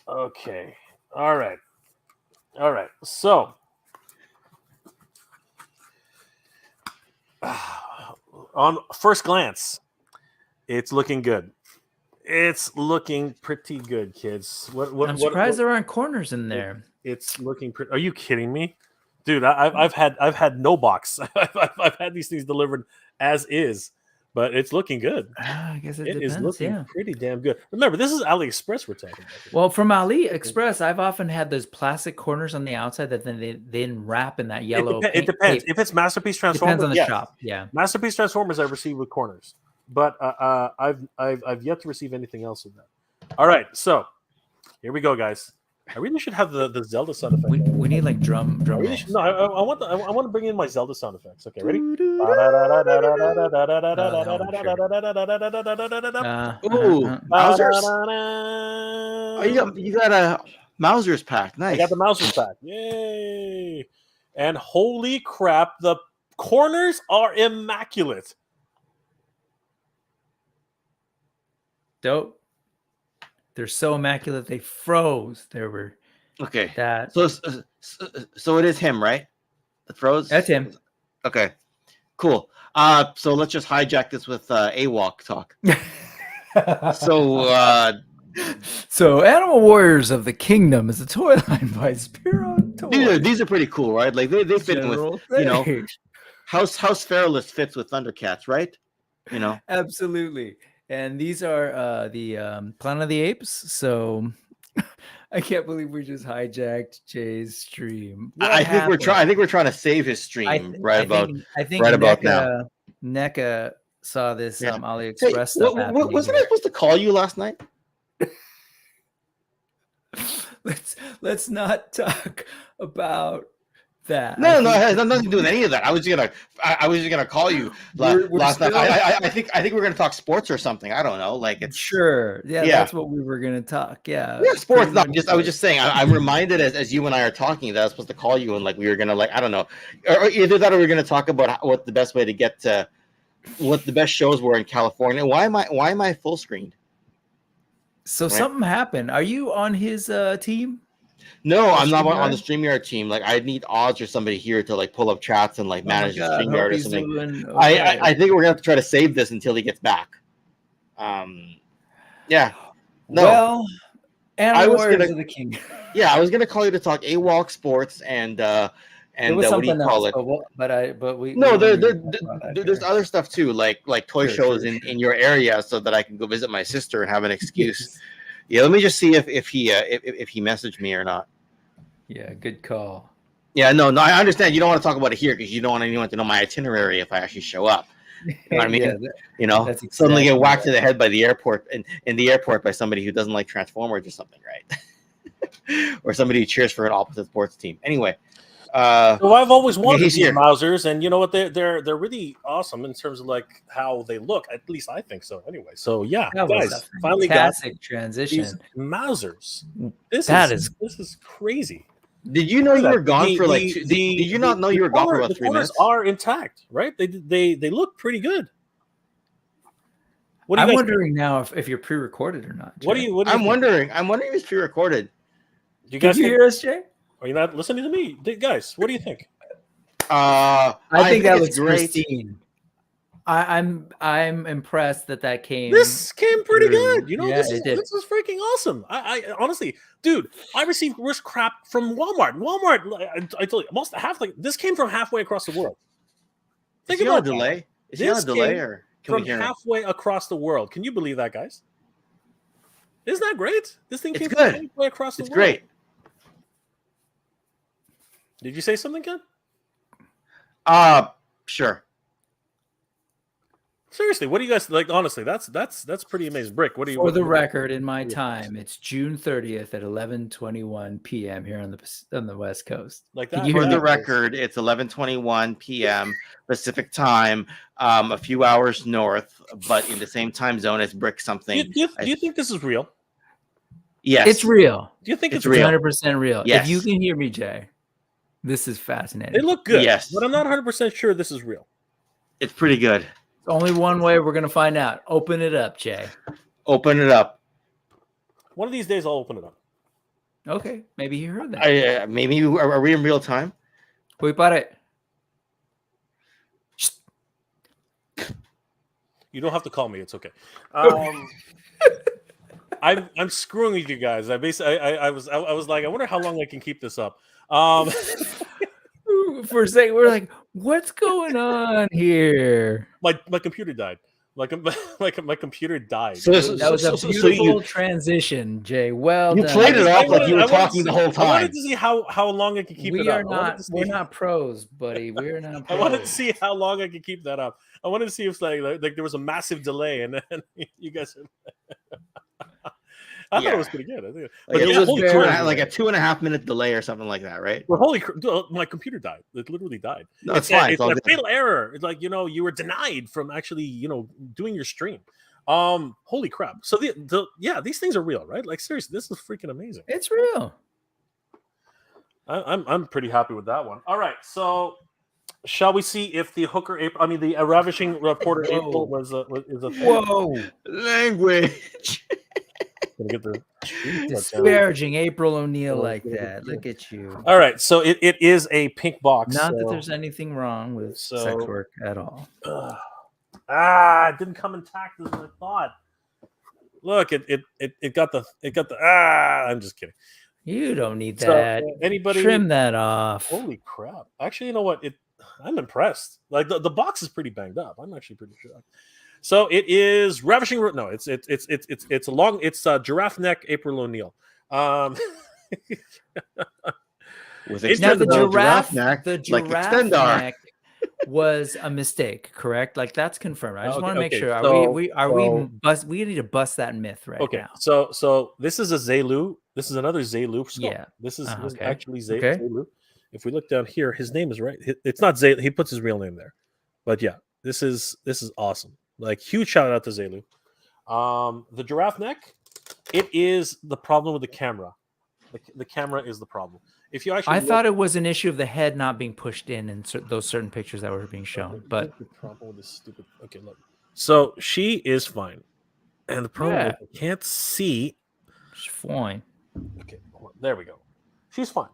Okay. All right. So, on first glance, it's looking good. It's looking pretty good, kids. I'm surprised there aren't corners in there. It's looking pretty. Are you kidding me, dude? I've had no box. I've had these things delivered as is, but it's looking good. I guess it It depends. is looking pretty damn good. Remember, this is AliExpress we're talking about here. Well, from AliExpress, I've often had those plastic corners on the outside that then they then wrap in that yellow. It depends. Tape. If it's Masterpiece Transformers, Depends on the yes. shop. Yeah. Masterpiece Transformers I've received with corners, but I've yet to receive anything else with that. All right, so here we go, guys. I really should have the Zelda sound effect. We need like drum I really rolls. should, no, I want to bring in my Zelda sound effects. Okay, ready? Ooh, Mausers. Oh, you got a Mausers pack. Nice. I got the Mausers pack. Yay! And holy crap, the corners are immaculate. Dope. They're so immaculate they froze. There were Okay. that. So it is him, right? That froze. That's him. Okay. Cool. So let's just hijack this with AWOC talk. So Animal Warriors of the Kingdom is a toy line by Spiro Toys. these are pretty cool, right? Like they fit in with, you know, House Fairless fits with Thundercats, right? You know. Absolutely. And these are the Planet of the Apes. So I can't believe we just hijacked Jay's stream. I think we're trying to save his stream I think about now. NECA saw this Yeah. AliExpress Hey, stuff. wasn't I supposed to call you last night? Let's not talk about that. No, it has nothing to do with any of that. I was just gonna call you last night. I think we're gonna talk sports or something. I don't know. Like it's sure. Yeah, that's what we were gonna talk. Yeah. Yeah, sports. Not just. I was just saying. I'm reminded as you and I are talking that I was supposed to call you and like we were gonna like I don't know, or either that or we are gonna talk about what the best way to get to what the best shows were in California. Why am I full screened? So something happened. Are you on his team? No, I'm not on the StreamYard team. Like I need Oz or somebody here to like pull up chats and like manage the StreamYard or something. I think we're gonna have to try to save this until he gets back. Yeah. No. Well, Animal Warriors of the King. Yeah, I was gonna call you to talk AWOC sports and what do you call it? There's other stuff too, like toy shows in your area, so that I can go visit my sister and have an excuse. Yes. Yeah, let me just see if he messaged me or not. Yeah, good call. Yeah, no, I understand you don't want to talk about it here because you don't want anyone to know my itinerary if I actually show up. You know what I mean? Suddenly get whacked to the head by the airport in the airport by somebody who doesn't like Transformers or something, right? Or somebody who cheers for an opposite sports team. Anyway. So I've always wanted these Mausers, and you know what? They're really awesome in terms of like how they look. At least I think so. Anyway, so yeah, guys, finally got transition. These Mausers. This is crazy. Did you know you were gone for like? Did you not know you were gone for about 3 minutes? The corners are intact, right? They look pretty good. I'm wondering now if you're pre-recorded or not. Jay. What do you I'm wondering if it's pre-recorded. Did you hear us, Jay? Are you not listening to me, guys? What do you think? I think that looks pristine. I'm impressed that came. This came pretty good. You know, yeah, this is freaking awesome. I honestly, dude, I received worse crap from Walmart. I told you, almost this came from halfway across the world. Think about the delay. Is he on a delay or from halfway across the world? Can you believe that, guys? Isn't that great? This thing came from halfway across the world. It's great. Did you say something, Ken? Sure. Seriously, what do you guys like? Honestly, that's pretty amazing. Brick, what do you? For the record, in my time, it's June 30th at 11:21 p.m. here on the West Coast. Like that. For the record, it's 11:21 p.m. Pacific time, a few hours north, but in the same time zone as Brick something. Do you think this is real? Yes, it's real. Do you think it's real? 100% real. Yes. If you can hear me, Jay. This is fascinating. They look good, yes, but I'm not 100% sure this is real. It's pretty good. It's only one way we're going to find out. Open it up, Jay. Open it up. One of these days, I'll open it up. Okay, maybe you heard that. Maybe are we in real time? Wait, it. You don't have to call me. It's okay. I'm screwing with you guys. I was like, I wonder how long I can keep this up. For a second, we're like, what's going on here? My computer died. My computer died. That was a beautiful transition, Jay. Well you done. played it off like you were I wanted talking the whole I wanted time. to see how long I could keep it up. We're not pros, buddy. We're not I pros. wanted to see how long I could keep that up. I wanted to see if like there was a massive delay, and then you guys. I thought it was pretty good. I think, Like, but it yeah, was holy very- crap. like a 2.5 minute delay or something like that, right? Well, holy crap! My computer died. It literally died. No, it's fine. It's all a good. fatal error. It's like you were denied from actually doing your stream. Holy crap! So these things are real, right? Like seriously, this is freaking amazing. It's real. I'm pretty happy with that one. All right, so shall we see if the hooker April? I mean, the ravishing reporter April is a thing? Whoa. Language. Gonna get the Disparaging April O'Neil like that. Look at you. All right, so it is a pink box. Not that so- there's anything wrong with sex So- work at all. it didn't come intact as I thought. Look, it got the I'm just kidding. You don't need So, that. anybody Trim that off. Holy crap! Actually, you know what? I'm impressed. Like the box is pretty banged up. I'm actually pretty sure. So it is ravishing. No, it's a long. It's giraffe neck April O'Neil. With Now the extendable giraffe neck, the like giraffe Extendar. neck was a mistake, correct? Like that's confirmed. I just want to make Okay, sure. Are so- we need to bust that myth right Okay, now. so this is a Zelu. This is another Zelu sculpt. Yeah. This is Okay. actually Okay. Zelu. If we look down here, his name is right. It's not Zelu. He puts his real name there. But yeah, this is awesome. Like huge shout out to Zelu. The giraffe neck. It is the problem with the camera. The camera is the problem. If you actually, I thought it was an issue of the head not being pushed in those certain pictures that were being shown. But the problem with this stupid. Okay, look. So she is fine, and the problem Yeah. is I can't see. it's fine. Okay, hold on. There we go. She's fine.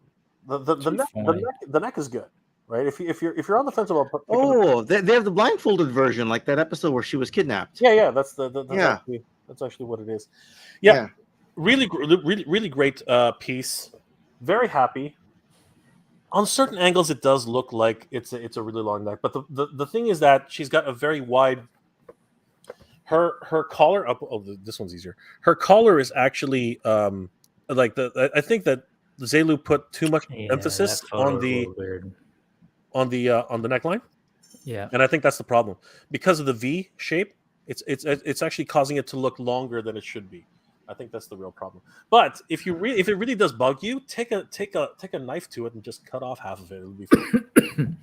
The neck, fine. the neck is good, right? If you're on the fence about Oh, they have the blindfolded version, like that episode where she was kidnapped. yeah, that's Yeah. that's actually what it is. Yeah. Really great piece. Very happy. On certain angles, it does look like it's a really long neck, but the thing is that she's got a very wide. Her collar up. Oh, this one's easier. Her collar is actually like I think that Zelu put too much emphasis that photo on is a the little weird. on the neckline, Yeah. and I think that's the problem because of the V shape. It's actually causing it to look longer than it should be. I think that's the real problem. But if it really does bug you, take a knife to it and just cut off half of it. It'll be fine.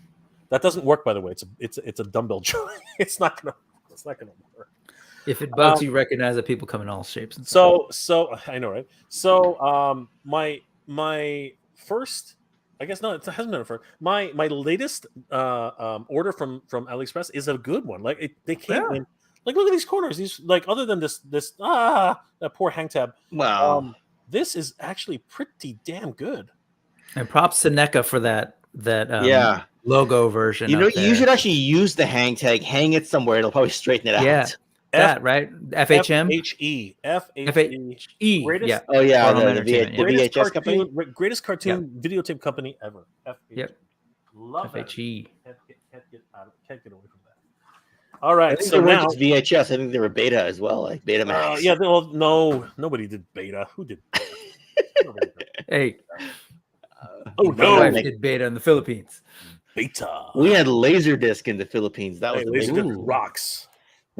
That doesn't work, by the way. It's a dumbbell joint. It's not gonna work. If it bugs you, recognize that people come in all shapes. And sizes. So I know, right? So my first, I guess no, it hasn't been a first. My latest order from AliExpress is a good one. Like they came in. Like look at these corners. These like other than this that poor hang tab. Wow. This is actually pretty damn good. And props to NECA for that Yeah. logo version. You know, up there. you should actually use the hang tag, hang it somewhere. It'll probably straighten it Yeah. out. That right? FHM? FHE. FHE. Greatest- Yeah. Oh yeah, Farm the Entertainment, yeah. VHS company. Greatest cartoon videotape company ever. FHE. Yep. Love that. FHE. Can't get away from that. All right, I think so they weren't now, just VHS. I think they were beta as well, like Betamax. yeah, well, no, nobody did beta. Who did? Nobody did beta. Hey, Oh my no, wife did beta in the Philippines. beta. We had Laserdisc in the Philippines. That was Hey, the big Laserdisc one. rocks.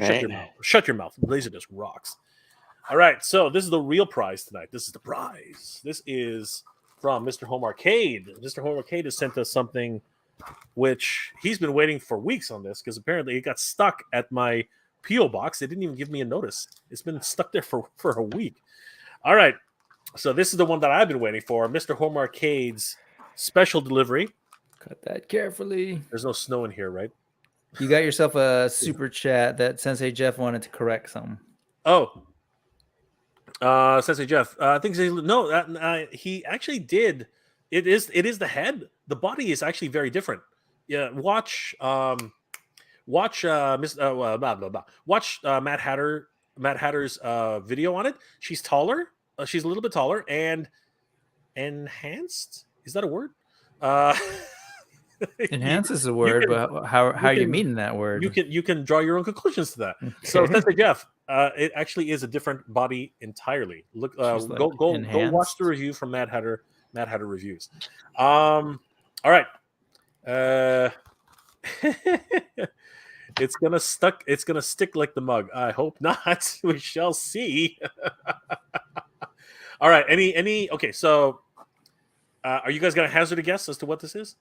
Shut Right? your mouth. Shut your mouth. Laserdisc rocks. All right, so this is the real prize tonight. This is the prize. This is from Mr. Home Arcade. Mr. Home Arcade has sent us something which he's been waiting for weeks on this because apparently it got stuck at my P.O. box. They didn't even give me a notice. It's been stuck there for a week. All right, so this is the one that I've been waiting for. Mr. Home Arcade's special delivery. Cut that carefully. There's no snow in here, right? You got yourself a super chat that Sensei Jeff wanted to correct something. Oh, Sensei Jeff. I think he actually did. It is the head. The body is actually very different. Yeah, watch Matt Hatter Mad Hatter's video on it. She's taller. She's a little bit taller and enhanced. Is that a word? Enhance is a word, but how are you meaning that word? You can draw your own conclusions to that. Okay. So, Sensei Jeff, it actually is a different body entirely. Look, go watch the review from Mad Hatter Reviews. All right. It's gonna stick like the mug. I hope not. We shall see. All right. Any okay, so are you guys gonna hazard a guess as to what this is?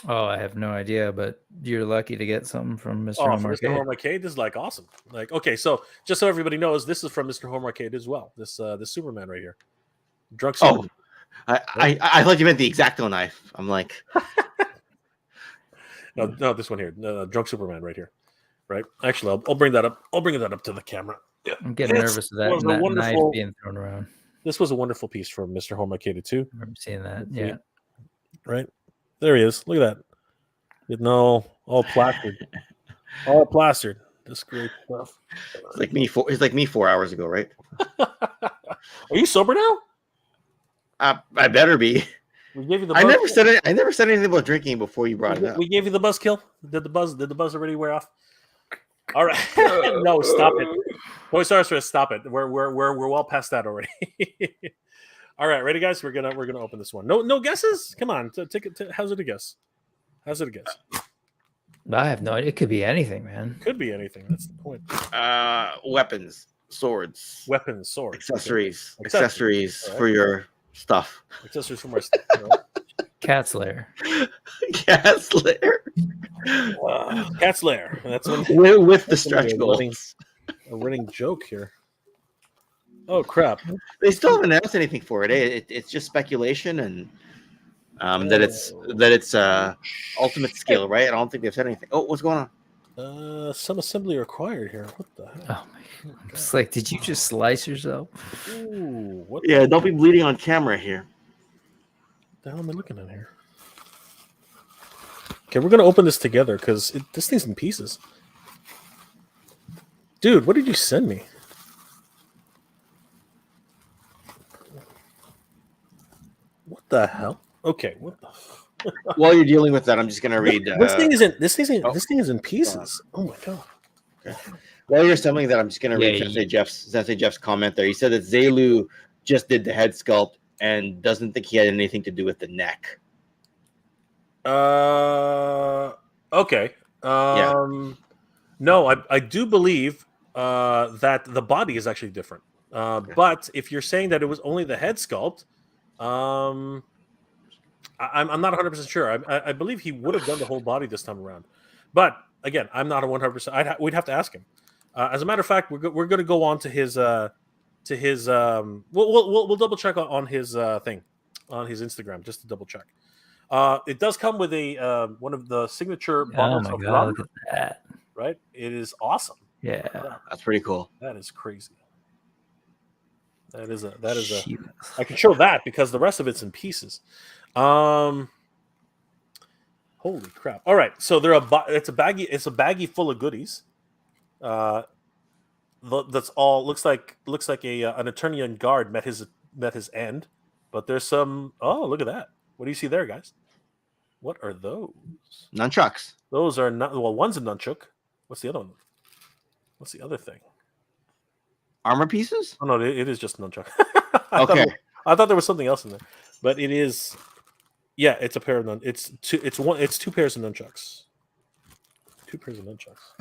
Oh, I have no idea, but you're lucky to get something from Mr. From Home Mr. Arcade. Home Arcade. This is like awesome. Like, okay, so just so everybody knows, this is from Mr. Home Arcade as well. This Superman right here. Drunk Superman. I thought you meant the X-Acto knife. I'm like, no, this one here. No, Drunk Superman right here. Right. Actually, I'll bring that up. I'll bring that up to the camera. Yeah. I'm getting nervous of that knife being thrown around. This was a wonderful piece from Mr. Home Arcade too. I remember seeing that. Yeah. Right. There he is. Look at that. No, all plastered. All plastered. This great stuff. It's like me 4 hours ago, right? Are you sober now? I better be. We gave you the. I never said anything about drinking before you brought it up. We gave you the buzz kill. Did the buzz already wear off? All right. No, stop it. Toys R Us, stop it. We're well past that already. All right, ready, guys? We're gonna open this one. No guesses. Come on, hazard a guess. Hazard a guess. I have no idea. It could be anything, man. Could be anything. That's the point. Weapons, swords, accessories, okay. Accessories for your stuff. Accessories for my stuff. Right? Cat's Lair. Cat's Lair. Cat's Lair. And that's with the stretch goals. A running joke here. Oh crap! They still haven't announced anything for it. It's just speculation and that it's ultimate skill, right? I don't think they've said anything. Oh, what's going on? Some assembly required here. What the heck? Oh my God. It's like, did you just slice yourself? Ooh, what? Yeah, don't be bleeding on camera here. What the hell am I looking at here? Okay, we're gonna open this together because this thing's in pieces. Dude, what did you send me? What the hell? Okay, what the? While you're dealing with that, I'm just gonna read. This thing is in pieces. Oh my god. Okay. While you're assembling that, I'm just gonna read Sensei Jeff's comment there. He said that Zelu just did the head sculpt and doesn't think he had anything to do with the neck. Okay. No, I do believe that the body is actually different. Okay. But if you're saying that it was only the head sculpt, I'm not 100% sure. I believe he would have done the whole body this time around. But again, I'm not 100%. We'd have to ask him. As a matter of fact, we're going to go on to his we'll double check on his thing on his Instagram just to double check. It does come with a one of the signature bottles of rum. Look at that. Right? It is awesome. Yeah. That's pretty cool. That is crazy. That is a I can show that because the rest of it's in pieces. Holy crap. All right. So it's a baggie full of goodies. That's all looks like an attorney on guard met his end. But there's some look at that. What do you see there, guys? What are those? Nunchucks. Those are not one's a nunchuk. What's the other one? What's the other thing? Armor pieces? Oh no, it is just nunchuck. Okay. I thought there was something else in there, but it is. Yeah, it's a pair of It's two pairs of nunchucks. 2 pairs of nunchucks.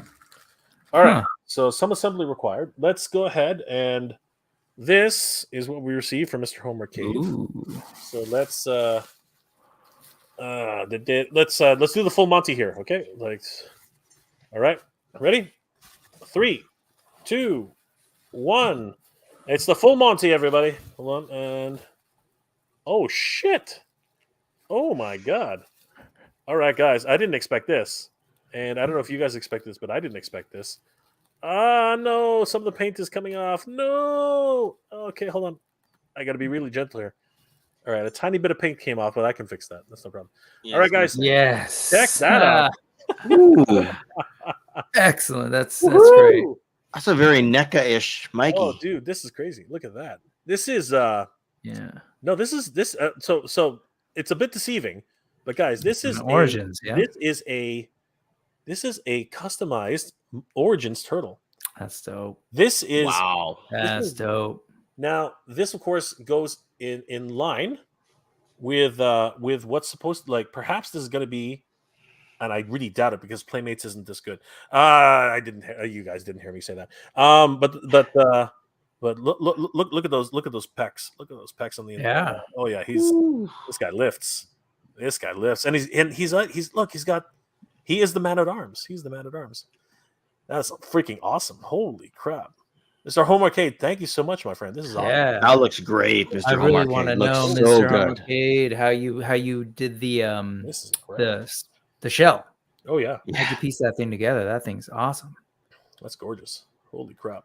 All right. So some assembly required. Let's go ahead and this is what we received from Mr. Home Arcade. Ooh. So let's do the full Monty here. Okay. All right. Ready? 3, 2, 1. It's the full Monty, everybody. Hold on. And oh shit. Oh my god. All right, guys. I didn't expect this. And I don't know if you guys expect this, but I didn't expect this. No. Some of the paint is coming off. No. Okay, hold on. I got to be really gentle here. All right, a tiny bit of paint came off, but I can fix that. That's no problem. Yes. All right, guys. Yes. Check that out. Excellent. That's great. That's a very NECA-ish Mikey. Oh, dude, this is crazy. Look at that. This is Yeah. no, this is this. So it's a bit deceiving, but guys, this is Origins. Yeah, this is a customized Origins turtle. that's dope. This is Wow. That's dope. now. This, of course, goes in line with what's supposed to, like. Perhaps this is going to be, and I really doubt it because Playmates isn't this good. I didn't. You guys didn't hear me say that. But look at those pecs. Look at those pecs on the inside. Yeah. Oh yeah, this guy lifts. This guy lifts, and he's got. He is the man at arms. He's the man at arms. That's freaking awesome. Holy crap. Mr. Home Arcade, thank you so much, my friend. This is awesome. Yeah. That looks great, Mr. I Home really Arcade. want to Looks know, so Mr. good. Arcade, how you did the This is incredible. the shell. Oh yeah, How'd you piece that thing together? That thing's awesome. that's gorgeous. Holy crap.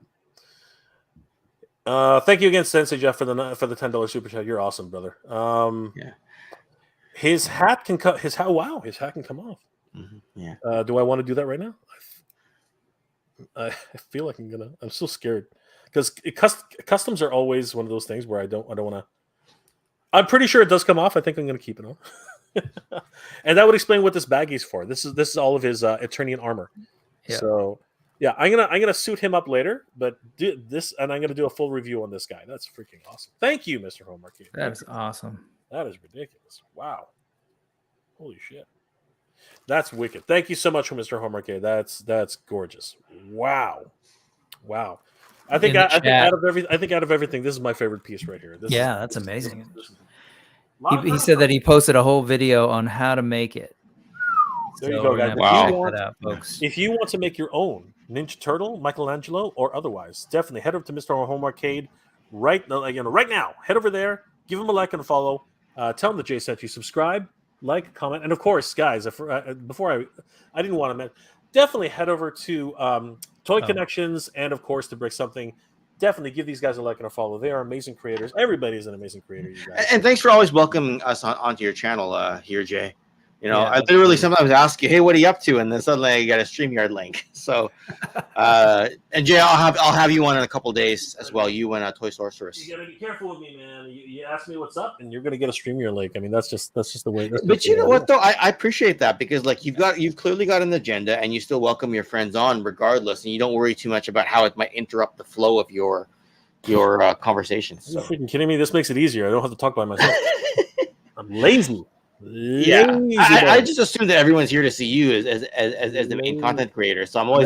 Thank you again, Sensei Jeff, for the $10 super chat. You're awesome, brother. Yeah. His hat can cut. His hat. Wow, his hat can come off. Yeah. Do I want to do that right now? I feel like I'm so scared because customs are always one of those things where I don't want to. I'm pretty sure it does come off. I think I'm going to keep it on. And that would explain what this baggie's for. This is all of his Eternian armor. Yeah. So yeah, I'm gonna suit him up later, but do this, and I'm gonna do a full review on this guy. That's freaking awesome. Thank you, Mr. Home Arcade. That is awesome. That is ridiculous. Wow. Holy shit. That's wicked. Thank you so much for Mr. Home Arcade. That's gorgeous. Wow. Wow. I think out of everything, this is my favorite piece right here. That's amazing. He said that he posted a whole video on how to make it. There you go, guys. Wow. Check that out, folks. If you want to make your own Ninja Turtle, Michelangelo, or otherwise, definitely head over to Mr. Home Arcade right now. Head over there, give him a like and a follow. Tell him that Jay sent you. Subscribe, like, comment, and of course, guys, before I didn't want to mention, definitely head over to Toy Connections and of course to Brick Something. Definitely give these guys a like and a follow. They are amazing creators. Everybody is an amazing creator, you guys. And thanks for always welcoming us onto your channel here, Jay. You know, Yeah, I literally sometimes ask you, "Hey, what are you up to?" And then suddenly I got a StreamYard link. So, and Jay, I'll have you on in a couple of days as well. You and Toy Sorceress. You gotta be careful with me, man. You ask me what's up, and you're gonna get a StreamYard link. I mean, that's just the way. But you know what though, I appreciate that because like you've clearly got an agenda, and you still welcome your friends on regardless, and you don't worry too much about how it might interrupt the flow of your conversations. Are you freaking kidding me? This makes it easier. I don't have to talk by myself. I'm lazy. Yeah, I just assume that everyone's here to see you as the main content creator. So I'm always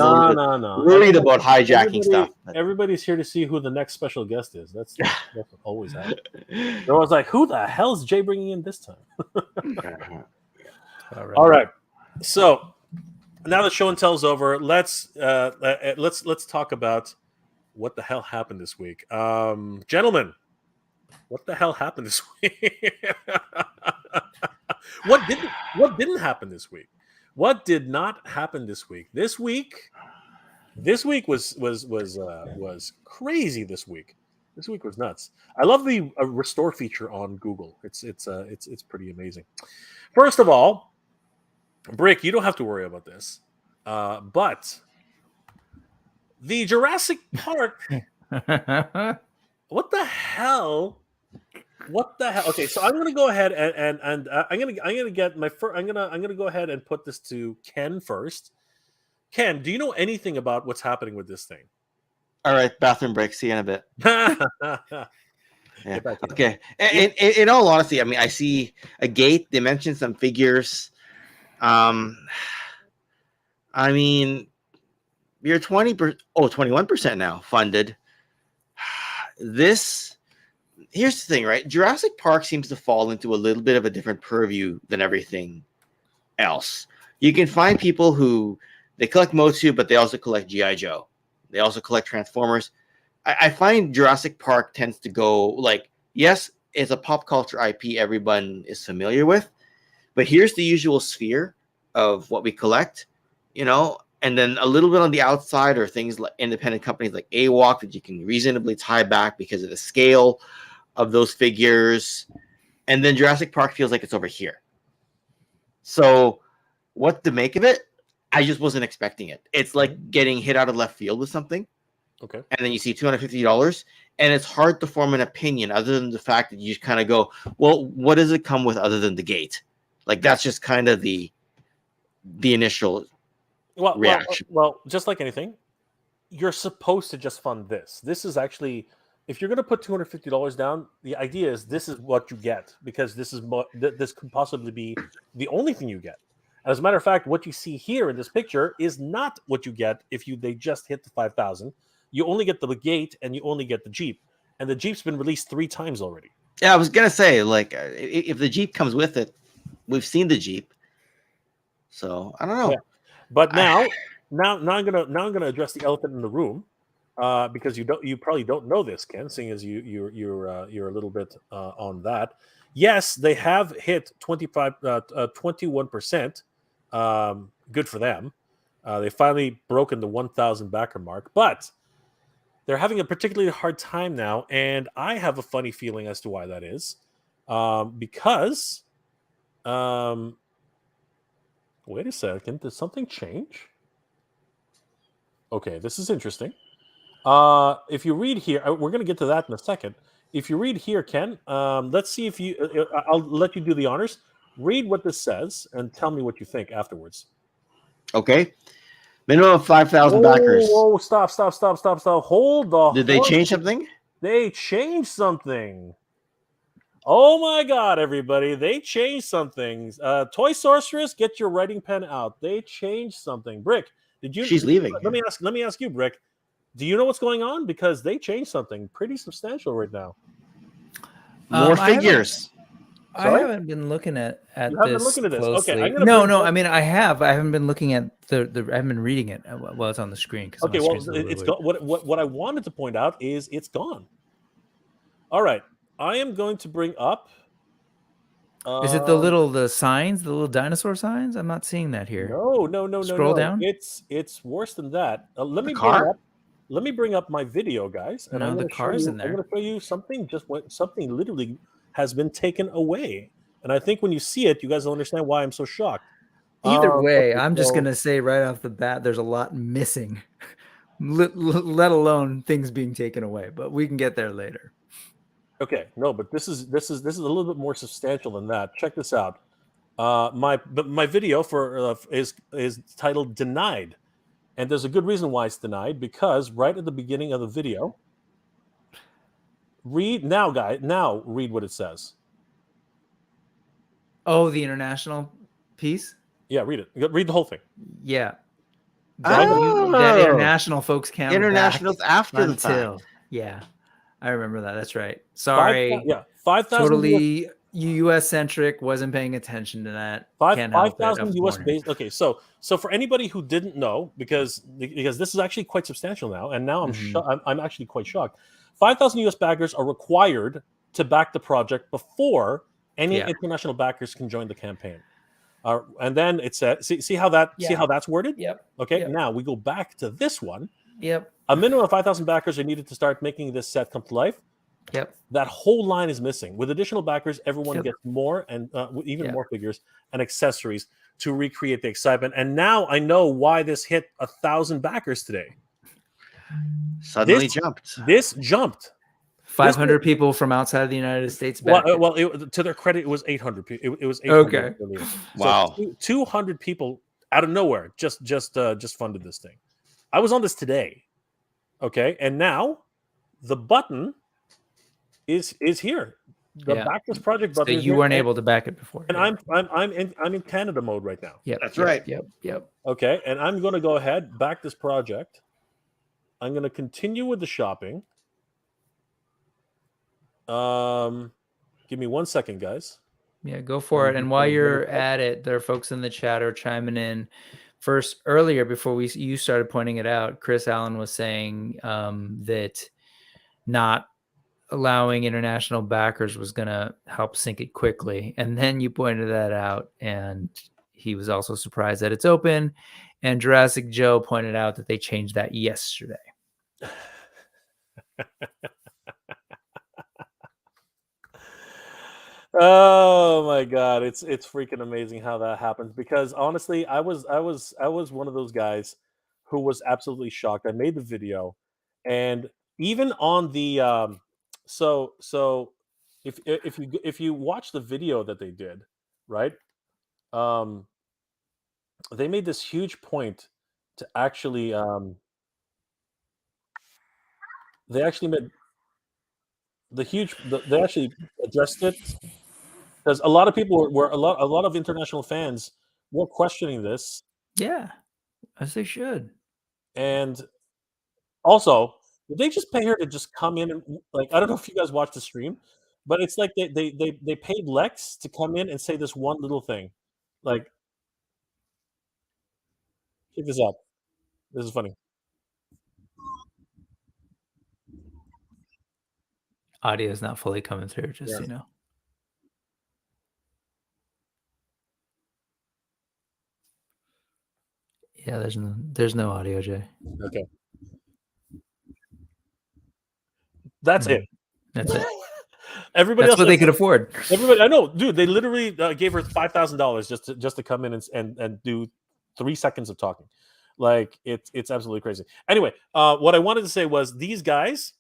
worried about hijacking stuff. Everybody's here to see who the next special guest is. That's what always happens. They're always like, "Who the hell is Jay bringing in this time?" All right. So now that show and tell's over, let's talk about what the hell happened this week, gentlemen. What the hell happened this week? What didn't happen this week? What did not happen this week? This week was crazy. This week was nuts. I love the restore feature on Google. It's pretty amazing. First of all, Brick, you don't have to worry about this, but the Jurassic Park. What the hell? Okay, so I'm gonna go ahead and I'm gonna get my first. I'm gonna go ahead and put this to Ken first. Ken, do you know anything about what's happening with this thing? All right, bathroom break. See you in a bit. Yeah. Okay. In all honesty, I mean, I see a gate. They mentioned some figures. I mean, you're 21% now funded. Here's the thing, right? Jurassic Park seems to fall into a little bit of a different purview than everything else. You can find people who they collect Motu, but they also collect G.I. Joe. They also collect Transformers. I find Jurassic Park tends to go like, yes, it's a pop culture IP everyone is familiar with, but here's the usual sphere of what we collect, you know, and then a little bit on the outside are things like independent companies like AWOC that you can reasonably tie back because of the scale of those figures. And then Jurassic Park feels like it's over here. So what to make of it? I just wasn't expecting it. It's like getting hit out of left field with something. Okay. and then you see $250, and it's hard to form an opinion other than the fact that you just kind of go, well, what does it come with other than the gate? Like that's just kind of the initial reaction. Well, just like anything, you're supposed to just fund this. This is actually, if you're going to put $250 down, the idea is this is what you get, because this is this could possibly be the only thing you get. As a matter of fact, what you see here in this picture is not what you get if they just hit the 5,000. You only get the gate and you only get the Jeep, and the Jeep's been released 3 times already. Yeah, I was gonna say, like, if the Jeep comes with it, we've seen the Jeep, so I don't know. Yeah. But now I'm gonna address the elephant in the room, because you probably don't know this, Ken, seeing as you're a little bit on that. Yes, they have hit 21%. Good for them. They finally broken the 1,000 backer mark, but they're having a particularly hard time now, and I have a funny feeling as to why that is. Because, wait a second, did something change? Okay, this is interesting. If you read here, we're going to get to that in a second. If you read here, Ken, let's see if you. I'll let you do the honors. Read what this says and tell me what you think afterwards. Okay. Minimum of 5,000 backers. Whoa, stop. Hold on. Did they change something? They changed something. Oh my God, everybody. They changed something. Toy Sorceress, get your writing pen out. They changed something. Brick, did you? She's leaving. Let me ask you, Brick. Do you know what's going on? Because they changed something pretty substantial right now. More figures. I haven't been looking at you haven't been this looking at this. closely. Okay, No. I mean, I have. I haven't been looking at the. I haven't been reading it while it's on the screen. Okay, well, it's gone. What I wanted to point out is it's gone. All right, I am going to bring up. Is it the signs, the little dinosaur signs? I'm not seeing that here. No. Scroll down. It's worse than that. Let me bring up my video, guys, and No, I'm the going to show car's you. in there. I'm going to show you something. Something literally has been taken away, and I think when you see it, you guys will understand why I'm so shocked. Either way, okay, I'm just going to say right off the bat, there's a lot missing, let alone things being taken away. But we can get there later. Okay, no, but this is a little bit more substantial than that. Check this out. My video is titled "Denied," and there's a good reason why it's denied, because right at the beginning of the video, read what it says. Oh, the international piece? Yeah, read it. Read the whole thing. Yeah. Oh, that international folks count. International's after the fact. Yeah, I remember that. That's right. Sorry. 5,000. Totally U.S. centric. Wasn't paying attention to that. 5,000 U.S. based. Okay, so for anybody who didn't know, because this is actually quite substantial now, and now I'm actually quite shocked. 5,000 U.S. backers are required to back the project before any international backers can join the campaign. And then it said, see how that's worded? Yep. Okay. Yep. Now we go back to this one. Yep. A minimum of 5,000 backers are needed to start making this set come to life. Yep. That whole line is missing. With additional backers, everyone gets more and even more figures and accessories to recreate the excitement. And now I know why this hit 1,000 backers today. Suddenly jumped. This jumped. 500 people from outside of the United States. Well, to their credit, it was 800 people. It was 800. Okay. Wow. So 200 people out of nowhere just funded this thing. I was on this today. Okay, and now the button is here. The back this project button. So you weren't able to back it before. And I'm in Canada mode right now. Yeah, that's right. Yep. Okay, and I'm going to go ahead, back this project. I'm going to continue with the shopping. Give me 1 second, guys. Yeah, go for it. And while you're at it, there are folks in the chat are chiming in. First, earlier, before you started pointing it out, Chris Allen was saying that not allowing international backers was going to help sink it quickly. And then you pointed that out, and he was also surprised that it's open. And Jurassic Joe pointed out that they changed that yesterday. Oh my God, it's freaking amazing how that happens, because honestly, I was one of those guys who was absolutely shocked. I made the video, And even on the so if you watch the video that they did, right? They made this huge point to actually they actually made they actually addressed it, because a lot of people were a lot of international fans were questioning this. Yeah, as they should. And also, did they just pay her to just come in and, like, I don't know if you guys watched the stream, but it's like they paid Lex to come in and say this one little thing. Like, check this out. This is funny. Audio is not fully coming through, just Yeah. so you know. Yeah, there's no audio, Jay. Okay. That's it. That's it. Everybody That's else what they could afford. Everybody, I know, dude. They literally gave her $5,000 just to come in and do 3 seconds of talking. Like, it's absolutely crazy. Anyway, what I wanted to say was these guys,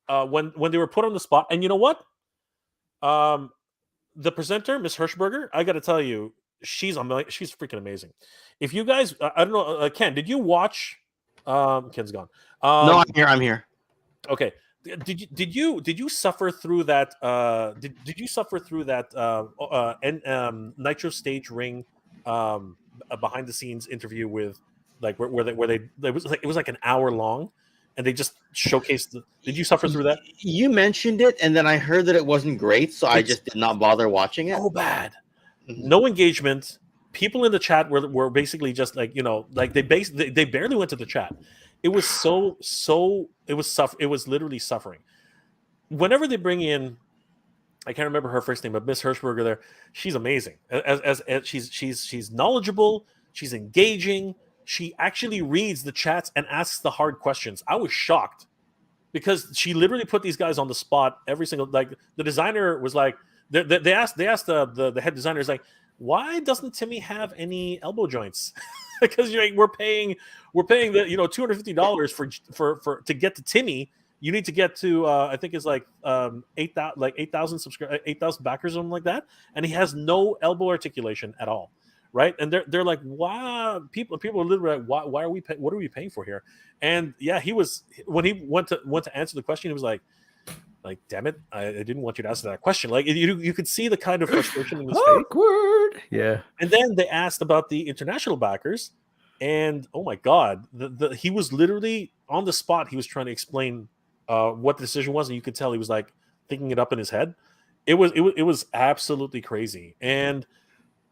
when they were put on the spot, and you know what, the presenter, Miss Hirschberger, I got to tell you, she's freaking amazing. If you guys, I don't know, Ken, did you watch? Ken's gone. No, I'm here. I'm here. Okay. Did you suffer through that? Did you suffer through that Nitro Stage Ring behind the scenes interview with, like, where they it was like an hour long, and they just showcased did you suffer through that? You mentioned it, and then I heard that it wasn't great, so I just did not bother watching it. Oh, bad. No engagement. People in the chat were basically just like, like they barely went to the chat. It was it was literally suffering. Whenever they bring in, I can't remember her first name, but Miss Hirschberger there, she's amazing. As she's knowledgeable, she's engaging. She actually reads the chats and asks the hard questions. I was shocked because she literally put these guys on the spot every single, like, the designer was like, they asked the head designer, is like, why doesn't Timmy have any elbow joints? Because we're paying the $250 for to get to Timmy. You need to get to I think it's like 8,000 backers or something like that, and he has no elbow articulation at all, right? And they're like, wow, people are literally like, why are we what are we paying for here? And yeah, he was, when he went to answer the question, he was like, damn it, I didn't want you to answer that question. Like, you could see the kind of frustration in his face. Awkward. Yeah. And then they asked about the international backers, and oh my god, he was literally on the spot. He was trying to explain what the decision was, and you could tell he was like thinking it up in his head. It was absolutely crazy, and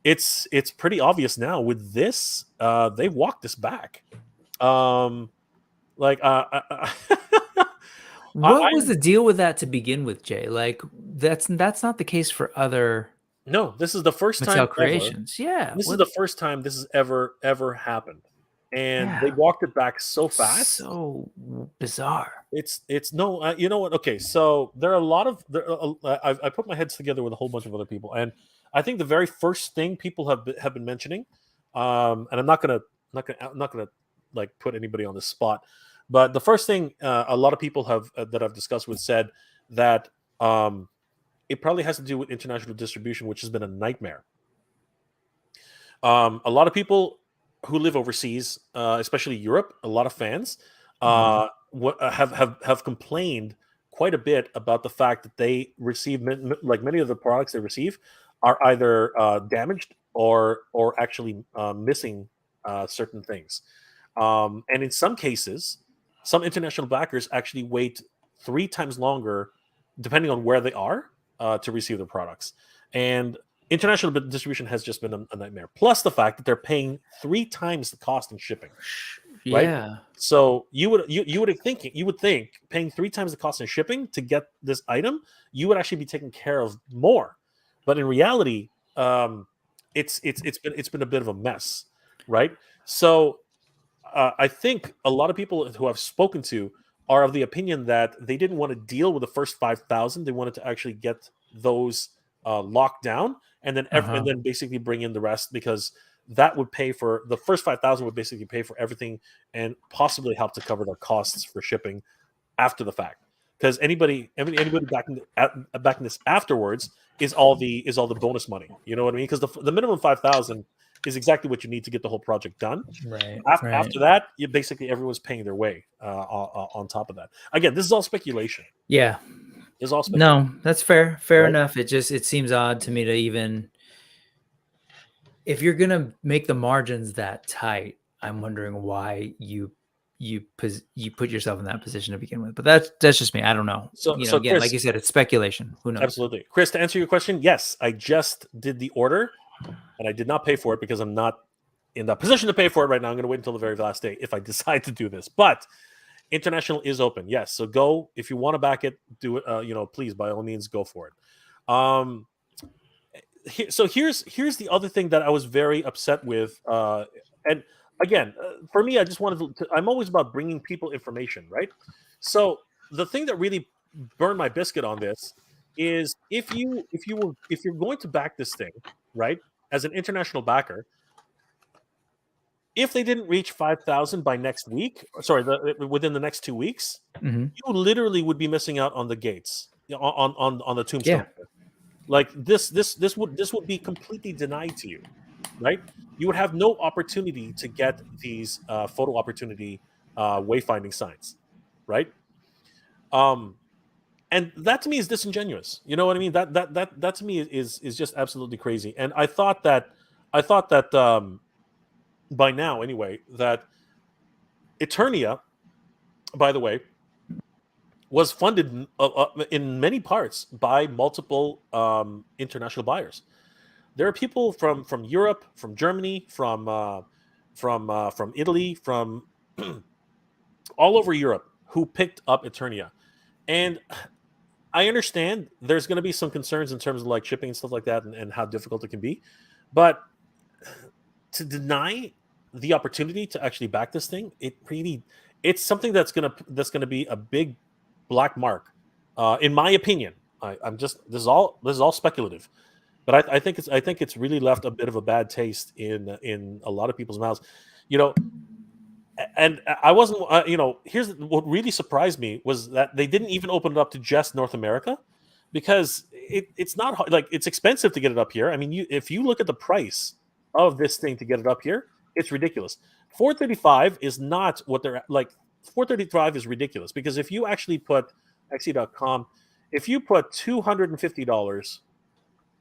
it's pretty obvious now with this. They walked this back. What was the deal with that to begin with, Jay? Like, that's not the case for other. No, this is the first time Mattel creations. Yeah, this is the first time this has ever happened, and they walked it back so fast. So bizarre. It's no, you know what? Okay, so there are a lot of I put my heads together with a whole bunch of other people, and I think the very first thing people have been mentioning, and I'm not gonna like put anybody on the spot, but the first thing a lot of people have that I've discussed with said that it probably has to do with international distribution, which has been a nightmare. A lot of people who live overseas, especially Europe, a lot of fans have complained quite a bit about the fact that they receive, like, many of the products they receive are either damaged or actually missing certain things. And in some cases, some international backers actually wait 3 times longer, depending on where they are, to receive their products. And international distribution has just been a nightmare. Plus the fact that they're paying 3 times the cost in shipping. Right? Yeah. So you would think paying 3 times the cost in shipping to get this item, you would actually be taken care of more. But in reality, it's been a bit of a mess, right? So I think a lot of people who I've spoken to are of the opinion that they didn't want to deal with the first 5,000. They wanted to actually get those locked down, and then basically bring in the rest, because that would pay for the first 5,000 would basically pay for everything and possibly help to cover their costs for shipping after the fact, because anybody backing this afterwards is all the bonus money. You know what I mean? Because the minimum 5,000 is exactly what you need to get the whole project done. Right. After that, you basically everyone's paying their way on top of that. Again, this is all speculation. Yeah. This is all speculation. No, that's fair. Fair Right. enough. It seems odd to me to even, if you're gonna make the margins that tight, I'm wondering why you put yourself in that position to begin with. But that's just me. I don't know. So again, Chris, like you said, it's speculation. Who knows? Absolutely, Chris. To answer your question, yes, I just did the order, and I did not pay for it because I'm not in that position to pay for it right now. I'm going to wait until the very last day if I decide to do this. But international is open, yes. So go if you want to back it, do it. Please by all means go for it. So here's the other thing that I was very upset with, and again, for me, I just wanted to. I'm always about bringing people information, right? So the thing that really burned my biscuit on this is if you're going to back this thing, right, as an international backer, if they didn't reach 5,000 by next week, within the next 2 weeks, you literally would be missing out on the gates on the tombstone. Yeah. Like this would be completely denied to you, right? You would have no opportunity to get these photo opportunity wayfinding signs, right? And that to me is disingenuous. You know what I mean? That to me is just absolutely crazy. And I thought that by now anyway that Eternia, by the way, was funded in many parts by multiple international buyers. There are people from Europe, from Germany, from Italy, from all over Europe who picked up Eternia. And I understand there's going to be some concerns in terms of like shipping and stuff like that and how difficult it can be. But to deny the opportunity to actually back this thing, it's something that's gonna be a big black mark, in my opinion. This is all speculative, but I think it's really left a bit of a bad taste in a lot of people's mouths, And I wasn't, here's what really surprised me was that they didn't even open it up to just North America, because it's not hard, like it's expensive to get it up here. I mean, if you look at the price of this thing to get it up here, it's ridiculous. $435 is not what they're like. $435 is ridiculous because if you actually put Xe.com, if you put $250,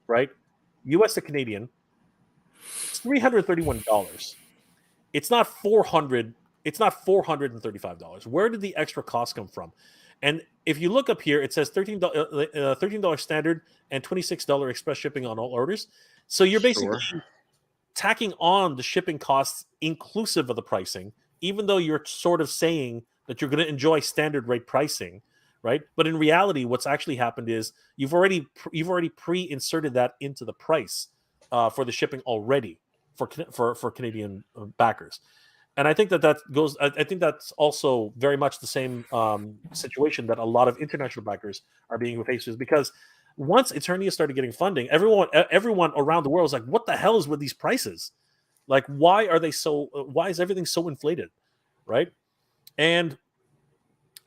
right, US to Canadian, it's $331. It's not $400. It's not $435. Where did the extra cost come from? And if you look up here, it says $13 standard and $26 express shipping on all orders. So you're basically tacking on the shipping costs inclusive of the pricing, even though you're sort of saying that you're going to enjoy standard rate pricing, right? But in reality, what's actually happened is you've already pre-inserted that into the price for the shipping already for Canadian backers. And I think that goes. I think that's also very much the same situation that a lot of international backers are being faced with, because once Eternia started getting funding, everyone around the world is like, "What the hell is with these prices? Like, why are they so? Why is everything so inflated?" Right? And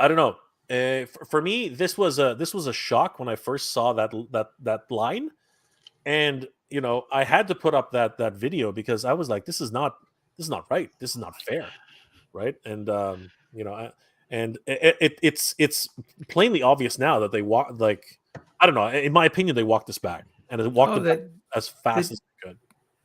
I don't know. For me, this was a shock when I first saw that line, and I had to put up that video because I was like, "This is not right. This is not fair." Right? And it's plainly obvious now that they walk, like, I don't know. In my opinion, they walked this back, and they walked it back as fast as they could.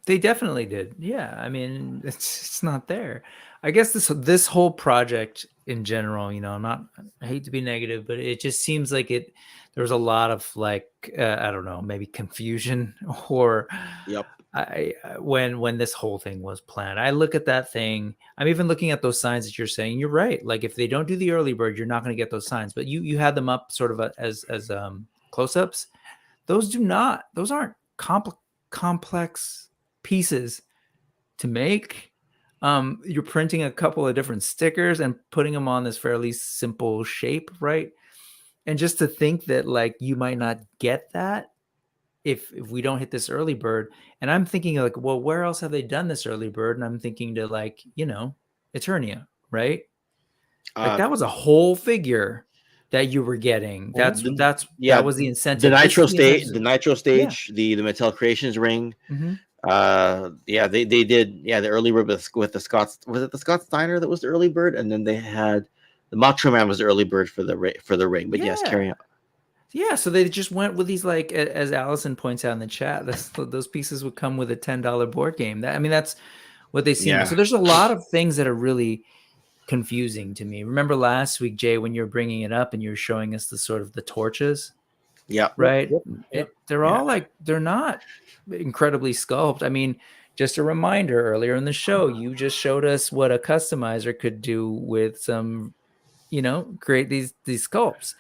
They definitely did. Yeah, I mean, it's not there. I guess this whole project in general, I hate to be negative, but it just seems like there was a lot of like I don't know, maybe confusion or when this whole thing was planned. I look at that thing. I'm even looking at those signs that you're saying. You're right. Like if they don't do the early bird, you're not going to get those signs. But you had them up sort of as close-ups. Those aren't complex pieces to make. You're printing a couple of different stickers and putting them on this fairly simple shape, right? And just to think that like you might not get that if we don't hit this early bird. And I'm thinking like, well, where else have they done this early bird? And I'm thinking to like, Eternia, right? Like that was a whole figure that you were getting. That was the incentive. The This nitro is the stage, incentive. the nitro stage, the Mattel Creations ring. Mhm. They did the early bird with the Scott. Was it the Scott Steiner that was the early bird, and then they had the Macho Man was the early bird for the ring. But yes, carry on. Yeah, so they just went with these, like, as Allison points out in the chat, those pieces would come with a $10 board game. That's what they seem. Yeah. So there's a lot of things that are really confusing to me. Remember last week, Jay, when you were bringing it up and you were showing us the sort of the torches? Yeah. Right. Yep. They're all like, they're not incredibly sculpted. I mean, just a reminder, earlier in the show, you just showed us what a customizer could do with some, create these sculpts.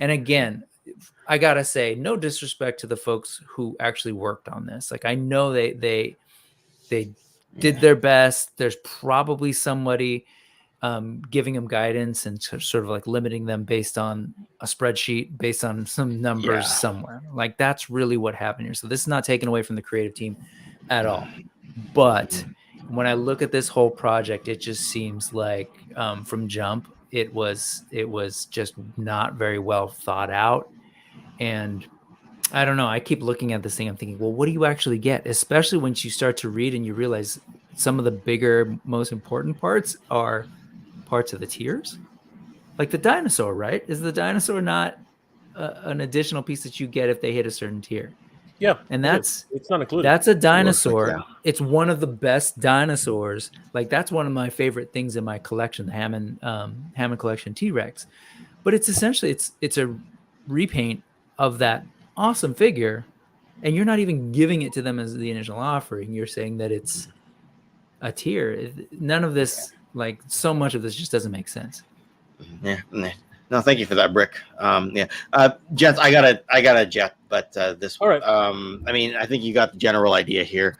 And again, I gotta say, no disrespect to the folks who actually worked on this. Like, I know they did their best. There's probably somebody giving them guidance and sort of like limiting them based on a spreadsheet, based on some numbers somewhere. Like, that's really what happened here. So this is not taken away from the creative team at all. But when I look at this whole project, it just seems like from jump, it was just not very well thought out. And I don't know. I keep looking at this thing. I'm thinking, well, what do you actually get? Especially once you start to read and you realize some of the bigger, most important parts are parts of the tiers. Like the dinosaur, right? Is the dinosaur not an additional piece that you get if they hit a certain tier? Yeah, and it's not included. That's a dinosaur. Like, It's one of the best dinosaurs. Like, that's one of my favorite things in my collection, the Hammond collection T-Rex. But it's essentially it's a repaint of that awesome figure, and you're not even giving it to them as the initial offering. You're saying that it's a tier. None of this, like, so much of this just doesn't make sense. Yeah. No, thank you for that, Brick. Jets, I got a jet, but this. All right. I mean, I think you got the general idea here.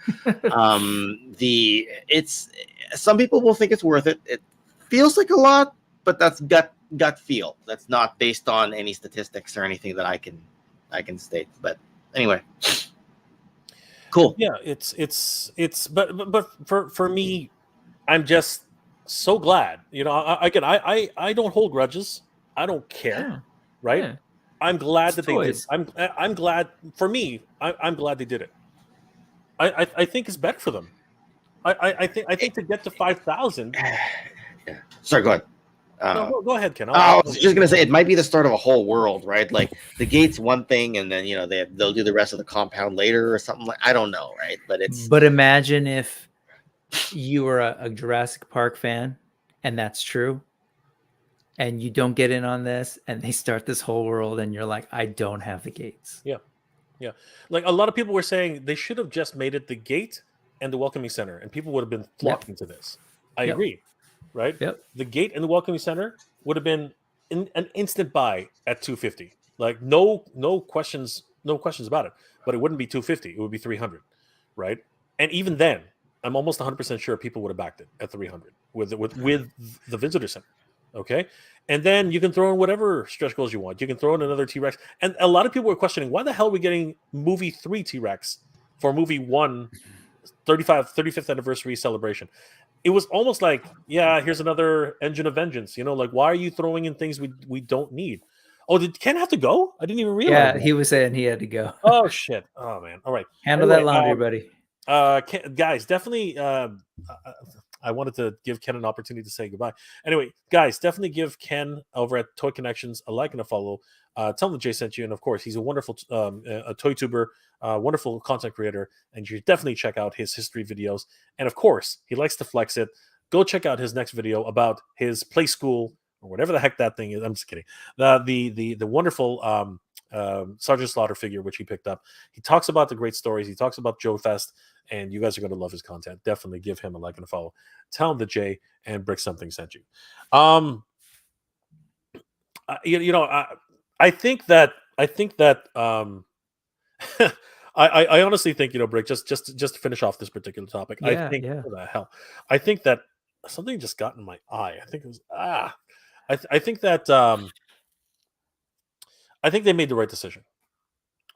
It's some people will think it's worth it. It feels like a lot, but that's gut feel. That's not based on any statistics or anything that I can state. But anyway, cool. Yeah, but for me, I'm just so glad. I don't hold grudges. I don't care, right? Yeah. I'm glad that toys. they did. I'm glad. For me, I'm glad they did it. I think it's better for them. I think to get to 5,000. Sorry, go ahead. No, go ahead, Ken. I was just gonna say it might be the start of a whole world, right? Like the gate's one thing, and then they'll do the rest of the compound later or something. Like, I don't know, right? But imagine if you were a Jurassic Park fan, and that's true, and you don't get in on this, and they start this whole world, and you're like, I don't have the gates. Yeah. Like, a lot of people were saying they should have just made it the gate and the welcoming center, and people would have been flocking to this. I agree, right? Yep. The gate and the welcoming center would have been an instant buy at $250. Like, no questions about it. But it wouldn't be $250. It would be $300, right? And even then, I'm almost 100% sure people would have backed it at $300 with the visitor center. Okay, and then you can throw in whatever stretch goals you want. You can throw in another T-Rex, and a lot of people were questioning, why the hell are we getting movie 3 T-Rex for movie 1 35th anniversary celebration? It was almost like, here's another Engine of Vengeance. Like, why are you throwing in things we don't need? Oh, did Ken have to go? I didn't even realize. Yeah, that. He was saying he had to go. Oh shit! Oh man! All right, handle that laundry, buddy. Guys, definitely. I wanted to give Ken an opportunity to say goodbye. Anyway, guys, definitely give Ken over at Toy Connections a like and a follow. Tell him that Jay sent you, and of course, he's a wonderful a toy tuber, wonderful content creator, and you should definitely check out his history videos. And of course, he likes to flex it. Go check out his next video about his play school or whatever the heck that thing is. I'm just kidding. The wonderful Sergeant Slaughter figure which he picked up. He talks about the great stories. He talks about Joe Fest. And you guys are going to love his content. Definitely give him a like and a follow. Tell him that Jay and Brick Something sent you. I think that I honestly think, Brick, just to finish off this particular topic. What the hell? I think that something just got in my eye. I think it was I think that I think they made the right decision.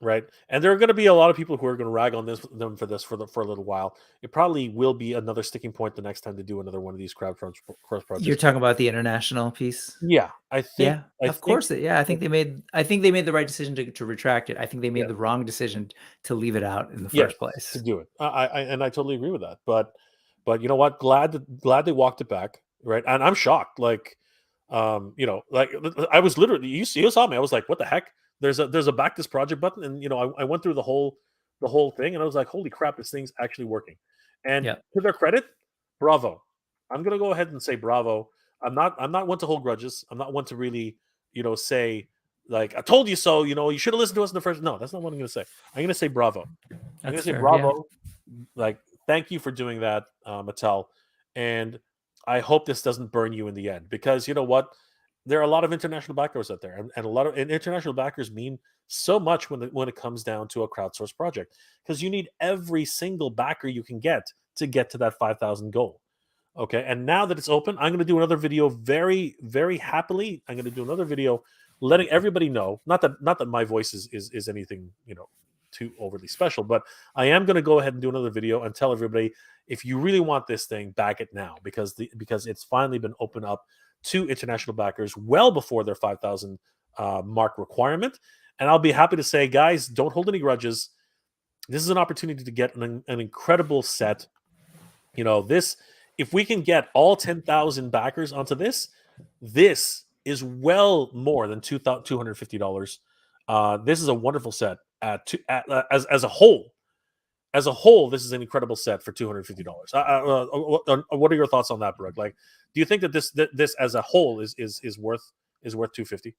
right? And there are going to be a lot of people who are going to rag on them for a little while. It probably will be another sticking point the next time they do another one of these cross projects. You're talking about the international piece. Yeah, I think. Yeah, I of think, course. Yeah, I think they made the right decision to retract it. I think they made Yeah. the wrong decision to leave it out in the Yes, first place. to do it. I totally agree with that. But you know what? Glad they walked it back, right? And I'm shocked. Like, you know, like I was literally you saw me. I was like, what the heck? There's a back this project button, and you know, I went through the whole thing, and I was like, holy crap, this thing's actually working. And Yeah. to their credit, bravo. I'm gonna go ahead and say bravo. I'm not one to hold grudges. I'm not one to really, you know, say like I told you so. You know, you should have listened to us in the first. No, that's not what I'm gonna say. I'm gonna say bravo. I'm gonna That's say fair, bravo. Like, thank you for doing that, Mattel. And I hope this doesn't burn you in the end, because you know what? There are a lot of international backers out there, and a lot of international backers mean so much when it comes down to a crowdsource project, because you need every single backer you can get to that 5,000 goal. Okay, and now that it's open, I'm going to do another video very, very happily. I'm going to do another video letting everybody know. Not that my voice is anything, you know, too overly special, but I am going to go ahead and do another video and tell everybody, if you really want this thing, back it now, because it's finally been opened up to international backers well before their 5,000 mark requirement. And I'll be happy to say, guys, don't hold any grudges. This is an opportunity to get an incredible set. You know, this, if we can get all 10,000 backers onto this is well more than $250. This is a wonderful set. As a whole, this is an incredible set for $250. What are your thoughts on that, Brooke? Like, do you think that this as a whole is worth $250?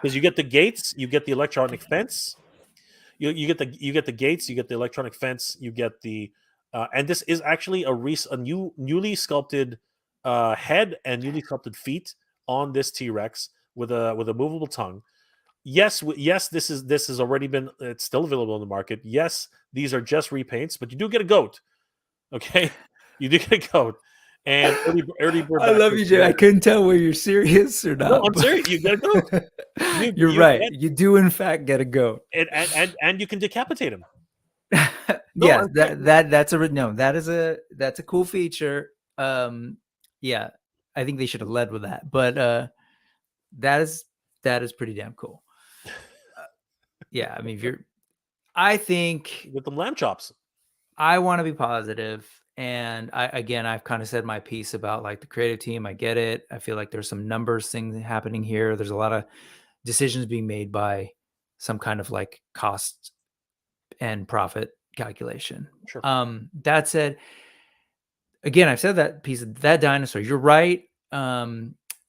Because you get the gates, you get the electronic fence, you get the gates, you get the electronic fence, you get the and this is actually a newly sculpted head and newly sculpted feet on this T-Rex with a movable tongue. Yes, this has already been. It's still available in the market. Yes, these are just repaints, but you do get a goat. Okay, you do get a goat. And early bird. I love you, Jay. I couldn't tell whether you're serious or not. No, I'm serious. You get a goat. You're right. You do in fact get a goat, and you can decapitate him. Yes, that's a cool feature. Yeah, I think they should have led with that, but that is pretty damn cool. Yeah, I mean, I think with the lamb chops. I want to be positive, and I've kind of said my piece about like the creative team. I get it. I feel like there's some numbers things happening here. There's a lot of decisions being made by some kind of like cost and profit calculation. Sure. That said, again, I've said that piece of that dinosaur. You're right.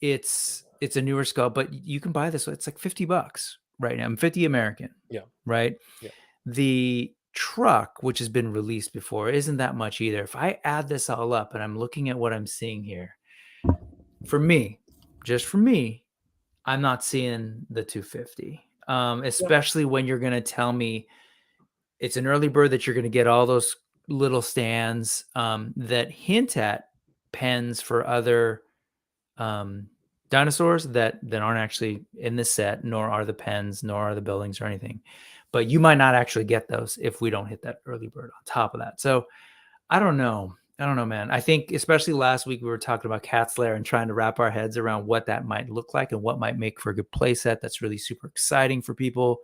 It's a newer skull, but you can buy this. It's like $50 right now. I'm 50 American. Yeah. Right. Yeah. The truck, which has been released before, isn't that much either. If I add this all up and I'm looking at what I'm seeing here, just for me, I'm not seeing the 250. Especially when you're going to tell me it's an early bird, that you're going to get all those little stands that hint at pens for other dinosaurs that aren't actually in the set, nor are the pens, nor are the buildings or anything. But you might not actually get those if we don't hit that early bird on top of that. So I don't know, man. I think especially last week we were talking about Cat's Lair and trying to wrap our heads around what that might look like and what might make for a good play set that's really super exciting for people.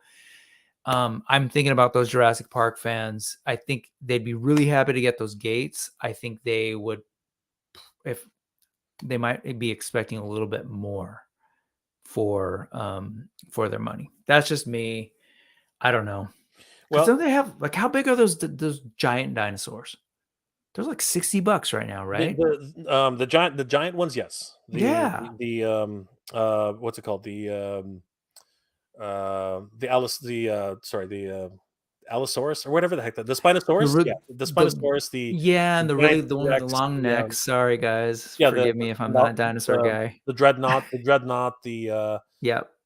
I'm thinking about those Jurassic Park fans. I think they'd be really happy to get those gates. I think they would, if they might be expecting a little bit more for their money. That's just me. I don't know. Well, don't they have, like, how big are those giant dinosaurs? They're like $60 right now, right? The giant ones, yes. The what's it called? The Allosaurus or whatever the heck the Spinosaurus. The Spinosaurus. And the one with the long neck. Sorry, guys. Forgive me if I'm not a dinosaur guy. The dreadnought. The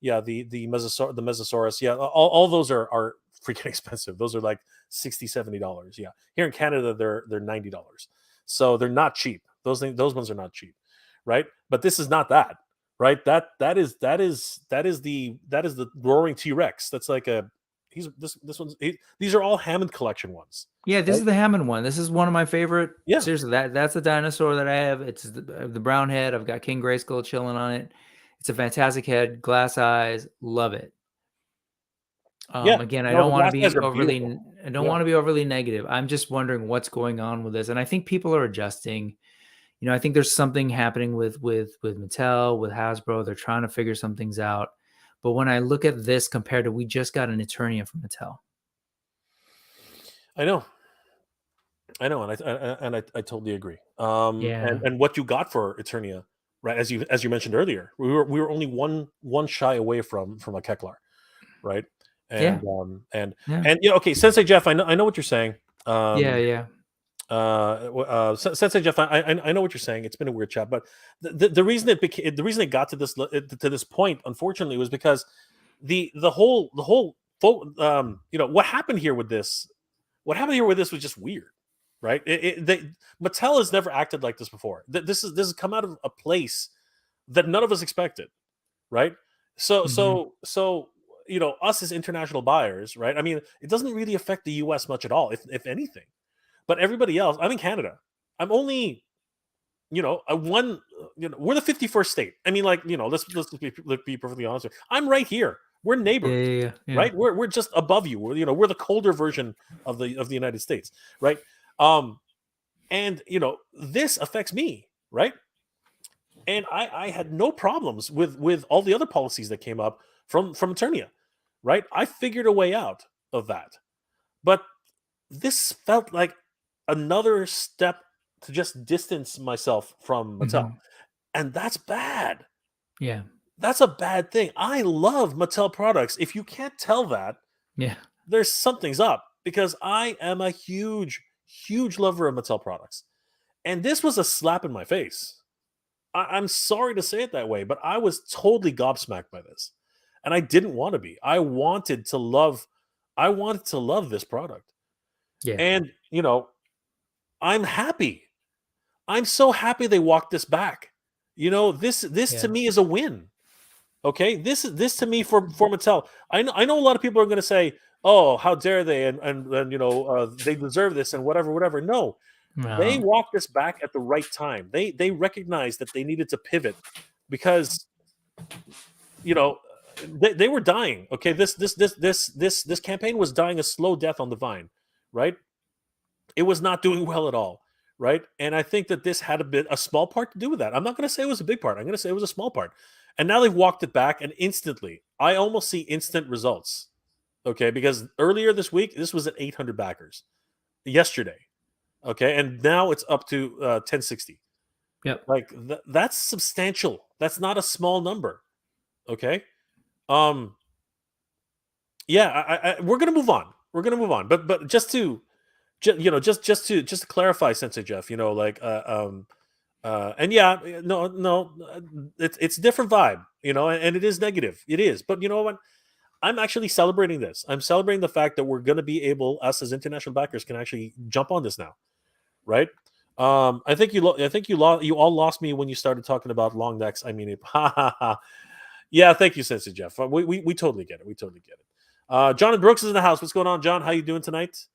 Mesosaurus. Yeah, all those are freaking expensive. Those are like $60-$70. Yeah, here in Canada they're $90. So they're not cheap. Those ones are not cheap, right? But this is not that, right? That is the roaring T-Rex. That's like These are all Hammond collection ones. Yeah, this Right? is the Hammond one. This is one of my favorite. Yeah. Seriously, that's a dinosaur that I have. It's the brown head. I've got King Grayskull chilling on it. It's a fantastic head, glass eyes. Love it. Yeah. Again, I No, don't the want to glass be eyes are overly. beautiful. I don't Yeah. want to be overly negative. I'm just wondering what's going on with this, and I think people are adjusting. I think there's something happening with Mattel, with Hasbro. They're trying to figure some things out. But when I look at this compared to, we just got an Eternia from Mattel. I know, and I totally agree. Yeah. And what you got for Eternia, right? As you mentioned earlier, we were only one shy away from a Keklar, right? And Yeah. okay, Sensei Jeff, I know what you're saying. Yeah. Sensei Jeff, I know what you're saying. It's been a weird chat, but the reason it got to this point, unfortunately, was because the whole what happened here with this. What happened here with this was just weird, right? Mattel has never acted like this before. This has come out of a place that none of us expected, right? So us as international buyers, right? I mean, it doesn't really affect the U.S. much at all, if anything. But everybody else, I'm in Canada. I'm only, we're the 51st state. I mean, let's be perfectly honest. I'm right here. We're neighbors, Yeah. right? We're just above you. We're the colder version of the United States, right? And this affects me, right? And I had no problems with all the other policies that came up from Eternia, right? I figured a way out of that, but this felt like another step to just distance myself from Mattel. And that's bad. Yeah. That's a bad thing. I love Mattel products. If you can't tell that, there's something's up, because I am a huge, huge lover of Mattel products. And this was a slap in my face. I'm sorry to say it that way, but I was totally gobsmacked by this. And I didn't want to be. I wanted to love this product. Yeah. And, I'm happy. I'm so happy they walked this back. This to me is a win. Okay, this to me for Mattel. I know a lot of people are going to say, "Oh, how dare they?" and they deserve this and whatever. No, they walked this back at the right time. They recognized that they needed to pivot, because they were dying. Okay, this campaign was dying a slow death on the vine, right? It was not doing well at all, right? And I think that this had a small part to do with that. I'm not going to say it was a big part. I'm going to say it was a small part. And now they've walked it back, and instantly, I almost see instant results. Okay, because earlier this week, this was at 800 backers. Yesterday, okay, and now it's up to 1060. Yep. Like that's substantial. That's not a small number. Okay. Yeah, we're gonna move on. But just to clarify, Sensei Jeff, and yeah, no, it's a different vibe, and it is negative. It is, but you know what? I'm actually celebrating this. I'm celebrating the fact that we're going to be able, us as international backers, can actually jump on this now, right? I think you all lost me when you started talking about long necks. I mean, yeah, thank you, Sensei Jeff. We totally get it. We totally get it. John Brooks is in the house. What's going on, John? How you doing tonight?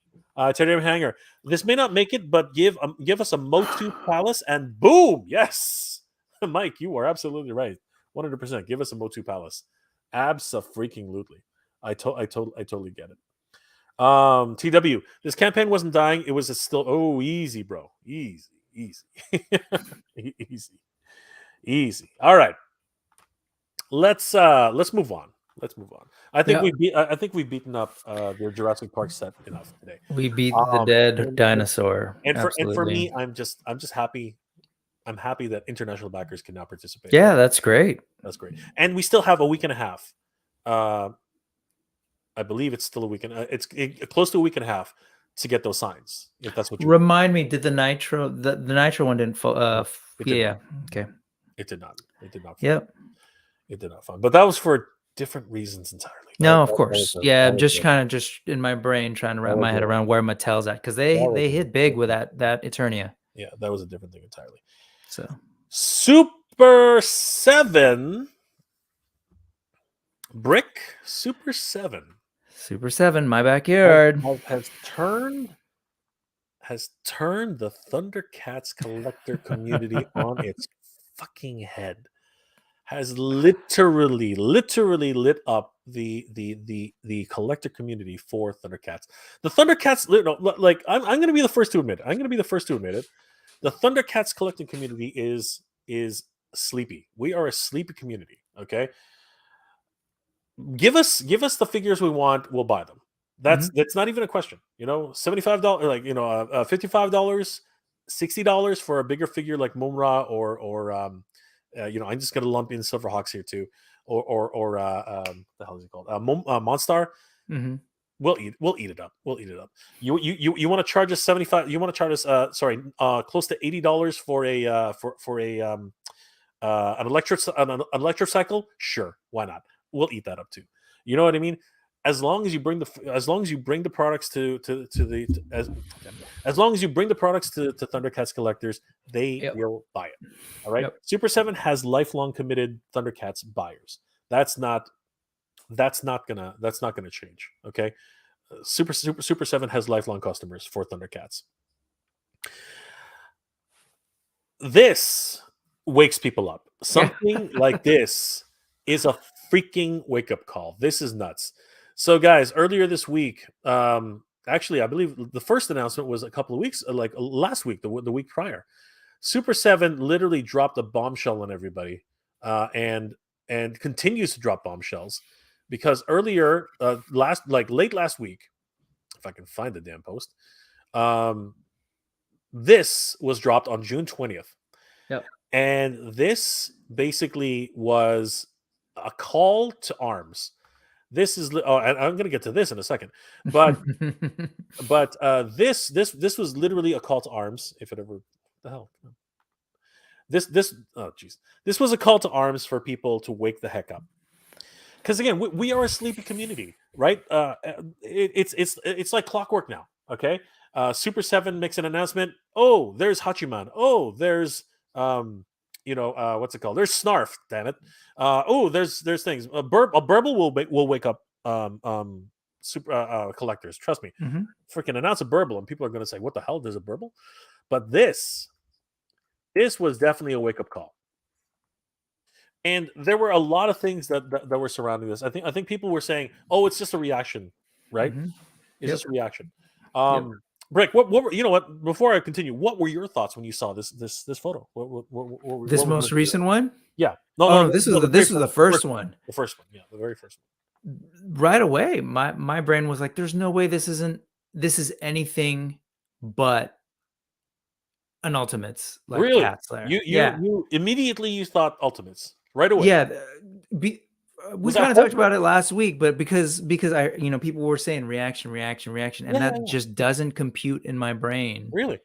Terry Hanger. This may not make it, but give us a Motu Palace and boom, yes, Mike, you are absolutely right. 100%. Give us a Motu Palace. Abso-freaking-lutely. I totally get it. TW, this campaign wasn't dying. It was still easy, bro. Easy. Easy. All right. Let's move on. I think we've beaten up the Jurassic Park set enough today. We beat the dead dinosaur. And for me, I'm just happy. I'm happy that international backers can now participate. Yeah, that's great. That's great. And we still have a week and a half. I believe it's still a week and it's close to a week and a half to get those signs. If that's what you remind me, did the Nitro one didn't yeah. Okay. It did not. Yep. It did not fun. But that was for different reasons entirely. No, of course. Yeah, I'm just kind of in my brain trying to wrap my head around where Mattel's at, because they hit big with that Eternia. Yeah, that was a different thing entirely. So Super 7 Brick Super 7. Super 7, my backyard. Has turned the Thundercats collector community on its fucking head. Has literally lit up the collector community for Thundercats. The Thundercats, like I'm going to be the first to admit it. The Thundercats collecting community is sleepy. We are a sleepy community. Okay, give us the figures we want. We'll buy them. That's not even a question. $75, like $55, $60 for a bigger figure like Mumra or I'm just gonna lump in Silverhawks here too, or the hell is it called? Monstar. Mm-hmm. We'll eat it up. You want to charge us 75? You want to charge us close to $80 for an electric cycle? Sure, why not? We'll eat that up too. You know what I mean? As long as you bring the products to Thundercats collectors, they will buy it. All right. Yep. Super 7 has lifelong committed Thundercats buyers. That's not gonna change. Okay. Super 7 has lifelong customers for Thundercats. This wakes people up. Something like this is a freaking wake up call. This is nuts. So, guys, earlier this week, actually, I believe the first announcement was a couple of weeks, like last week, the week prior. Super 7 literally dropped a bombshell on everybody, and continues to drop bombshells because earlier, late last week, if I can find the damn post, this was dropped on June 20th. Yep. And this basically was a call to arms. This is, and I'm going to get to this in a second, but this was literally a call to arms. If it ever, the hell, this was a call to arms for people to wake the heck up. Because again, we are a sleepy community, right? It's like clockwork now. Okay, Super 7 makes an announcement. Oh, there's Hachiman. Oh, there's what's it called? There's Snarf. Damn it. There's things. A Burble will wake up super collectors. Trust me. Mm-hmm. Freaking announce a Burble, and people are going to say, "What the hell? There's a Burble?" But this was definitely a wake up call. And there were a lot of things that were surrounding this. I think people were saying, "Oh, it's just a reaction, right? Mm-hmm. It's just a reaction." Brick, what were, you know what? Before I continue, what were your thoughts when you saw this photo? What this most recent one? Yeah. This was the first one. The first one, yeah, the very first one. Right away, my brain was like, "There's no way this is anything but an Ultimates like really? Cats Lair." You immediately you thought Ultimates right away. Yeah. We kind of talked about it last week, but because I people were saying reaction, and that just doesn't compute in my brain. Really?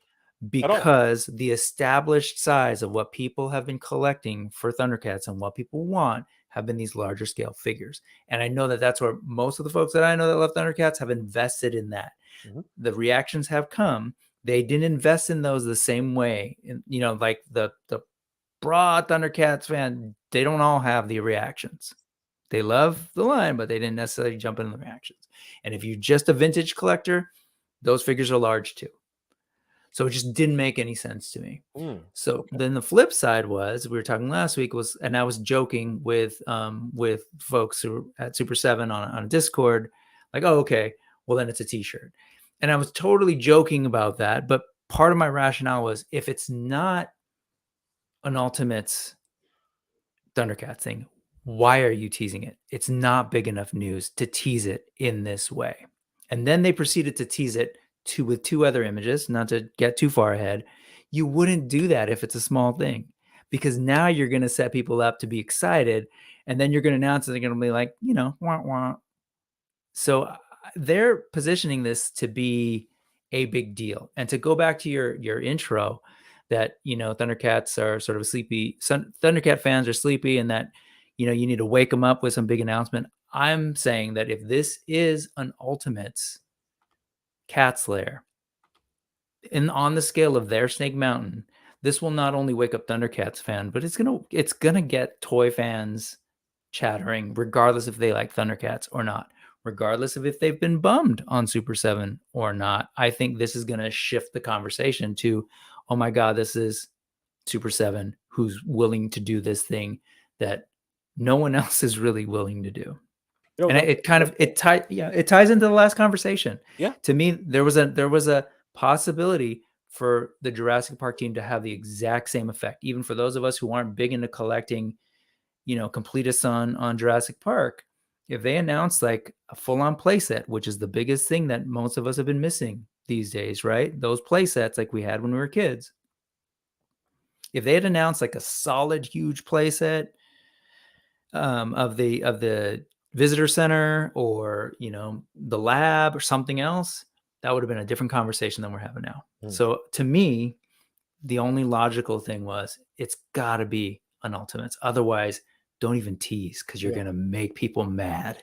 Because the established size of what people have been collecting for Thundercats and what people want have been these larger scale figures. And I know that that's where most of the folks that I know that love Thundercats have invested in that. Mm-hmm. The reactions have come. They didn't invest in those the same way. Like the broad Thundercats fan, they don't all have the reactions. They love the line, but they didn't necessarily jump into the reactions. And if you're just a vintage collector, those figures are large too. So it just didn't make any sense to me. Then the flip side was, we were talking last week, and I was joking with folks who at Super 7 on a Discord, like, "Oh, okay, well then it's a t-shirt." And I was totally joking about that. But part of my rationale was, if it's not an Ultimates Thundercats thing, why are you teasing it? It's not big enough news to tease it in this way. And then they proceeded to tease it with two other images, not to get too far ahead. You wouldn't do that if it's a small thing, because now you're going to set people up to be excited, and then you're going to announce it. They're going to be like, wah, wah. So they're positioning this to be a big deal. And to go back to your intro, that Thundercats are sort of sleepy. Thundercat fans are sleepy, and that you need to wake them up with some big announcement. I'm saying that if this is an Ultimates Cats Lair, on the scale of their Snake Mountain, this will not only wake up Thundercats fan, but it's gonna get toy fans chattering, regardless if they like Thundercats or not. regardless of if they've been bummed on Super 7 or not. I think this is going to shift the conversation to, oh my God, this is Super 7 who's willing to do this thing that no one else is really willing to do. And it ties into the last conversation. Yeah. To me, there was a possibility for the Jurassic Park team to have the exact same effect, even for those of us who aren't big into collecting, completists on Jurassic Park. If they announced like a full-on playset, which is the biggest thing that most of us have been missing these days, right? Those playsets like we had when we were kids. If they had announced like a solid, huge playset of the visitor center or the lab or something else, that would have been a different conversation than we're having now. So to me, the only logical thing was it's got to be an Ultimates. Otherwise, don't even tease because you're going to make people mad.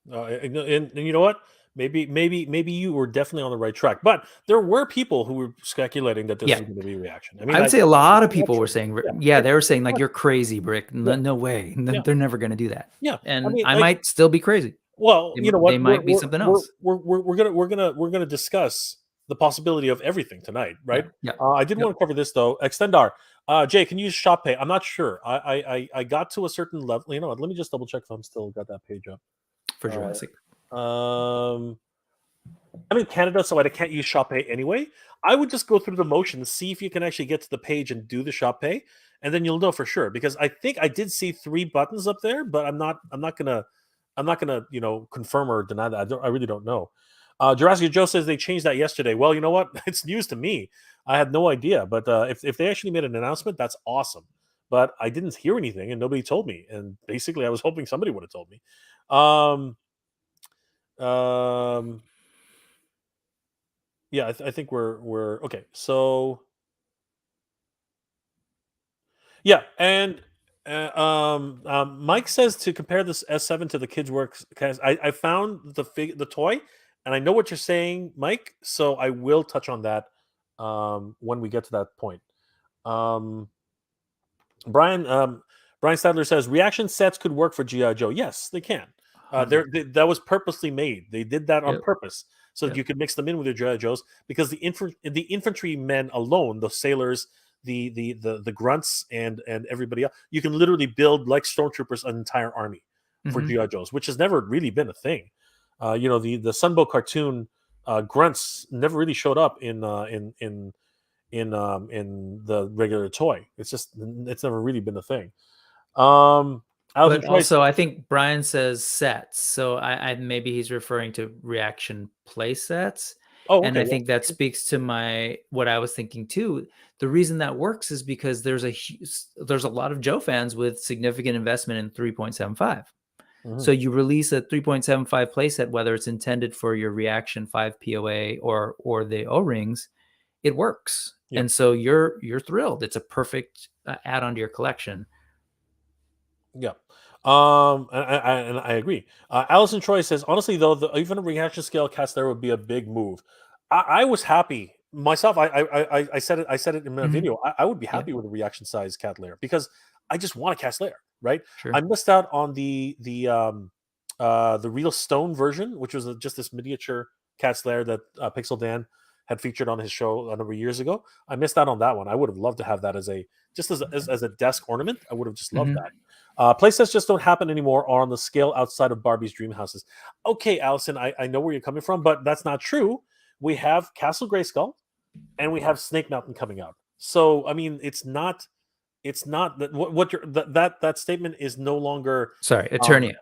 And you know what? Maybe you were definitely on the right track, but there were people who were speculating that this was going to be a reaction. I would say a lot of people were saying, they were saying like, you're crazy, Brick. No way. They're never going to do that. Yeah. And I might still be crazy. Well, you know what? They might be something else. We're gonna discuss the possibility of everything tonight, right? Yeah. I did want to cover this though. Extendar. Jay, can you use Shop Pay? I'm not sure. I got to a certain level. You know what? Let me just double check if I'm still got that page up. For Jurassic. I'm in Canada, so I can't use Shop Pay anyway. I would just go through the motions, see if you can actually get to the page and do the Shop Pay, and then you'll know for sure. Because I think I did see 3 buttons up there, but I'm not gonna confirm or deny that. I really don't know. Jurassic Joe says they changed that yesterday. Well, you know what? It's news to me. I had no idea. But if they actually made an announcement, that's awesome. But I didn't hear anything, and nobody told me. And basically, I was hoping somebody would have told me. Yeah, I think we're okay. So yeah, and Mike says to compare this S7 to the Kids Works. I found the toy, and I know what you're saying, Mike. So I will touch on that when we get to that point. Brian Stadler says reaction sets could work for G.I. Joe. Yes, they can. That was purposely made. They did that on purpose so that you could mix them in with your G.I. Joes, because the infantrymen alone, the sailors, the grunts, and everybody else, you can literally build like stormtroopers an entire army for G.I. Joes, which has never really been a thing. The Sunbow cartoon grunts never really showed up in the regular toy. It's never really been a thing. But also, I think Brian says sets, so I maybe he's referring to reaction play sets. Oh, okay, and I think that speaks to what I was thinking too. The reason that works is because there's a lot of Joe fans with significant investment in 3.75. So you release a 3.75 playset, whether it's intended for your reaction 5 POA or the O-rings, it works. Yep. And so you're thrilled. It's a perfect add-on to your collection. Yeah. And I agree. Allison Troy says, honestly, though, even a reaction scale cast there would be a big move. I was happy myself. I said it in my video. I would be happy with a reaction size cat layer because I just want a cast layer, right? Sure. I missed out on the real stone version, which was just this miniature cast layer that Pixel Dan had featured on his show a number of years ago. I missed out on that one. I would have loved to have that as a desk ornament. I would have just loved that. Playsets just don't happen anymore or on the scale outside of Barbie's dream houses. Okay, Allison, I know where you're coming from, but that's not true. We have Castle Grayskull and we have Snake Mountain coming out. So, I mean, it's not that statement is no longer. Sorry, Eternia.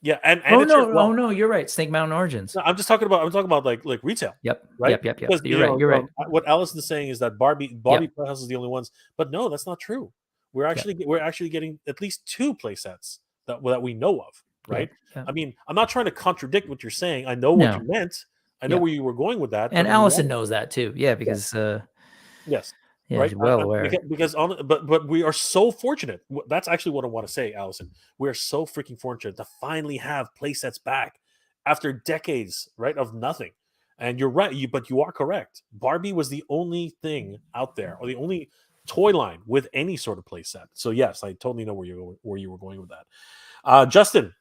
Yeah, and no, you're right. Snake Mountain Origins. No, I'm talking about like retail. Yep. Right. Yep. Because, You're right. What Allison's saying is that Barbie Playhouse is the only ones, but no, that's not true. We're actually getting at least 2 play sets that we know of, right? Yeah. I mean, I'm not trying to contradict what you're saying. I know what you meant. I know where you were going with that. And Allison knows that too. Yeah, because yes. Yeah, right? well aware. But we are so fortunate. That's actually what I want to say, Allison. We're so freaking fortunate to finally have play sets back after decades, right, of nothing. And you're right, but you are correct. Barbie was the only thing out there, or the only toy line with any sort of play set. So yes, I totally know where you were going with that. Justin,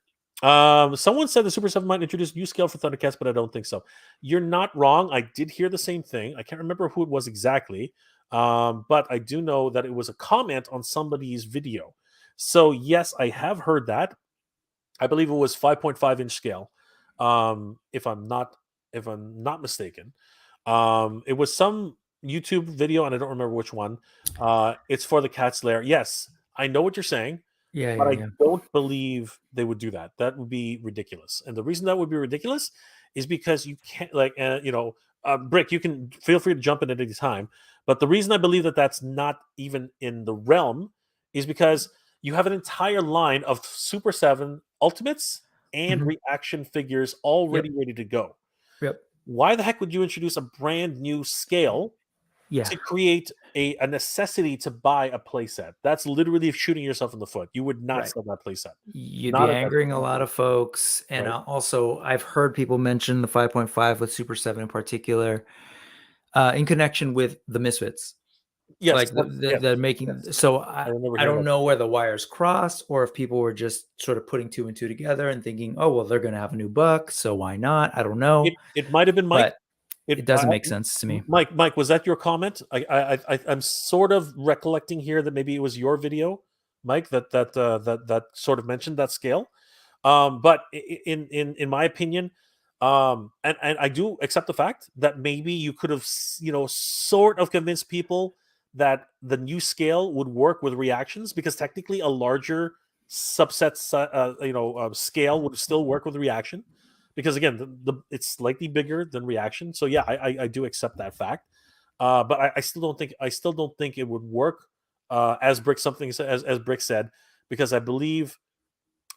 Someone said the Super 7 might introduce new scale for Thundercats, but I don't think so. You're not wrong. I did hear the same thing. I can't remember who it was exactly, but I do know that it was a comment on somebody's video. So yes, I have heard that. I believe it was 5.5-inch scale, if I'm not mistaken. It was some YouTube video, and I don't remember which one. It's for the Cat's Lair. Yes, I know what you're saying. Yeah, But yeah, I yeah. don't believe they would do that. That would be ridiculous. And the reason that would be ridiculous is because you can't, like, Brick, you can feel free to jump in at any time. But the reason I believe that that's not even in the realm is because you have an entire line of Super 7 Ultimates and Mhm. reaction figures already ready to go. Yep. Why the heck would you introduce a brand new scale Yeah. to create a necessity to buy a playset? That's literally shooting yourself in the foot. You would not Right. sell that playset. You'd Not be at that angering a point. lot of folks. And Right. also, I've heard people mention the 5.5 with Super 7 in particular in connection with the Misfits. Yes. Like the making. Yes. So I remember I hearing don't that. know where the wires cross or if people were just sort of putting two and two together and thinking, oh, well, they're going to have a new buck. So why not? I don't know. It might have been Mike. But it doesn't make sense to me. Mike, was that your comment? I'm sort of recollecting here that maybe it was your video, Mike, that sort of mentioned that scale. But in my opinion, and I do accept the fact that maybe you could have sort of convinced people that the new scale would work with reactions, because technically a larger subset scale would still work with reaction, because again it's slightly bigger than reaction. So yeah, I do accept that fact, but I still don't think it would work, as Brick said, because I believe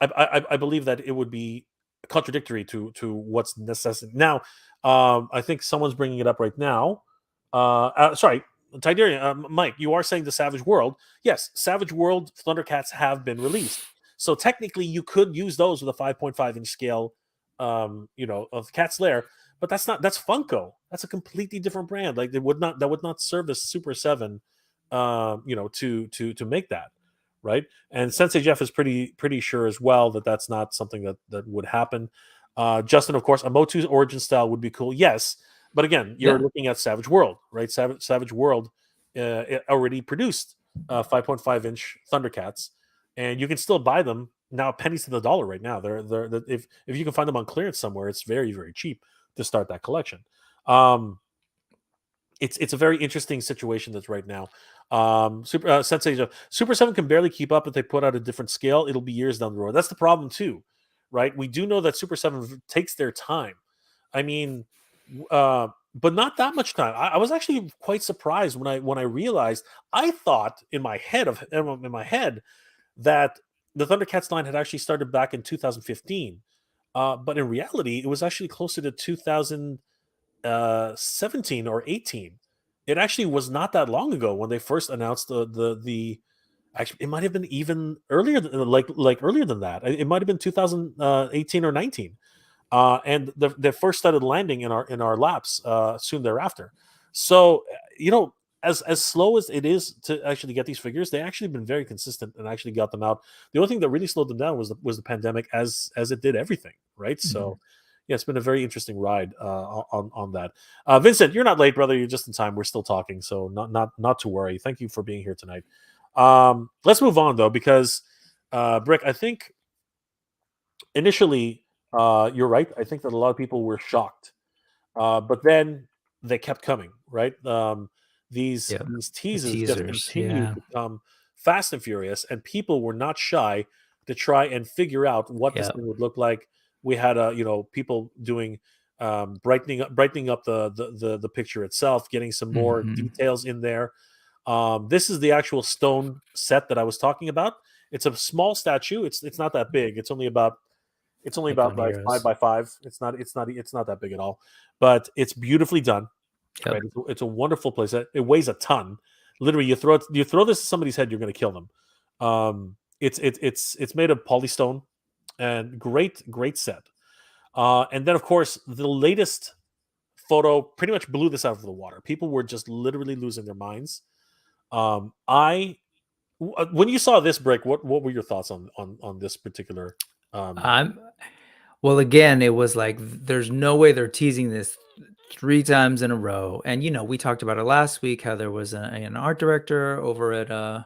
that it would be contradictory to what's necessary now. I think someone's bringing it up right now. Sorry, Tidarian, Mike, you are saying the Savage World. Yes, Savage World Thundercats have been released, so technically you could use those with a 5.5-inch scale, of Cat's Lair. But that's Funko. That's a completely different brand. Like that would not service Super 7, to make that. Right, and Sensei Jeff is pretty sure as well that that's not something that would happen. Justin, of course, a Motu's origin style would be cool. Yes, but again, you're looking at Savage World, right? Savage World it already produced 5.5-inch Thundercats, and you can still buy them now, pennies to the dollar right now. If you can find them on clearance somewhere, it's very, very cheap to start that collection. It's a very interesting situation that's right now. Sensei Super 7 can barely keep up if they put out a different scale. It'll be years down the road. That's the problem too, right? We do know that Super 7 takes their time. I mean, but not that much time. I was actually quite surprised when I realized. I thought in my head that the Thundercats line had actually started back in 2015, but in reality, it was actually closer to 2017 or 18. It actually was not that long ago when they first announced the actually, it might have been even earlier like earlier than that. It might have been 2018 or 19. And they first started landing in our laps soon thereafter. So as slow as it is to actually get these figures, they actually been very consistent and actually got them out. The only thing that really slowed them down was the pandemic, as it did everything, right? Mm-hmm. So yeah, it's been a very interesting ride on that. Vincent, you're not late, brother. You're just in time. We're still talking, so not to worry. Thank you for being here tonight. Let's move on though, because Brick, I think initially you're right. I think that a lot of people were shocked, but then they kept coming. Right, these teases just continued to come fast and furious, and people were not shy to try and figure out what this thing would look like. We had people doing brightening up the picture itself, getting some more details in there. This is the actual stone set that I was talking about. It's a small statue. It's not that big. It's only about like 5x5. It's not that big at all, but it's beautifully done. Yep. Right? It's a wonderful place. It weighs a ton. Literally, you throw this at somebody's head, you're going to kill them. It's made of polystone, and great set. And then of course the latest photo pretty much blew this out of the water. People were just literally losing their minds. When you saw this, Brick, what were your thoughts on this particular Well, again, it was like there's no way they're teasing this 3 times in a row. And we talked about it last week how there was an art director over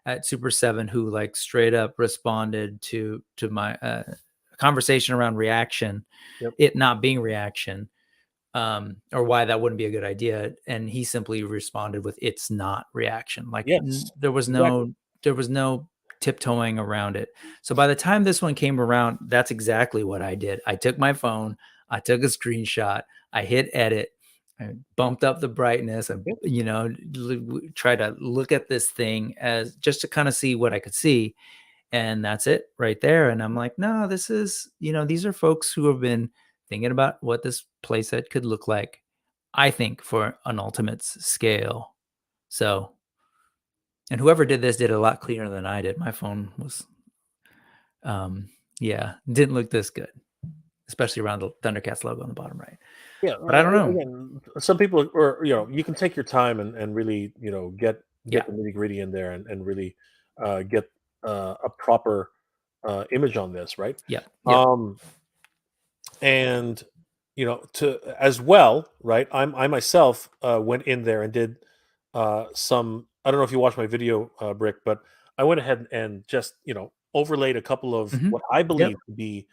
at Super 7 who like straight up responded to my conversation around reaction, it not being reaction, or why that wouldn't be a good idea. And he simply responded with, "It's not reaction." Like there was no tiptoeing around it. So by the time this one came around, that's exactly what I did. I took my phone, I took a screenshot, I hit edit, I bumped up the brightness, and try to look at this thing as just to kind of see what I could see. And that's it right there. And I'm like, no, this is, these are folks who have been thinking about what this playset could look like, I think, for an Ultimates scale. So, and whoever did this did a lot cleaner than I did. My phone was, didn't look this good, especially around the Thundercats logo on the bottom right. Yeah, but I don't know. Again, some people, or you can take your time and really, get the nitty gritty in there and really get a proper image on this, right? Yeah. And to as well, right? I myself went in there and did some. I don't know if you watched my video, Brick, but I went ahead and just overlaid a couple of what I believe to be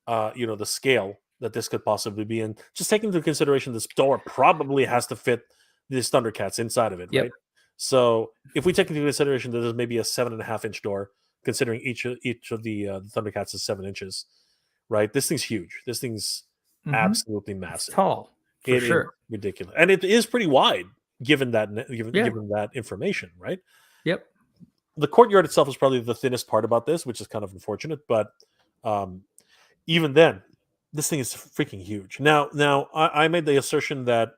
the scale that this could possibly be, and just taking into consideration this door probably has to fit these Thundercats inside of it, right? So if we take into consideration that there's maybe a 7.5-inch door, considering each of the Thundercats is 7 inches, right? This thing's huge. This thing's absolutely massive. It's tall, for sure. Is ridiculous, and it is pretty wide given that information, right? Yep. The courtyard itself is probably the thinnest part about this, which is kind of unfortunate, but even then, this thing is freaking huge. Now, I made the assertion that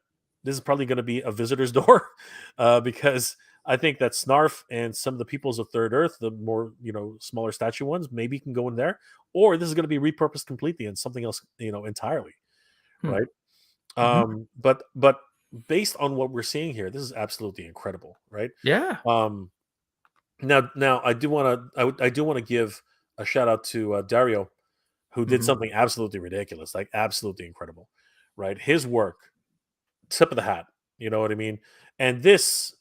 this is probably going to be a visitor's door because I think that Snarf and some of the peoples of Third Earth, the more smaller statue ones, maybe can go in there, or this is going to be repurposed completely and something else, entirely, right? But based on what we're seeing here, this is absolutely incredible, right? Yeah. Now I do want to give a shout out to Dario, who did something absolutely ridiculous, like absolutely incredible, right? His work, tip of the hat, you know what I mean? And this,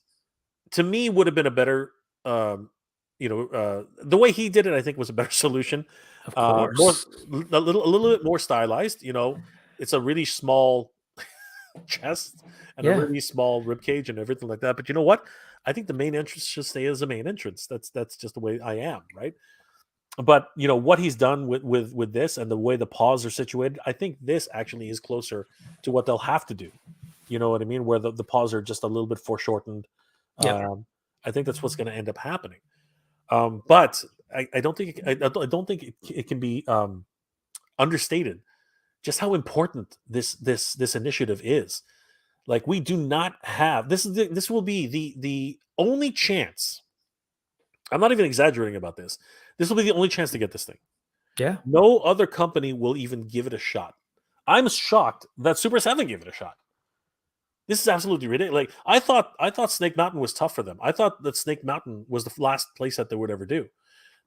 to me, would have been a better, the way he did it, I think, was a better solution. Of course. A little bit more stylized. It's a really small chest and a really small rib cage and everything like that. But you know what? I think the main entrance should stay as the main entrance. That's just the way I am, right? But what he's done with this and the way the paws are situated, I think this actually is closer to what they'll have to do. You know what I mean? Where the paws are just a little bit foreshortened. I think that's what's going to end up happening. But I don't think it can be understated just how important this initiative is. Like, we do not have this will be the only chance. I'm not even exaggerating about this. This will be the only chance to get this thing. Yeah. No other company will even give it a shot. I'm shocked that Super 7 gave it a shot. This is absolutely ridiculous. Like, I thought Snake Mountain was tough for them. I thought that Snake Mountain was the last place that they would ever do.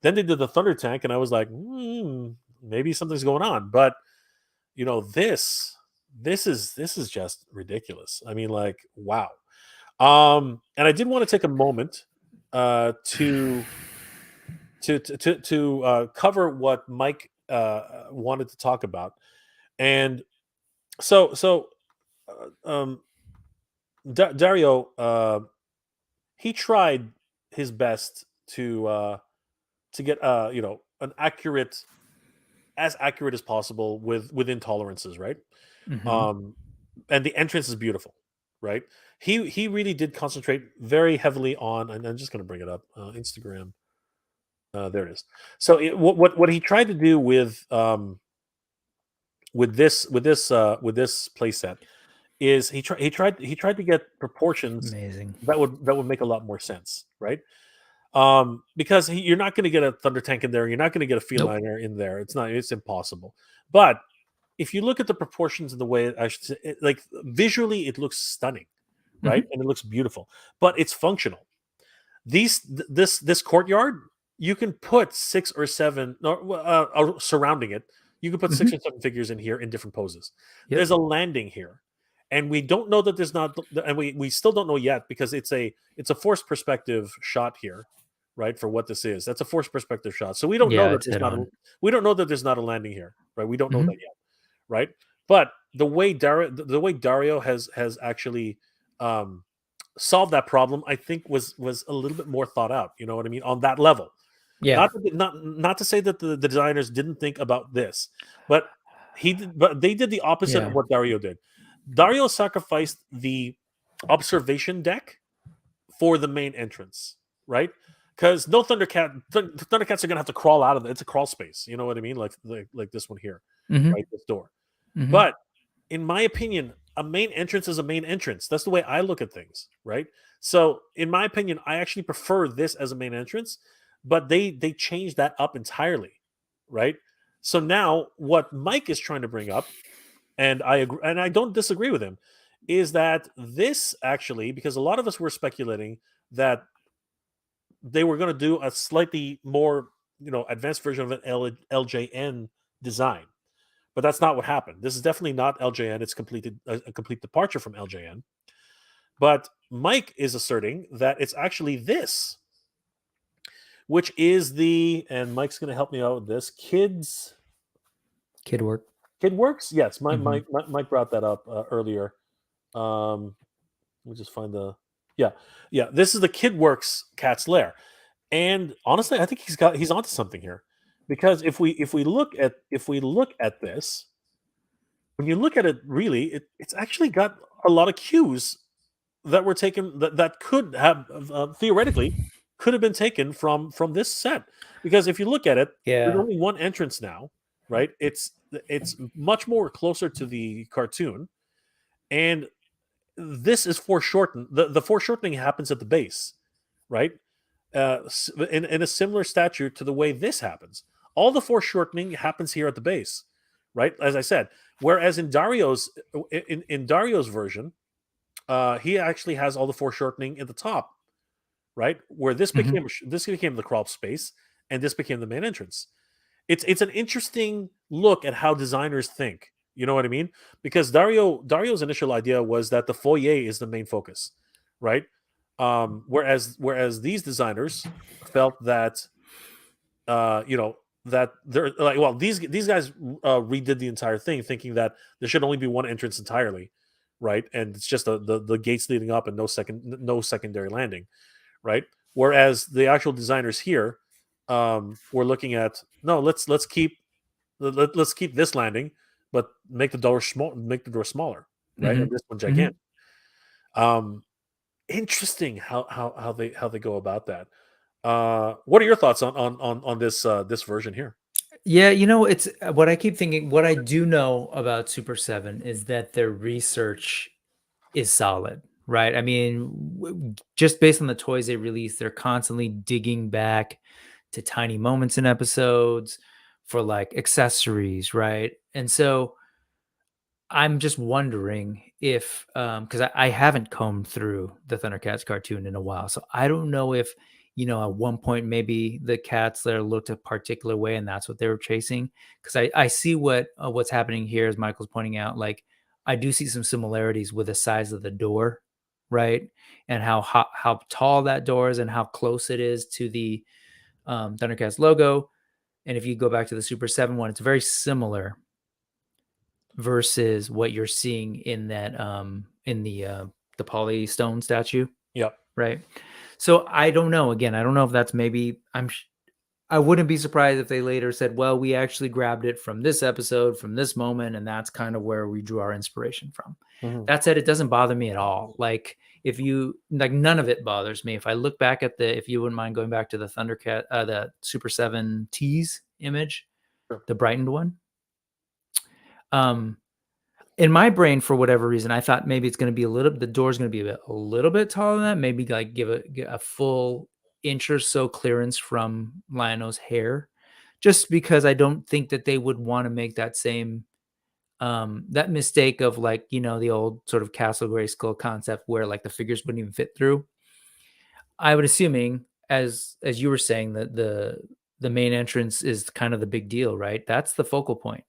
Then they did the Thunder Tank, and I was like, maybe something's going on. But this is just ridiculous. I mean, like, wow. And I did want to take a moment to cover what Mike wanted to talk about, and so Dario, he tried his best to get an accurate as possible within tolerances, right? And the entrance is beautiful, right? He really did concentrate very heavily on, and I'm just going to bring it up, Instagram. There it is. So what he tried to do with this playset is he tried to get proportions that would make a lot more sense, right? Because you're not going to get a Thunder Tank in there, you're not going to get a Feliner in there. It's impossible. But if you look at the proportions and the way, I should say, like, visually, it looks stunning, right? And it looks beautiful, but it's functional. This courtyard, you can put 6 or 7 surrounding it. You can put 6 or 7 figures in here in different poses. Yep. There's a landing here, and we don't know that there's not, and we still don't know yet because it's a forced perspective shot here, right? For what this is, that's a forced perspective shot. So we don't know that it's there's head not. on. We don't know that there's not a landing here, right? We don't know Mhm. that yet, right? But the way Dario has actually solved that problem, I think was a little bit more thought out. You know what I mean? On that level. Yeah. Not to say that the designers didn't think about this, but they did the opposite Yeah. of what Dario did. Dario sacrificed the observation deck for the main entrance, right? Because no Thundercats are gonna have to crawl out of it. It's a crawl space. You know what I mean? Like this one here, Mhm. right? This door. Mhm. But in my opinion, a main entrance is a main entrance. That's the way I look at things, right? So, in my opinion, I actually prefer this as a main entrance, but they changed that up entirely, right? So now what Mike is trying to bring up, and I agree, and I don't disagree with him, is that this actually, because a lot of us were speculating that they were going to do a slightly more, advanced version of an LJN design. But that's not what happened. This is definitely not LJN. It's a complete departure from LJN. But Mike is asserting that it's actually this, which is and Mike's going to help me out with this. Kid Works? Yes, Mike brought that up earlier. Let me just find yeah. This is the Kid Works Cat's Lair, and honestly, I think he's onto something here, because if we look at this, when you look at it, really, it's actually got a lot of cues that were taken that could have theoretically could have been taken from this set. Because if you look at it, there's only one entrance now, right? It's much more closer to the cartoon, and this is foreshortened. The foreshortening happens at the base, right? In a similar stature to the way this happens. All the foreshortening happens here at the base, right? As I said, whereas in Dario's version, he actually has all the foreshortening at the top, right? Where this became the crawl space, and this became the main entrance. It's an interesting look at how designers think. You know what I mean? Because Dario's initial idea was that the foyer is the main focus, right? Whereas these designers felt that that they're like, well, these guys redid the entire thing, thinking that there should only be one entrance entirely, right? And it's just the gates leading up and no secondary landing, right? Whereas the actual designers here were looking at, no, let's keep this landing, but make the door smaller, right? And this one gigantic. Interesting how they go about that. What are your thoughts on this version here? Yeah, it's what I keep thinking. What I do know about Super 7 is that their research is solid, right? I mean, just based on the toys they release, they're constantly digging back to tiny moments in episodes for like accessories, right? And so I'm just wondering if, because I haven't combed through the Thundercats cartoon in a while, so I don't know if, at one point maybe the cats there looked a particular way and that's what they were chasing. Because I see what's happening here, as Michael's pointing out. Like, I do see some similarities with the size of the door, right, and how tall that door is and how close it is to the Thundercats logo. And if you go back to the Super 7 one, it's very similar versus what you're seeing in that in the Poly Stone statue. Yep. Right. So I don't know. Again, I don't know if that's maybe I wouldn't be surprised if they later said, well, we actually grabbed it from this episode, from this moment, and that's kind of where we drew our inspiration from. That said, it doesn't bother me at all. Like, if you like, none of it bothers me. If I look back at if you wouldn't mind going back to the Thundercat, the Super 7 tease image, Sure. The brightened one. In my brain, for whatever reason, I thought maybe it's going to be the door's going to be a little bit taller than that. Maybe like give a full inch or so clearance from Lionel's hair, just because I don't think that they would want to make that same that mistake of, like, the old sort of Castle Grayskull concept where like the figures wouldn't even fit through. I would assuming, as you were saying, that the main entrance is kind of the big deal, right? That's the focal point.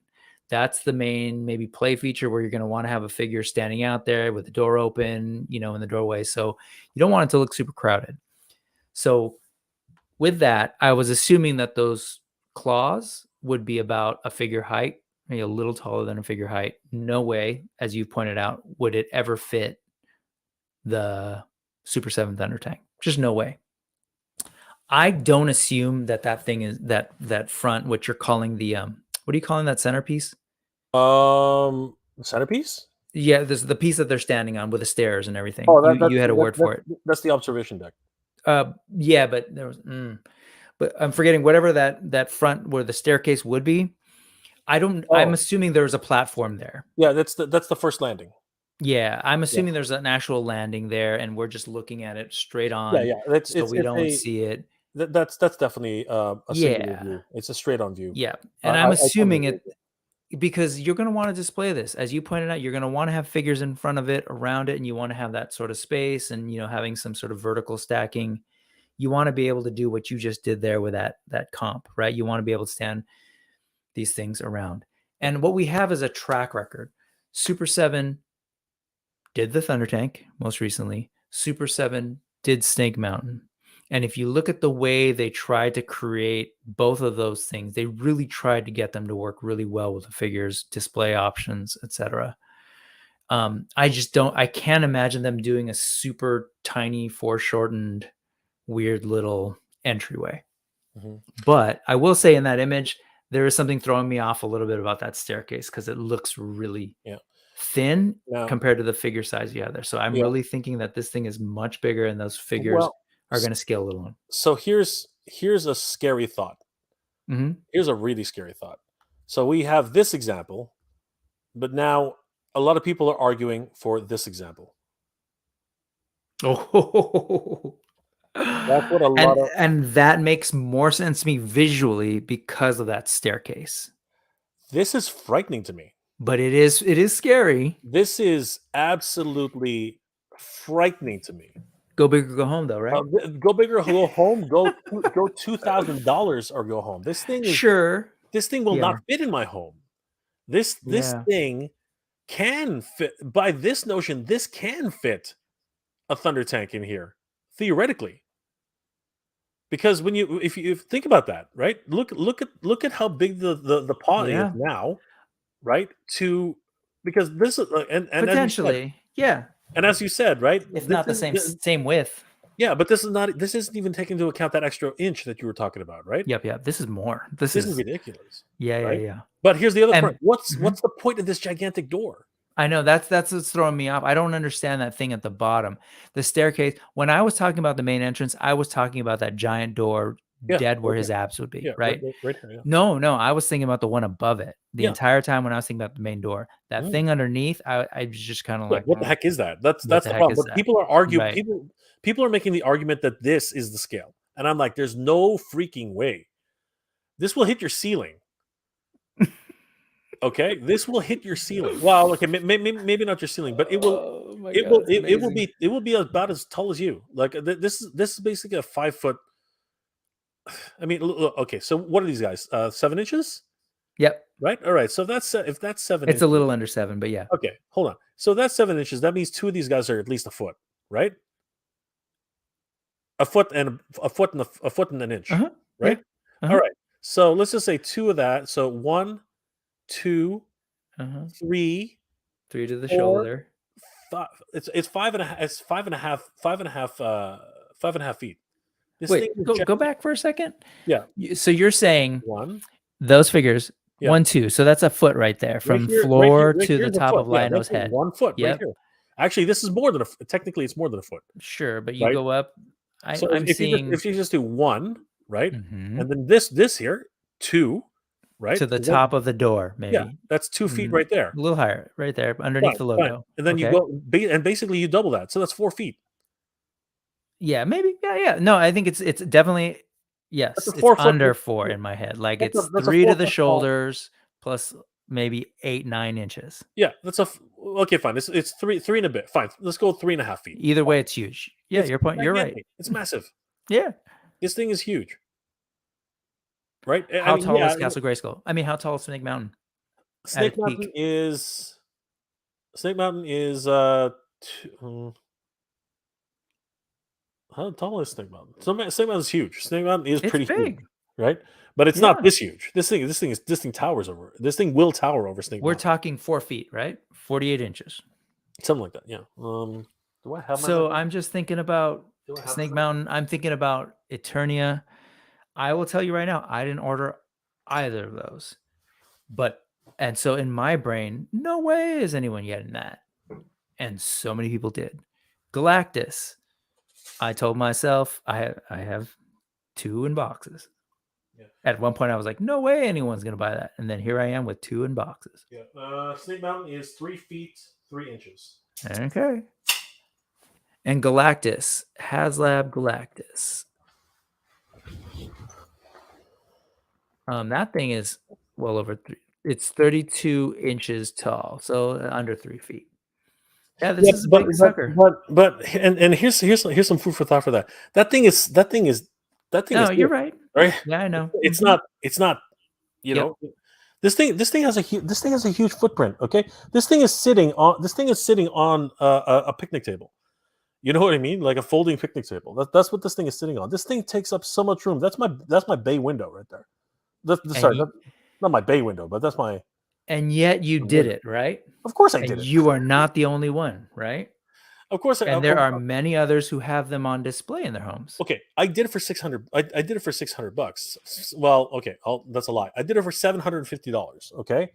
That's the main maybe play feature where you're going to want to have a figure standing out there with the door open, you know, in the doorway. So you don't want it to look super crowded. So with that, I was assuming that those claws would be about a figure height, maybe a little taller than a figure height. No way, as you pointed out, would it ever fit the Super 7 Thunder Tank. Just no way. I don't assume that thing is that front, what you're calling the what are you calling that centerpiece? Centerpiece? Yeah, there's the piece that they're standing on with the stairs and everything. Oh, you had a word for it. That's the observation deck. Yeah, but there was, but I'm forgetting whatever that front where the staircase would be. I'm assuming there's a platform there. Yeah, that's the first landing. Yeah, I'm assuming there's an actual landing there, and we're just looking at it straight on. Yeah. So we don't see it. That's definitely a singular view. It's a straight on view. Yeah, and I'm assuming it because you're going to want to display this, as you pointed out. You're going to want to have figures in front of it, around it, and you want to have that sort of space, and having some sort of vertical stacking. You want to be able to do what you just did there with that comp, right? You want to be able to stand these things around, and what we have is a track record. Super 7 did the Thunder Tank most recently. Super 7 did Snake Mountain. And if you look at the way they tried to create both of those things, they really tried to get them to work really well with the figures, display options, etc. I can't imagine them doing a super tiny, foreshortened, weird little entryway. Mm-hmm. But I will say in that image, there is something throwing me off a little bit about that staircase because it looks really thin compared to the figure size you have there. So I'm really thinking that this thing is much bigger and those figures are going to scale a little on. So here's a scary thought. Mm-hmm. Here's a really scary thought. So we have this example, but now a lot of people are arguing for this example. Oh, that's what a lot of, and that makes more sense to me visually because of that staircase. This is frightening to me. But it is scary. This is absolutely frightening to me. Go big or go home, though, right? Go big or go home. Go $2,000 or go home. This thing is sure. This thing will not fit in my home. This thing can fit. By this notion, this can fit a Thunder Tank in here theoretically. Because if you think about that, right? Look at how big the paw is now, right? Because this is and potentially, And as you said, right? If not the same width. Yeah, but this isn't even taking into account that extra inch that you were talking about, right? Yep. This is more. This is ridiculous. Yeah. But here's the other point. What's the point of this gigantic door? I know that's what's throwing me off. I don't understand that thing at the bottom. The staircase. When I was talking about the main entrance, I was talking about that giant door dead where his abs would be, right? Right here, yeah. No, I was thinking about the one above it. The entire time when I was thinking about the main door. That thing underneath, I was just kind of like, what the heck is that? That's the problem. But people are arguing. People are making the argument that this is the scale, and I'm like, there's no freaking way. This will hit your ceiling. Okay, this will hit your ceiling. Well, okay, maybe not your ceiling, but it will. It will be about as tall as you. Like this is basically a 5 foot. I mean, okay. So what are these guys? 7 inches? Yep. Right. All right. So if that's 7. It's a little under 7, but yeah. Okay, hold on. So that's 7 inches. That means 2 of these guys are at least a foot, right? A foot and an inch, right? Yeah. All right. So let's just say 2 of that. So 1, 2, 3 to the 4, shoulder. 5. It's 5.5. It's 5.5 feet. Wait, go back for a second. Yeah. So you're saying 1. Those figures 1, 2. So that's a foot right there from floor to the top of Lionel's head. 1 foot right here. Actually, this is more than technically it's more than a foot. Sure, but you go up. If you just do 1, right, and then this here 2, right, to the top of the door, maybe. Yeah, that's 2 feet right there. A little higher, right there, underneath the logo. Fine. And then you go and basically you double that, so that's 4 feet. Yeah, maybe. Yeah. No, I think it's definitely yes. It's under 4 in my head. Like it's 3 to the shoulders plus maybe 8, 9 inches. Yeah, okay. Fine. It's 3 and a bit. Fine. Let's go 3.5 feet. Either way, it's huge. Yeah, your point. You're right. It's massive. Yeah. This thing is huge. Right? How tall is Castle Grayskull? I mean, how tall is Snake Mountain? Snake Mountain peak? is how tall is Snake Mountain? Snake Mountain is huge. Snake Mountain is It's pretty big. huge, right? But it's not Yeah. this huge. This thing towers over. This thing will tower over Snake We're Mountain. talking 4 feet, right? 48 inches. Something like that. Yeah. Do I have my So memory? I'm just thinking about Do I have Snake my- Mountain. I'm thinking about Eternia. I will tell you right now, I didn't order either of those. And so in my brain, no way is anyone getting that. And so many people did. Galactus. I told myself I have 2 in boxes. Yeah. At one point I was like, no way anyone's gonna buy that. And then here I am with 2 in boxes. Yeah. Snake Mountain is 3 feet 3 inches. Okay. And Galactus, HasLab Galactus. That thing is well over 3. It's 32 inches tall, so under 3 feet. Yeah, this is a big sucker. But here's some food for thought for that. That thing is No, you're right. right. Yeah, I know. It's Mhm. not. You know, this thing has a huge footprint. Okay, this thing is sitting on a picnic table. You know what I mean? Like a folding picnic table. That's what this thing is sitting on. This thing takes up so much room. That's my bay window right there. Not my bay window, but that's my. And yet you did it, right? Of course I And did it. you are not the only one, right? Of course. And there are many others who have them on display in their homes. Okay, I did it for 600. I did it for $600. Well, okay, that's a lie. I did it for $750. Okay,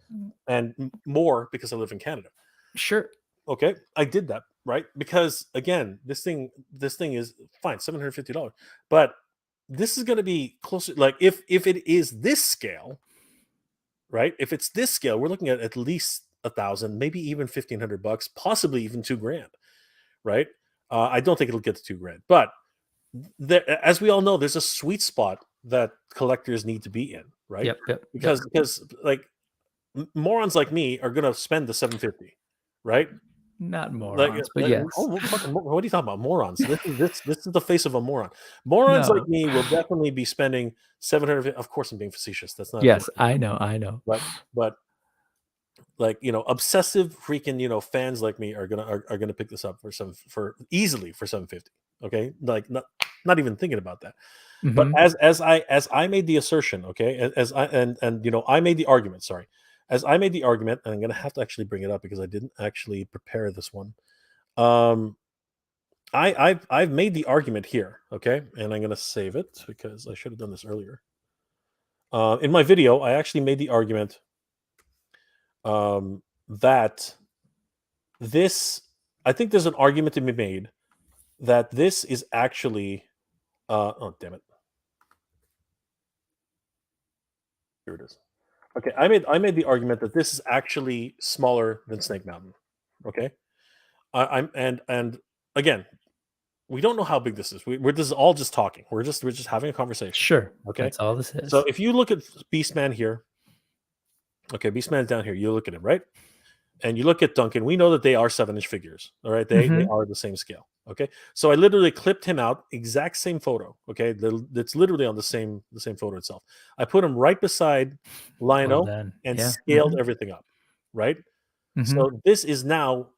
and more because I live in Canada. Sure. Okay, I did that right because again, this thing is fine, $750. But this is going to be closer. Like if it is this scale, right? If it's this scale, we're looking at least $1,000, maybe even $1,500, possibly even $2,000, right? I don't think it'll get to $2,000, but as we all know, there's a sweet spot that collectors need to be in, right? Yep. Because like morons like me are gonna spend the $750, right? Not morons, but yes. What are you talking about, morons? This is the face of a moron. Morons like me will definitely be spending $750. Of course, I'm being facetious. That's not. Yes, I know. But like obsessive freaking fans like me are gonna pick this up for easily for $750. Okay, like not even thinking about that. Mm-hmm. But as I made the assertion, okay, I made the argument. Sorry, as I made the argument, and I'm gonna have to actually bring it up because I didn't actually prepare this one. I've made the argument here, okay, and I'm gonna save it because I should have done this earlier. In my video, I actually made the argument that this, I think there's an argument to be made that this is actually, oh damn it, here it is. Okay, I made the argument that this is actually smaller than Snake Mountain. Okay, and again, we don't know how big this is. This is all just talking. We're just having a conversation. Sure. Okay, that's all this is. So if you look at Beastman here, okay, Beastman's down here. You look at him, right? And you look at Duncan. We know that they are 7-inch figures. All right, they are the same scale. Okay, so I literally clipped him out, exact same photo. Okay, it's literally on the same photo itself. I put him right beside Lionel and scaled everything up. Right. So this is now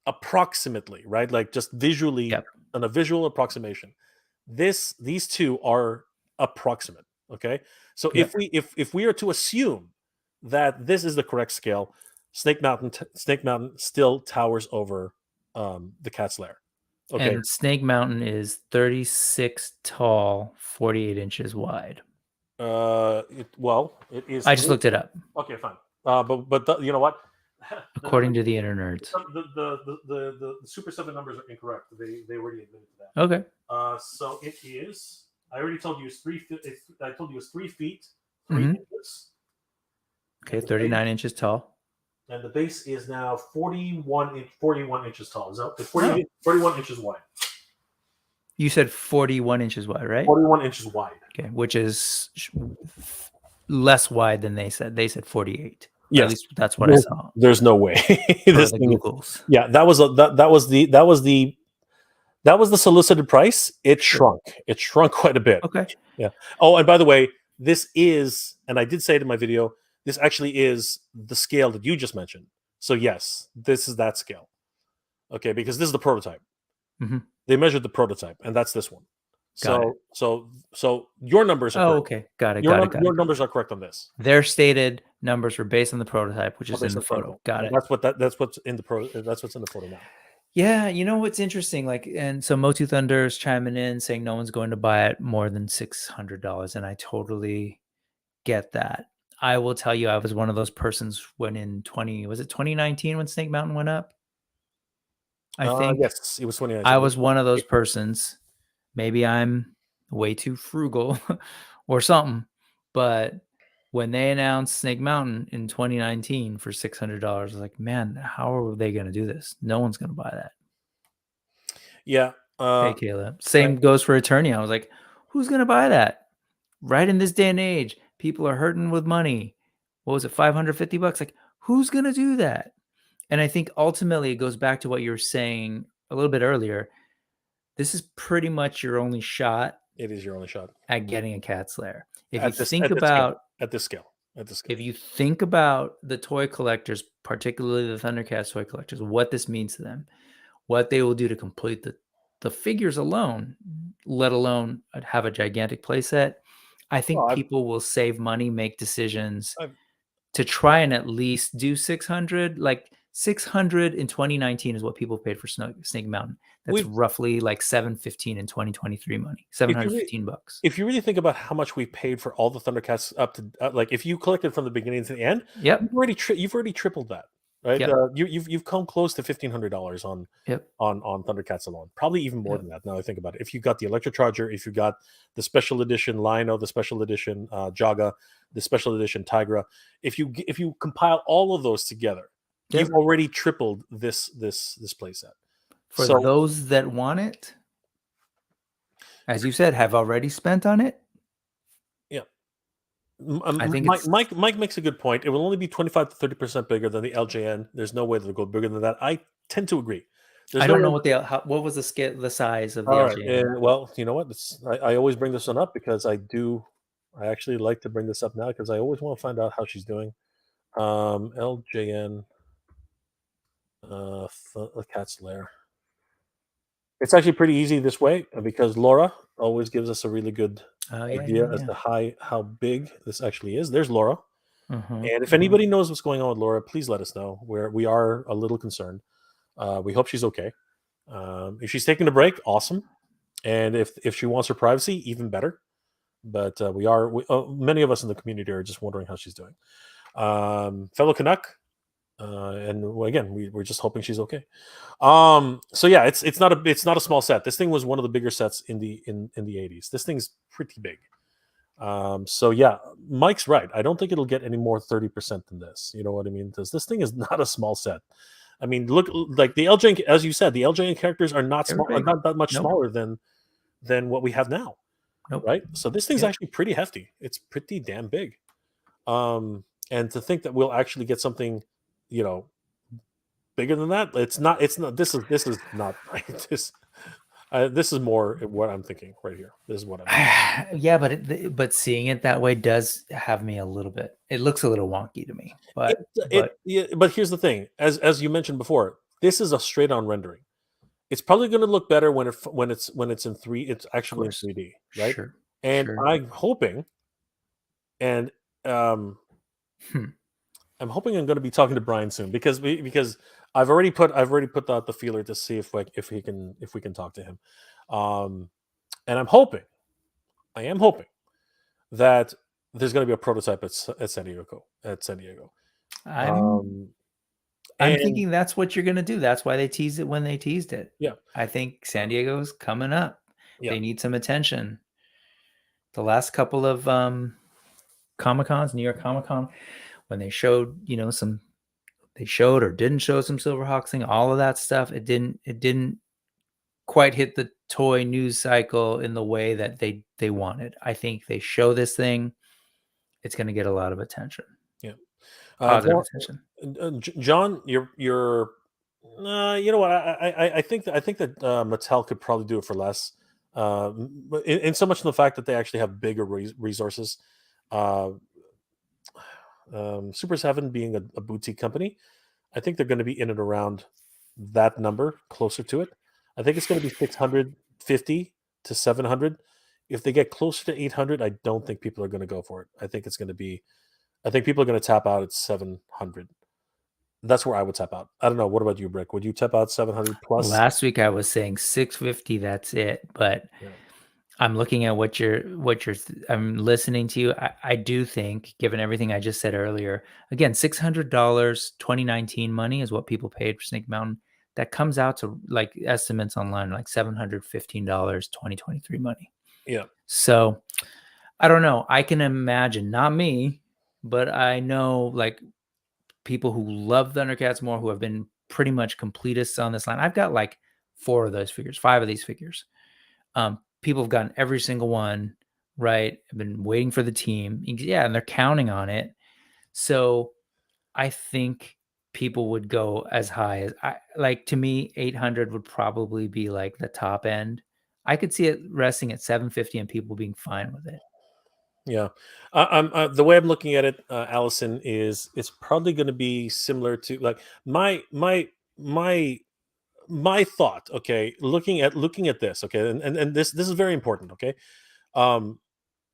approximately right, like just visually on a visual approximation. These two are approximate. Okay, so if we are to assume that this is the correct scale, Snake Mountain still towers over the Cat's Lair. Okay. And Snake Mountain is 36 tall, 48 inches wide. It is. I just looked it up. Okay, fine. But you know what? According to the internerds, the Super 7 numbers are incorrect. They already admitted to that. Okay. So it is. I already told you it's 3 feet. I told you it's 3 feet 3 inches. Okay, 39 inches tall. And the base is now 41 inches tall. Is that 41 inches wide? You said 41 inches wide, right? 41 inches wide. Okay, which is less wide than they said. They said 48. Yes, at least that's what I saw. There's no way. This thing, Googles. Yeah, that was the That was the solicited price. It Sure. shrunk. It shrunk quite a bit. Okay. Yeah. Oh, and by the way, this is, and I did say it in my video, this actually is the scale that you just mentioned. So yes, this is that scale. Okay, because this is the prototype. Mhm. They measured the prototype, and that's this one. Got it. So your numbers are Oh, correct. okay. Got it. Your, Got it. num- Got your it. numbers are correct on this. Their stated numbers were based on the prototype, which is in Based the on photo. prototype. Got And it. that's what's in the that's what's in the photo now. Yeah, you know what's interesting? Like, and so Motu Thunder is chiming in saying no one's going to buy it more than $600, and I totally get that. I will tell you, I was one of those persons when in 2019 when Snake Mountain went up? I think Yes, it was 29. I was one of those persons. Maybe I'm way too frugal or something, but when they announced Snake Mountain in 2019 for $600, I was like, man, how are they going to do this? No one's going to buy that. Yeah. Hey, Caleb. Same goes for Eternia. I was like, who's going to buy that? Right in this day and age, people are hurting with money. What was it, $550? Like, who's going to do that? And I think ultimately it goes back to what you were saying a little bit earlier. This is pretty much your only shot It is your only shot at getting a cat's lair. If at you this, think at this about scale. if you think about the toy collectors, particularly the Thundercats toy collectors, what this means to them, what they will do to complete the figures alone, let alone have a gigantic playset, I think Well, people will save money, make decisions I've- to try and at least do 600. Like 600 in 2019 is what people paid for Snake Mountain. That's roughly like $715 in 2023 money. $715. If you really think about how much we paid for all the Thundercats up to like if you collected from the beginning to the end, Yep. you've already tripled that, right? Yep. You've come close to $1,500 on Thundercats alone. Probably even more than that. Now I think about it. If you got the Electrocharger, if you got the special edition Lino, the special edition Jaga, the special edition Tigra, if you compile all of those together, you've already tripled this playset. For those that want it, as you said, have already spent on it. Yeah. I think Mike makes a good point. It will only be 25 to 30% bigger than the LJN. There's no way they'll go bigger than that. I tend to agree. I don't know what was the size of the LJN. Well, you know what? I always bring this one up because I actually like to bring this up now because I always want to find out how she's doing. LJN Cat's Lair. It's actually pretty easy this way because Laura always gives us a really good idea as to how big this actually is. There's Laura. And if anybody knows what's going on with Laura, please let us know. We are a little concerned. We hope she's okay. If she's taking a break, awesome. And if she wants her privacy, even better. But many of us in the community are just wondering how she's doing. Fellow Canuck, and again, we're just hoping she's okay. So yeah, it's not a small set. This thing was one of the bigger sets in the 80s. This thing's pretty big. So yeah, Mike's right. I don't think it'll get any more 30% than this. You know what I mean? Because this thing is not a small set. I mean, look, like the LJN, as you said, the LJN characters are not small, are not that much smaller than what we have now. Right? So this thing's actually pretty hefty. It's pretty damn big. And to think that we'll actually get something, bigger than that, it's not. This is not right. This is more what I'm thinking right here. This is what I'm thinking. Yeah, but seeing it that way does have me a little bit. It looks a little wonky to me. But here's the thing, as you mentioned before, this is a straight on rendering. It's probably going to look better when it's in 3. It's actually in 3D, right? Sure. And I'm hoping, and I'm hoping I'm going to be talking to Brian soon because I've already put out the feeler to see if we can talk to him, and I am hoping that there's going to be a prototype at San Diego. I'm thinking that's what you're going to do. That's why they teased it when they teased it. Yeah, I think San Diego's coming up. Yeah. They need some attention. The last couple of Comic-Cons, New York Comic-Con, when they showed, they showed or didn't show some Silverhawks thing, all of that stuff, it didn't quite hit the toy news cycle in the way that they wanted. I think they show this thing, it's going to get a lot of attention. Yeah. Positive attention. John, your You know what? I think that Mattel could probably do it for less. But in so much in the fact that they actually have bigger resources. Uh, Super Seven being a boutique company, I think they're going to be in and around that number, closer to it. I think it's going to be 650 to 700. If they get closer to 800, I don't think people are going to go for it. I think it's going to be. I think people are going to tap out at 700. That's where I would tap out. I don't know. What about you, Brick? Would you tap out 700 plus? Last week I was saying 650. That's it. But Yeah. I'm looking at what you're. I'm listening to you. I do think, given everything I just said earlier, again, $600 2019 money is what people paid for Snake Mountain. That comes out to like estimates online, like $715 2023 money. Yeah. So I don't know. I can imagine, not me, but I know like people who love Thundercats more, who have been pretty much completists on this line. I've got like 4 of those figures, 5 of these figures. People have gotten every single one, right? I've been waiting for the team. Yeah, and they're counting on it. So I think people would go as high as to me, 800 would probably be like the top end. I could see it resting at 750 and people being fine with it. Yeah, the way I'm looking at it, Allison, is it's probably going to be similar to like my thought. Okay, looking at this. Okay, and this is very important. Okay,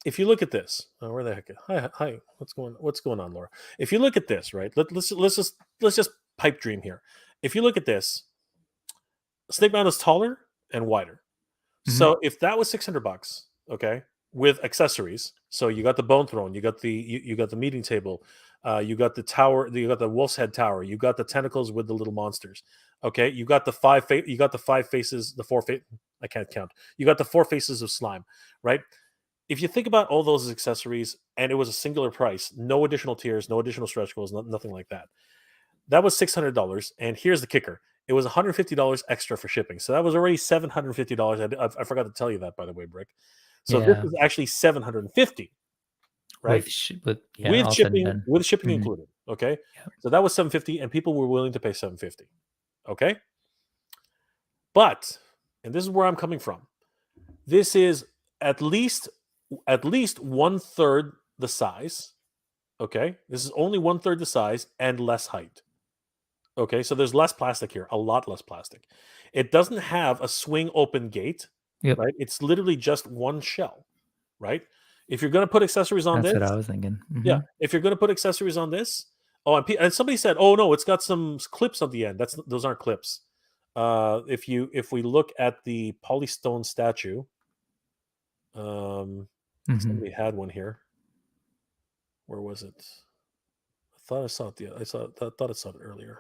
if you look at this, where the heck? Hi, what's going on, Laura? If you look at this, right? Let's just pipe dream here. If you look at this, Snake Mountain is taller and wider. So if that was $600, okay, with accessories, so you got the bone throne, you got the meeting table, you got the tower, you got the wolf's head tower, you got the tentacles with the little monsters, okay, you got the five faces, I can't count. You got the 4 faces of slime, right? If you think about all those accessories, and it was a singular price, no additional tiers, no additional stretch goals, nothing like that. That was $600, and here's the kicker: it was $150 extra for shipping, so that was already $750. I forgot to tell you that, by the way, Brick. So this is actually $750, right? With all said and shipping, done. included. Okay, so that was $750, and people were willing to pay $750. Okay, but, and this is where I'm coming from. This is at least 1/3 the size. Okay, this is only 1/3 the size and less height. Okay, so there's less plastic here, a lot less plastic. It doesn't have a swing open gate, right? It's literally just one shell, right? If you're going to put accessories on That's this, what I was thinking. yeah. If you're going to put accessories on this, and somebody said, "Oh no, it's got some clips on the end." Those aren't clips. If we look at the polystone statue, somebody had one here. Where was it? I thought I saw it. I thought I saw it earlier.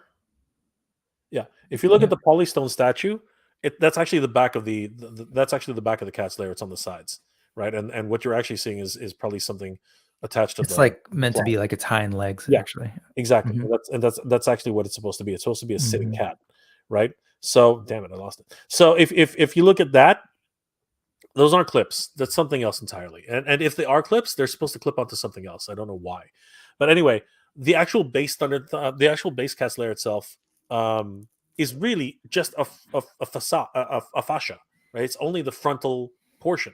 Yeah, if you look at the polystone statue, that's actually the back of that's actually the back of the cat's lair. It's on the sides, right? And what you're actually seeing is probably something attached to. It's like meant to be like its hind legs, actually. Exactly. That's actually what it's supposed to be. It's supposed to be a sitting cat, right? So, damn it, I lost it. So if you look at that, those aren't clips. That's something else entirely. And if they are clips, they're supposed to clip onto something else. I don't know why, but anyway, the actual base cat's lair itself is really just a facade, a fascia, right? It's only the frontal portion.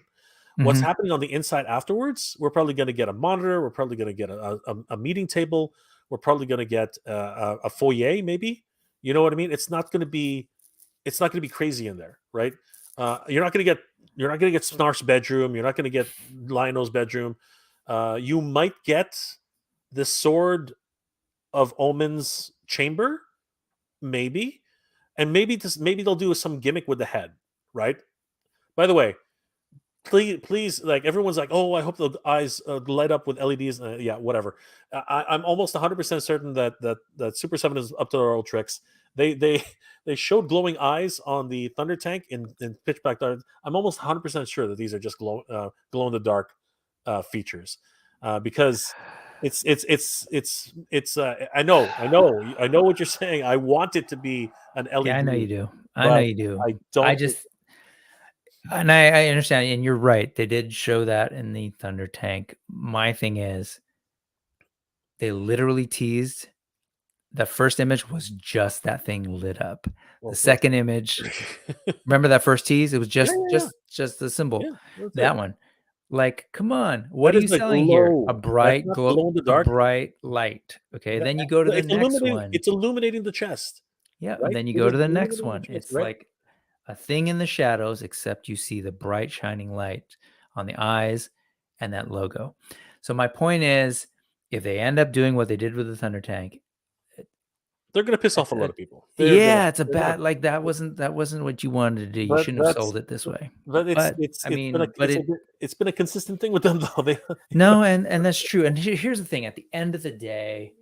What's happening on the inside afterwards? We're probably going to get a monitor. We're probably going to get a meeting table. We're probably going to get a foyer, maybe. You know what I mean? It's not going to be crazy in there, right? You're not going to get Snarf's bedroom. You're not going to get Lionel's bedroom. You might get the Sword of Omen's chamber, maybe, and maybe they'll do some gimmick with the head, right? By the way, please, like, everyone's like, oh, I hope the eyes light up with LEDs. Yeah, whatever. I'm almost 100% certain that Super 7 is up to their old tricks. They showed glowing eyes on the Thunder Tank in Pitch Black Dark. I'm almost 100% sure that these are just glow in the dark features, because it's I know what you're saying. I want it to be an LED. Yeah, I know you do. I know you do. I don't. And I understand, and you're right. They did show that in the Thunder Tank. My thing is, they literally teased the first image was just that thing lit up. Well, The second image, remember that first tease? It was just yeah. just the symbol. Yeah, that's That it. one. Like, come on, what That are is you like selling here? low. A That's bright not glow, glow in the a dark. bright light. Okay, That- then you go to the it's next illuminating. one. It's illuminating the chest. Yeah, right? and then you It go is to the next illuminating the one. chest, It's right? like a thing in the shadows, except you see the bright shining light on the eyes and that logo. So my point is, if they end up doing what they did with the Thunder Tank, They're going to piss off a it's lot a- of people. it's a they're gonna- bad, like that wasn't what you wanted to do. You But shouldn't have that's sold it this way. but it's I it's been a mean, but it's been a consistent thing with them though. They no, and that's true. And here's the thing: at the end of the day,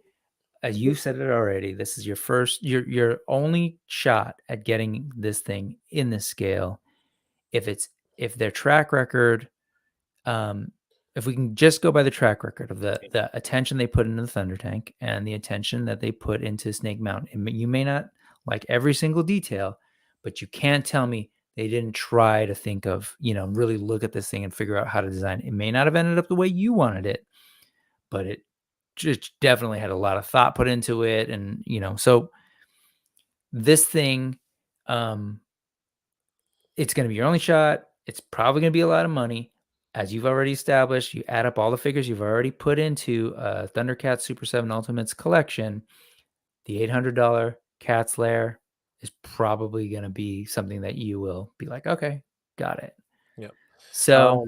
as you said it already, this is your only shot at getting this thing in this scale. If their track record, if we can just go by the track record of the attention they put into the Thunder Tank and the attention that they put into Snake Mountain, you may not like every single detail, but you can't tell me they didn't try to think of, really look at this thing and figure out how to design it. It may not have ended up the way you wanted it, but it just definitely had a lot of thought put into it. And, so this thing, it's going to be your only shot. It's probably going to be a lot of money. As you've already established, you add up all the figures you've already put into Thundercats Super 7 Ultimates collection, the $800 Cat's Lair is probably going to be something that you will be like, okay, got it. Yeah. So,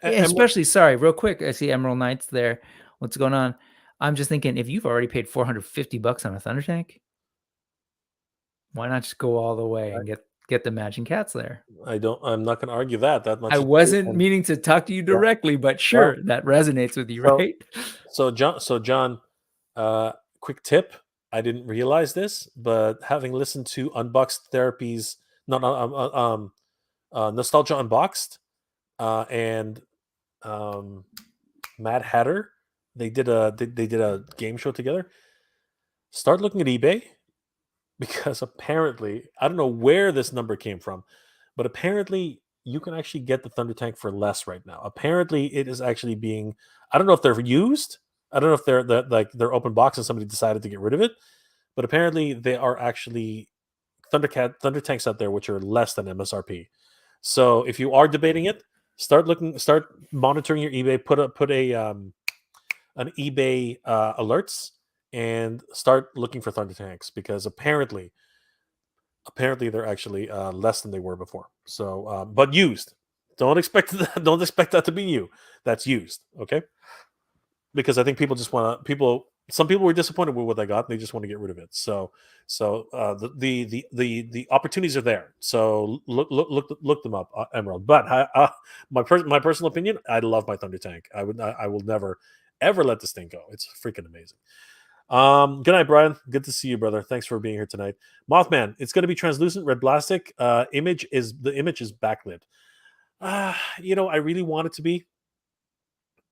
And especially, sorry, real quick, I see Emerald Knights there. What's going on? I'm just thinking, if you've already paid $450 on a Thunder Tank, why not just go all the way and get the matching Cat's Lair? I'm not going to argue that much. I wasn't meaning to talk to you directly, but sure, that resonates with you, right? So John, quick tip. I didn't realize this, but having listened to Unboxed Therapies, Nostalgia Unboxed, and Mad Hatter, they did a game show together. Start looking at eBay, because apparently, I don't know where this number came from, but apparently you can actually get the Thunder Tank for less right now. Apparently it is actually being, I don't know if they're used. I don't know if they're open box and somebody decided to get rid of it, but apparently they are actually Thunder Tanks out there which are less than MSRP. So if you are debating it, start monitoring your eBay, put an eBay alerts, and start looking for Thunder Tanks, because apparently they're actually less than they were before. So, but used. Don't expect that to be new. That's used, okay? Because I think people just want to. Some people were disappointed with what they got, and they just want to get rid of it. So the opportunities are there. So look them up, Emerald. But my personal opinion, I love my Thunder Tank. I will never ever let this thing go. It's freaking amazing. Good night, Brian. Good to see you, brother. Thanks for being here tonight. Mothman, it's going to be translucent red plastic. The image is backlit. I really want it to be.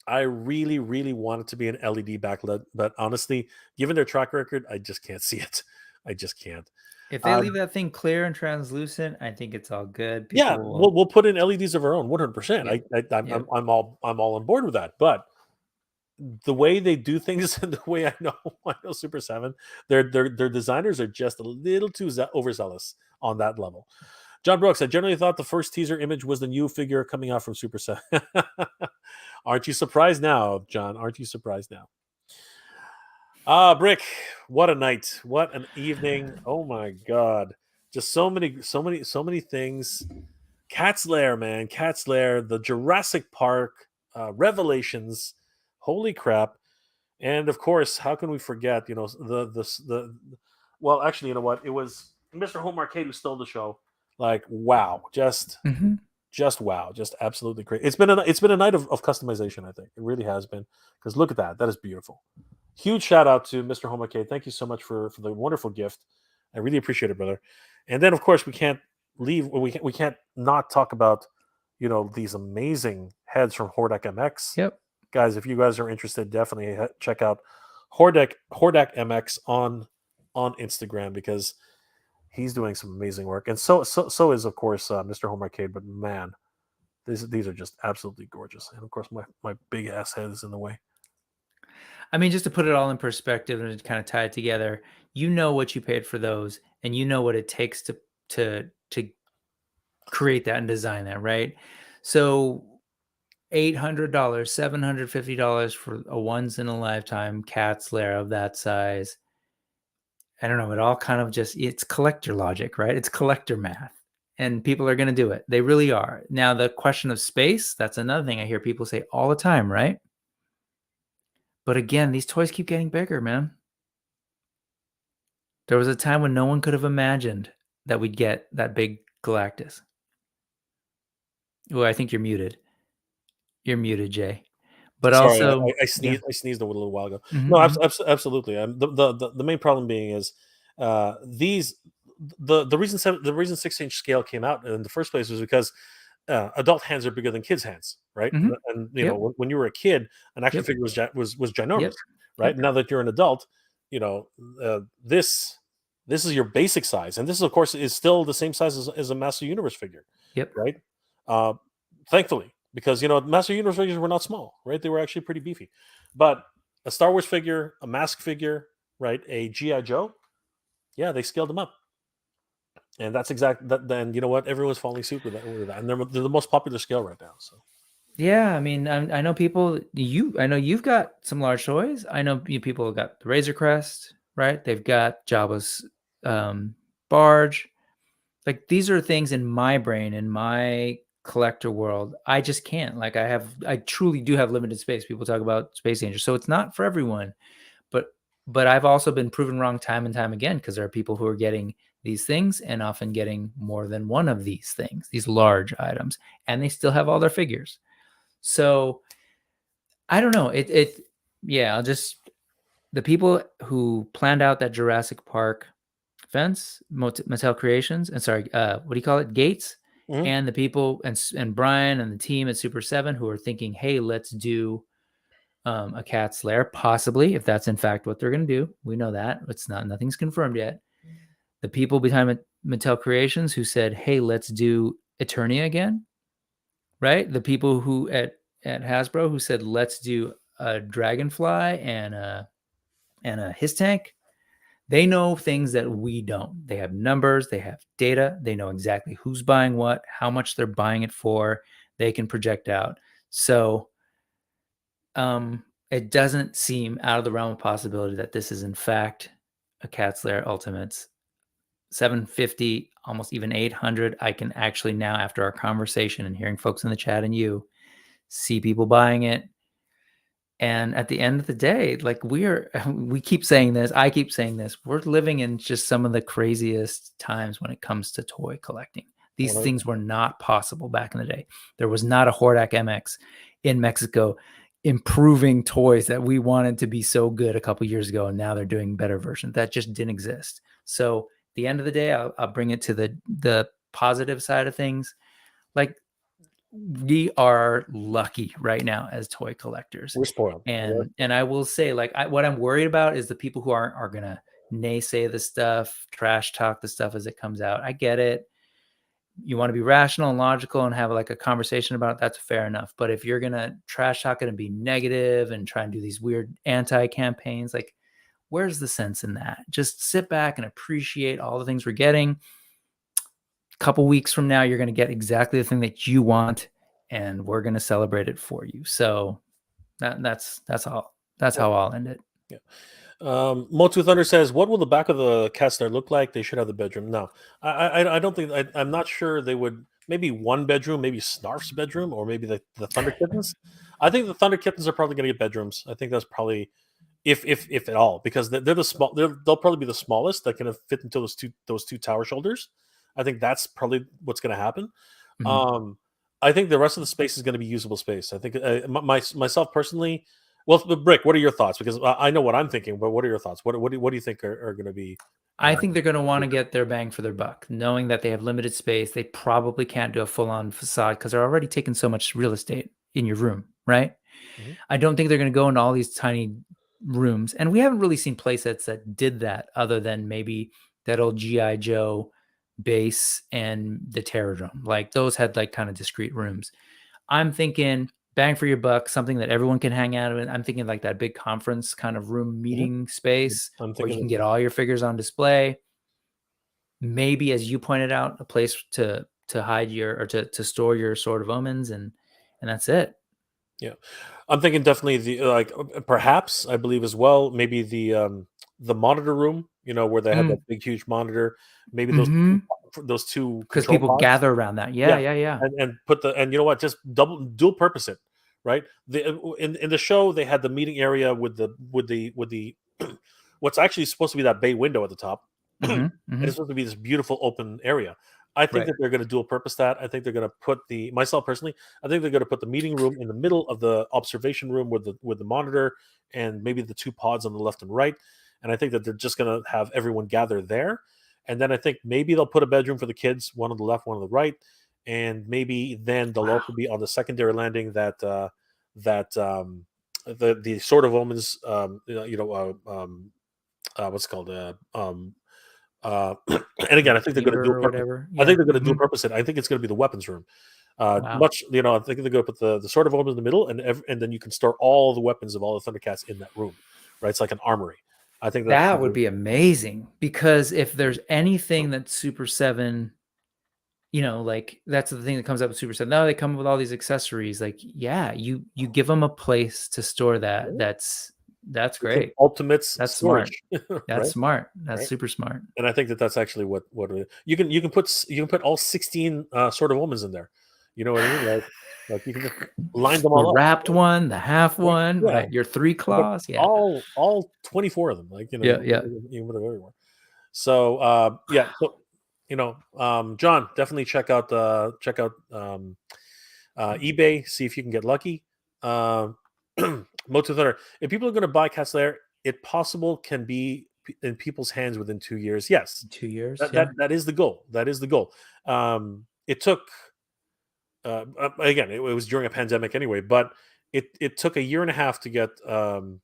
I really, really want it to be an LED backlit, but honestly, given their track record, I just can't see it. I just can't. If they leave that thing clear and translucent, I think it's all good. We'll put in LEDs of our own, 100%. Yeah. I'm all on board with that. But the way they do things and the way I know Super 7, their designers are just a little too overzealous on that level. John Brooks, I generally thought the first teaser image was the new figure coming out from Super 7. Aren't you surprised now, John? Aren't you surprised now? Brick, what a night. What an evening. Oh my God. Just so many things. Cat's Lair, man. Cat's Lair, the Jurassic Park revelations. Holy crap. And of course, how can we forget, well, actually, you know what? It was Mr. Home Arcade who stole the show. Like, wow. Just wow. Just absolutely great. It's been a night of customization, I think. It really has been. Because look at that. That is beautiful. Huge shout out to Mr. Home Arcade. Thank you so much for the wonderful gift. I really appreciate it, brother. And then, of course, we can't not talk about, these amazing heads from Hordak MX. Yep. Guys, if you guys are interested, definitely check out Hordak MX on Instagram, because he's doing some amazing work, and so is, of course, Mr. Home Arcade. But man, these are just absolutely gorgeous. And of course, my big ass head is in the way. I mean, just to put it all in perspective and to kind of tie it together, you know what you paid for those, and you know what it takes to create that and design that, right? So $800, $750 for a once in a lifetime cat's lair of that size. I don't know. It all kind of it's collector logic, right? It's collector math, and people are going to do it. They really are. Now, the question of space, that's another thing I hear people say all the time, right? But again, these toys keep getting bigger, man. There was a time when no one could have imagined that we'd get that big Galactus. Oh, I think you're muted. You're muted, Jay. But Sorry, also, I sneezed. I sneezed a little while ago. Mhm, No, mhm. absolutely. The main problem being is these the reason 6-inch scale came out in the first place was because adult hands are bigger than kids' hands, right? Mhm. And Yep. when you were a kid, an action Yep. figure was ginormous, Yep. right? Yep. Now that you're an adult, you know this is your basic size, and this of course is still the same size as a Master Universe figure, Yep. right? Uh, Thankfully, because Master Universe figures were not small, right? They were actually pretty beefy. But a Star Wars figure, a Mask figure, right? A GI Joe, yeah, they scaled them up, and that's exact. That then you know what? Everyone's falling suit with that, and they're the most popular scale right now. So Yeah, I mean, I know people. I know you've got some large toys. I know people have got the Razor Crest, right? They've got Jabba's barge. Like these are things in my brain, in my collector world. I just can't. Like I truly do have limited space. People talk about Space Danger, so it's not for everyone. But I've also been proven wrong time and time again because there are people who are getting these things and often getting more than one of these things, these large items, and they still have all their figures. So I don't know. Yeah, the people who planned out that Jurassic Park fence, Mattel Creations, and sorry, what do you call it? Gates, Mhm. and the people and Brian and the team at Super 7 who are thinking, hey, let's do a cat's lair, possibly, if that's in fact what they're going to do. We know that nothing's confirmed yet. The people behind Mattel Creations who said, hey, let's do Eternia again, right? The people who at Hasbro who said, let's do a Dragonfly and a His Tank. They know things that we don't. They have numbers, they have data, they know exactly who's buying what, how much they're buying it for. They can project out. So it doesn't seem out of the realm of possibility that this is in fact a Cat's Lair Ultimates. 750, almost even 800. I can actually now, after our conversation and hearing folks in the chat and you, see people buying it. And at the end of the day, like we keep saying this, I keep saying this, we're living in just some of the craziest times when it comes to toy collecting. These things were not possible back in the day. There was not a Hordak MX in Mexico improving toys that we wanted to be so good a couple years ago, and now they're doing better versions. That just didn't exist. So at the end of the day, I'll bring it to the positive side of things. Like, we are lucky right now as toy collectors, we're spoiled. and I will say, like, what I'm worried about is the people who are gonna naysay the stuff, trash talk the stuff as it comes out. I get it. You want to be rational and logical and have like a conversation about it, that's fair enough. But if you're gonna trash talk it and be negative and try and do these weird anti-campaigns, like, where's the sense in that? Just sit back and appreciate all the things we're getting. Couple weeks from now, you're going to get exactly the thing that you want, and we're going to celebrate it for you. So that's all. That's how I'll end it. Yeah. Motu Thunder says, "What will the back of the Cat's Lair look like? They should have the bedroom." No, I don't think. I'm not sure they would. Maybe one bedroom, maybe Snarf's bedroom, or maybe the Thunder Kittens. I think the Thunder Kittens are probably going to get bedrooms. I think that's probably if at all, because they're the small. They'll probably be the smallest that can fit into those two tower shoulders. I think that's probably what's going to happen. Mhm. I think the rest of the space is going to be usable space. I think myself personally. Well, Brick, what are your thoughts? Because I know what I'm thinking, but what are your thoughts? What do you think are going to be? I think they're going to want to get their bang for their buck, knowing that they have limited space. They probably can't do a full-on facade because they're already taking so much real estate in your room, right? Mhm. I don't think they're going to go into all these tiny rooms. And we haven't really seen playsets that did that other than maybe that old G.I. Joe base and the Terrordrome. Like, those had like kind of discrete rooms. I'm thinking bang for your buck, something that everyone can hang out in. I'm thinking like that big conference kind of room meeting space I'm where you thinking can get all your figures on display. Maybe, as you pointed out, a place to hide your or to store your Sword of Omens, and that's it. Yeah, I'm thinking definitely the perhaps I believe as well. Maybe the monitor room, where they had that big huge monitor. Maybe those two Because control people pods. gather around that. Yeah. And you know what? Just dual purpose it, right? In the show they had the meeting area with the what's actually supposed to be that bay window at the top. And it's supposed to be this beautiful open area. I think that they're going to dual purpose that. I think they're going to put myself personally, I think they're going to put the meeting room in the middle of the observation room with the monitor and maybe the two pods on the left and right. And I think that they're just going to have everyone gather there. And then I think maybe they'll put a bedroom for the kids, one on the left, one on the right. And maybe then they'll also be on the secondary landing that the Sword of Omens, what's it called? And again, I think they're going to do whatever. I think they're going to do purpose it. I think it's going to be the weapons room. Wow. I think they're going to put the Sword of Omens in the middle, and then you can store all the weapons of all the Thundercats in that room. Right? It's like an armory. I think that would be amazing, because if there's anything that Super 7, like that's the thing that comes up with Super 7. Now they come up with all these accessories. Like, yeah, you give them a place to store that. That's great. Ultimates. That's storage. smart. That's smart. That's super smart. And I think that's actually what you can put all 16 Sword of Omens in there. You know what I mean? Like you can just line them all the up. Wrapped one, the half one, Yeah. right? Your 3 claws, yeah. All 24 of them, like yeah. You put them everywhere. So John, definitely check out eBay, see if you can get lucky. Motu Thunder. If people are going to buy Cats Lair, it possible can be in people's hands within 2 years. Yes, 2 years. That is the goal. That is the goal. It took again. It was during a pandemic anyway, but it took a year and a half to get the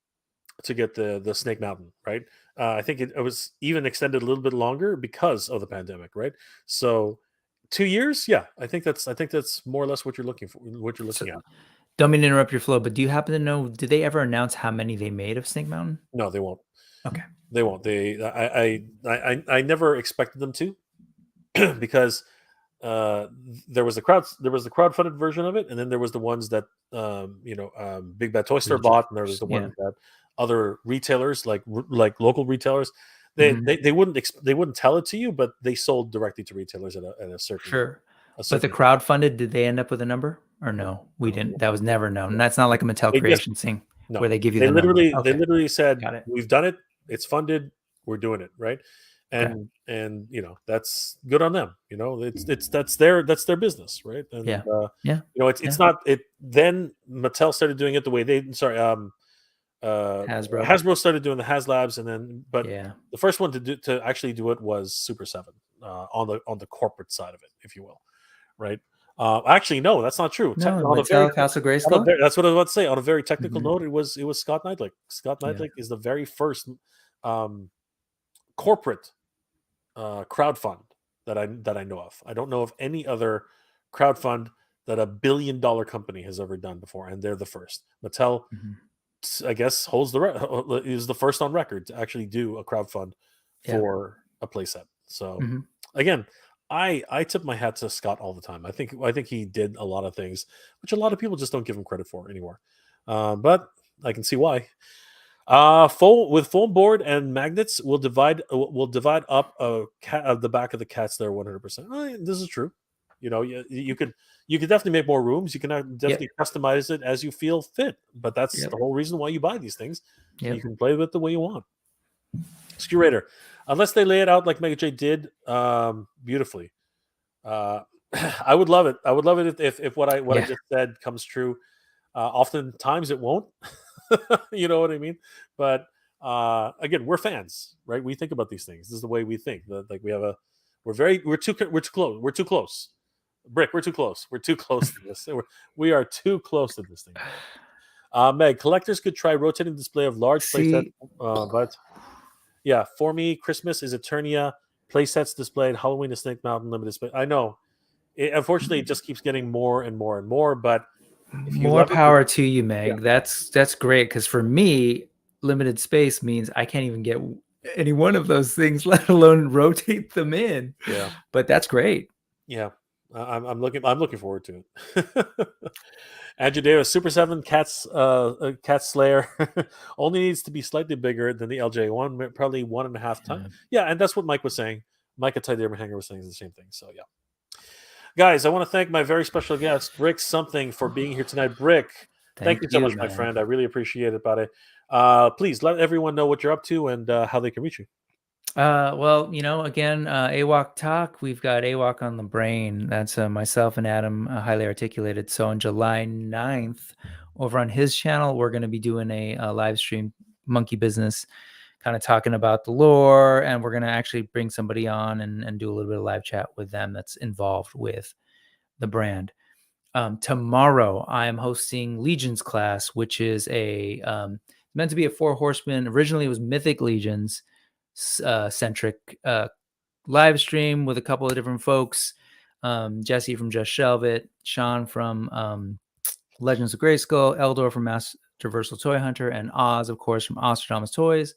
Snake Mountain, right. I think it was even extended a little bit longer because of the pandemic, right? So 2 years, yeah. I think that's more or less what you're looking for. What you're looking at. Don't mean to interrupt your flow, but do you happen to know, did they ever announce how many they made of Snake Mountain? No, they won't. Okay. They won't. I never expected them to, because there was the crowdfunded version of it, and then there was the ones that Big Bad Toy Store bought, and there was the ones that other retailers like local retailers they wouldn't tell it to you, but they sold directly to retailers at a certain But the crowdfunded, did they end up with a number or no? We didn't. That was never known. And that's not like a Mattel Creations thing where they give you the number. They literally said, we've done it, it's funded, we're doing it, right? And that's good on them. That's their business, right? And, it's not it. Then Mattel started doing it the way Hasbro started doing the HasLabs, and then the first one to actually do it was Super 7 on the corporate side of it, if you will, right? Actually, no, that's not true. Castle Grayskull. That's what I was about to say. On a very technical note, it was Scott Neidlich. Scott Neidlich is the very first corporate crowdfund that I know of. I don't know of any other crowdfund that a $1 billion company has ever done before, and they're the first. Mattel, I guess, is the first on record to actually do a crowdfund for a playset. So again, I tip my hat to Scott all the time. I think he did a lot of things which a lot of people just don't give him credit for anymore. But I can see why. With foam board and magnets, we'll divide up the back of the Cats there 100%. This is true. You could definitely make more rooms. You can definitely customize it as you feel fit. But that's the whole reason why you buy these things. You can play with it the way you want. Skew Raider, unless they lay it out like Mega J did beautifully. I would love it. I would love it if what I just said comes true. Oftentimes it won't. You know what I mean? But again, we're fans, right? We think about these things. This is the way we think. Like we're too close. We're too close. Brick, we're too close. We're too close to this. We are too close to this thing. Meg, collectors could try rotating display of large playsets, but yeah, for me, Christmas is Eternia, playsets displayed, Halloween is Snake Mountain limited display. I know. Unfortunately, it just keeps getting more and more and more, but If you More love it, power to you, Meg. Yeah. That's great, because for me, limited space means I can't even get any one of those things, let alone rotate them in. Yeah. But that's great. Yeah, I'm looking forward to it. Ajudeo Super 7 Cat's Lair only needs to be slightly bigger than the LJ1, probably 1.5 ton. Yeah, and that's what Mike was saying. Mike at Tidy Hanger was saying the same thing. So yeah, guys, I want to thank my very special guest Brick Something for being here tonight. Brick, thank you so much, my man. friend. I really appreciate it, buddy. Please let everyone know what you're up to and how they can reach you. Well, again, AWOC Talk, we've got AWOC on the Brain. That's myself and Adam, Highly Articulated. So on July 9th, over on his channel, we're going to be doing a live stream, Monkey Business, kind of talking about the lore. And we're going to actually bring somebody on and do a little bit of live chat with them that's involved with the brand. Tomorrow, I am hosting Legions class, which is meant to be a 4 horsemen. Originally, it was Mythic Legions centric live stream with a couple of different folks. Jesse from Just Shelve It, Sean from Legends of Grayskull, Eldor from Masterversal Toy Hunter, and Oz, of course, from Ostradamus Toys.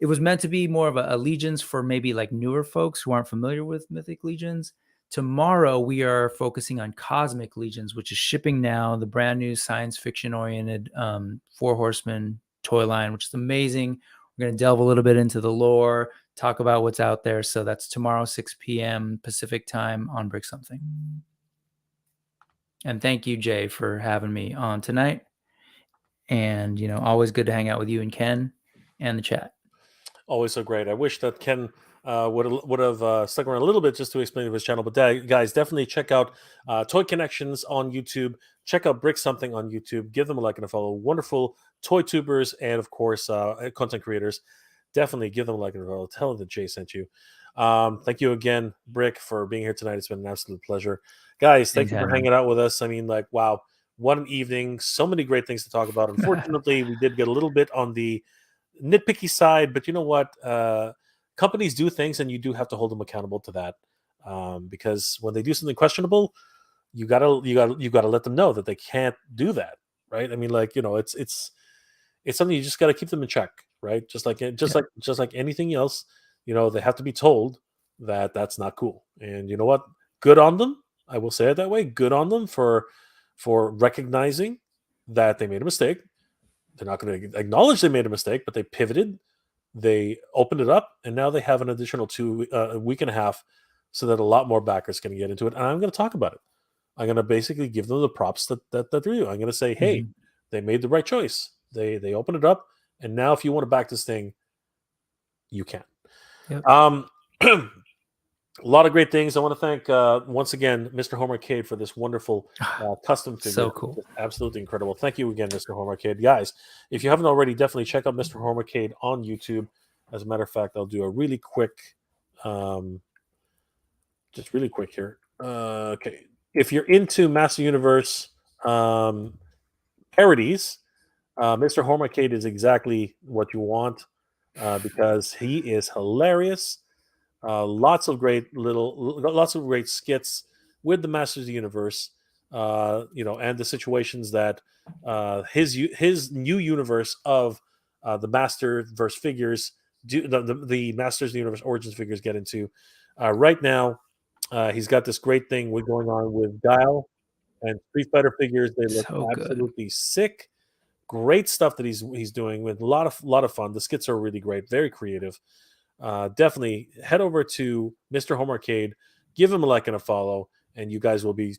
It was meant to be more of a Legions for maybe like newer folks who aren't familiar with Mythic Legions. Tomorrow, we are focusing on Cosmic Legions, which is shipping now, the brand new science fiction oriented 4 horsemen toy line, which is amazing. We're going to delve a little bit into the lore, talk about what's out there. So that's tomorrow, 6 p.m. Pacific time on Brick Something. And thank you, Jay, for having me on tonight. And, always good to hang out with you and Ken and the chat. Always so great. I wish that Ken would have stuck around a little bit just to explain his channel. But guys, definitely check out Toy Connections on YouTube. Check out Brick Something on YouTube. Give them a like and a follow. Wonderful toy tubers and, of course, content creators. Definitely give them a like and a follow. Tell them that Jay sent you. Thank you again, Brick, for being here tonight. It's been an absolute pleasure. Guys, thank you for hanging out with us. I mean, wow, what an evening. So many great things to talk about. Unfortunately, we did get a little bit on the nitpicky side, but you know what? Companies do things, and you do have to hold them accountable to that. Because when they do something questionable, you gotta let them know that they can't do that, right? I mean, it's something you just gotta keep them in check, right? Just like anything else, they have to be told that that's not cool. And you know what? Good on them. I will say it that way. Good on them for recognizing that they made a mistake. They're not going to acknowledge they made a mistake, but they pivoted, they opened it up, and now they have an additional a week and a half so that a lot more backers can get into it. And I'm going to talk about it. I'm going to basically give them the props that they're due. I'm going to say, hey, they made the right choice. They opened it up, and now if you want to back this thing, you can. Yep. A lot of great things. I want to thank once again Mr. Home Arcade for this wonderful custom figure. So cool. Absolutely incredible. Thank you again, Mr. Home Arcade. Guys, if you haven't already, definitely check out Mr. Home Arcade on YouTube. As a matter of fact, I'll do a really quick, just really quick here. Okay. If you're into Master Universe parodies, Mr. Home Arcade is exactly what you want because he is hilarious. Lots of great skits with the Masters of the Universe, and the situations that his new universe of the Masterverse figures, the Masters of the Universe Origins figures get into. Right now, he's got this great thing going on with Guile and Street Fighter figures. They look So absolutely sick. Great stuff that he's doing with a lot of fun. The skits are really great, very creative. Definitely head over to Mr. Home Arcade, give him a like and a follow, and you guys will be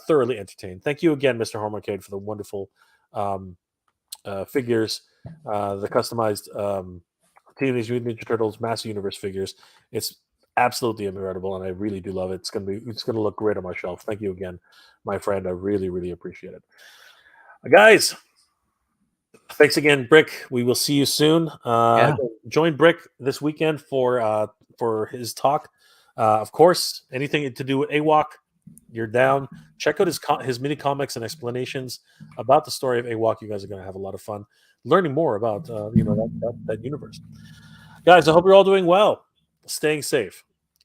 thoroughly entertained. Thank you again, Mr. Home Arcade, for the wonderful figures, the customized Teenage Mutant Ninja Turtles Master Universe figures. It's absolutely incredible, and I really do love it. It's gonna look great on my shelf. Thank you again, my friend. I really, really appreciate it. Guys, thanks again, Brick. We will see you soon. Join Brick this weekend for his talk. Of course, anything to do with AWOC, you're down. Check out his mini comics and explanations about the story of AWOC. You guys are going to have a lot of fun learning more about that universe. Guys, I hope you're all doing well, staying safe,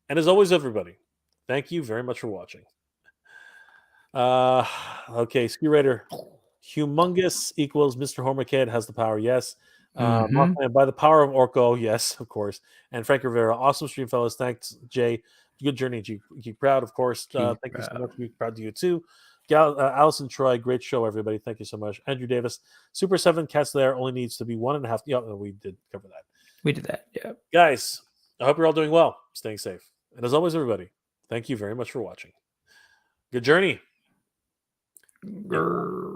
and as always, everybody, thank you very much for watching. Okay, Ski Raider. Humongous equals Mr. Homer Kid has the power. Yes. Mhm. And by the power of Orko, yes, of course. And Frank Rivera, awesome stream, fellas. Thanks, Jay. Good journey. Keep proud, of course. Keep Thank you so proud. much. Be proud to you too. Allison Troy, great show, everybody. Thank you so much. Andrew Davis, Super 7 Cats Lair only needs to be 1.5. Yeah, we did cover that. We did that. Yeah. Guys, I hope you're all doing well, staying safe. And as always, everybody, thank you very much for watching. Good journey. Grr.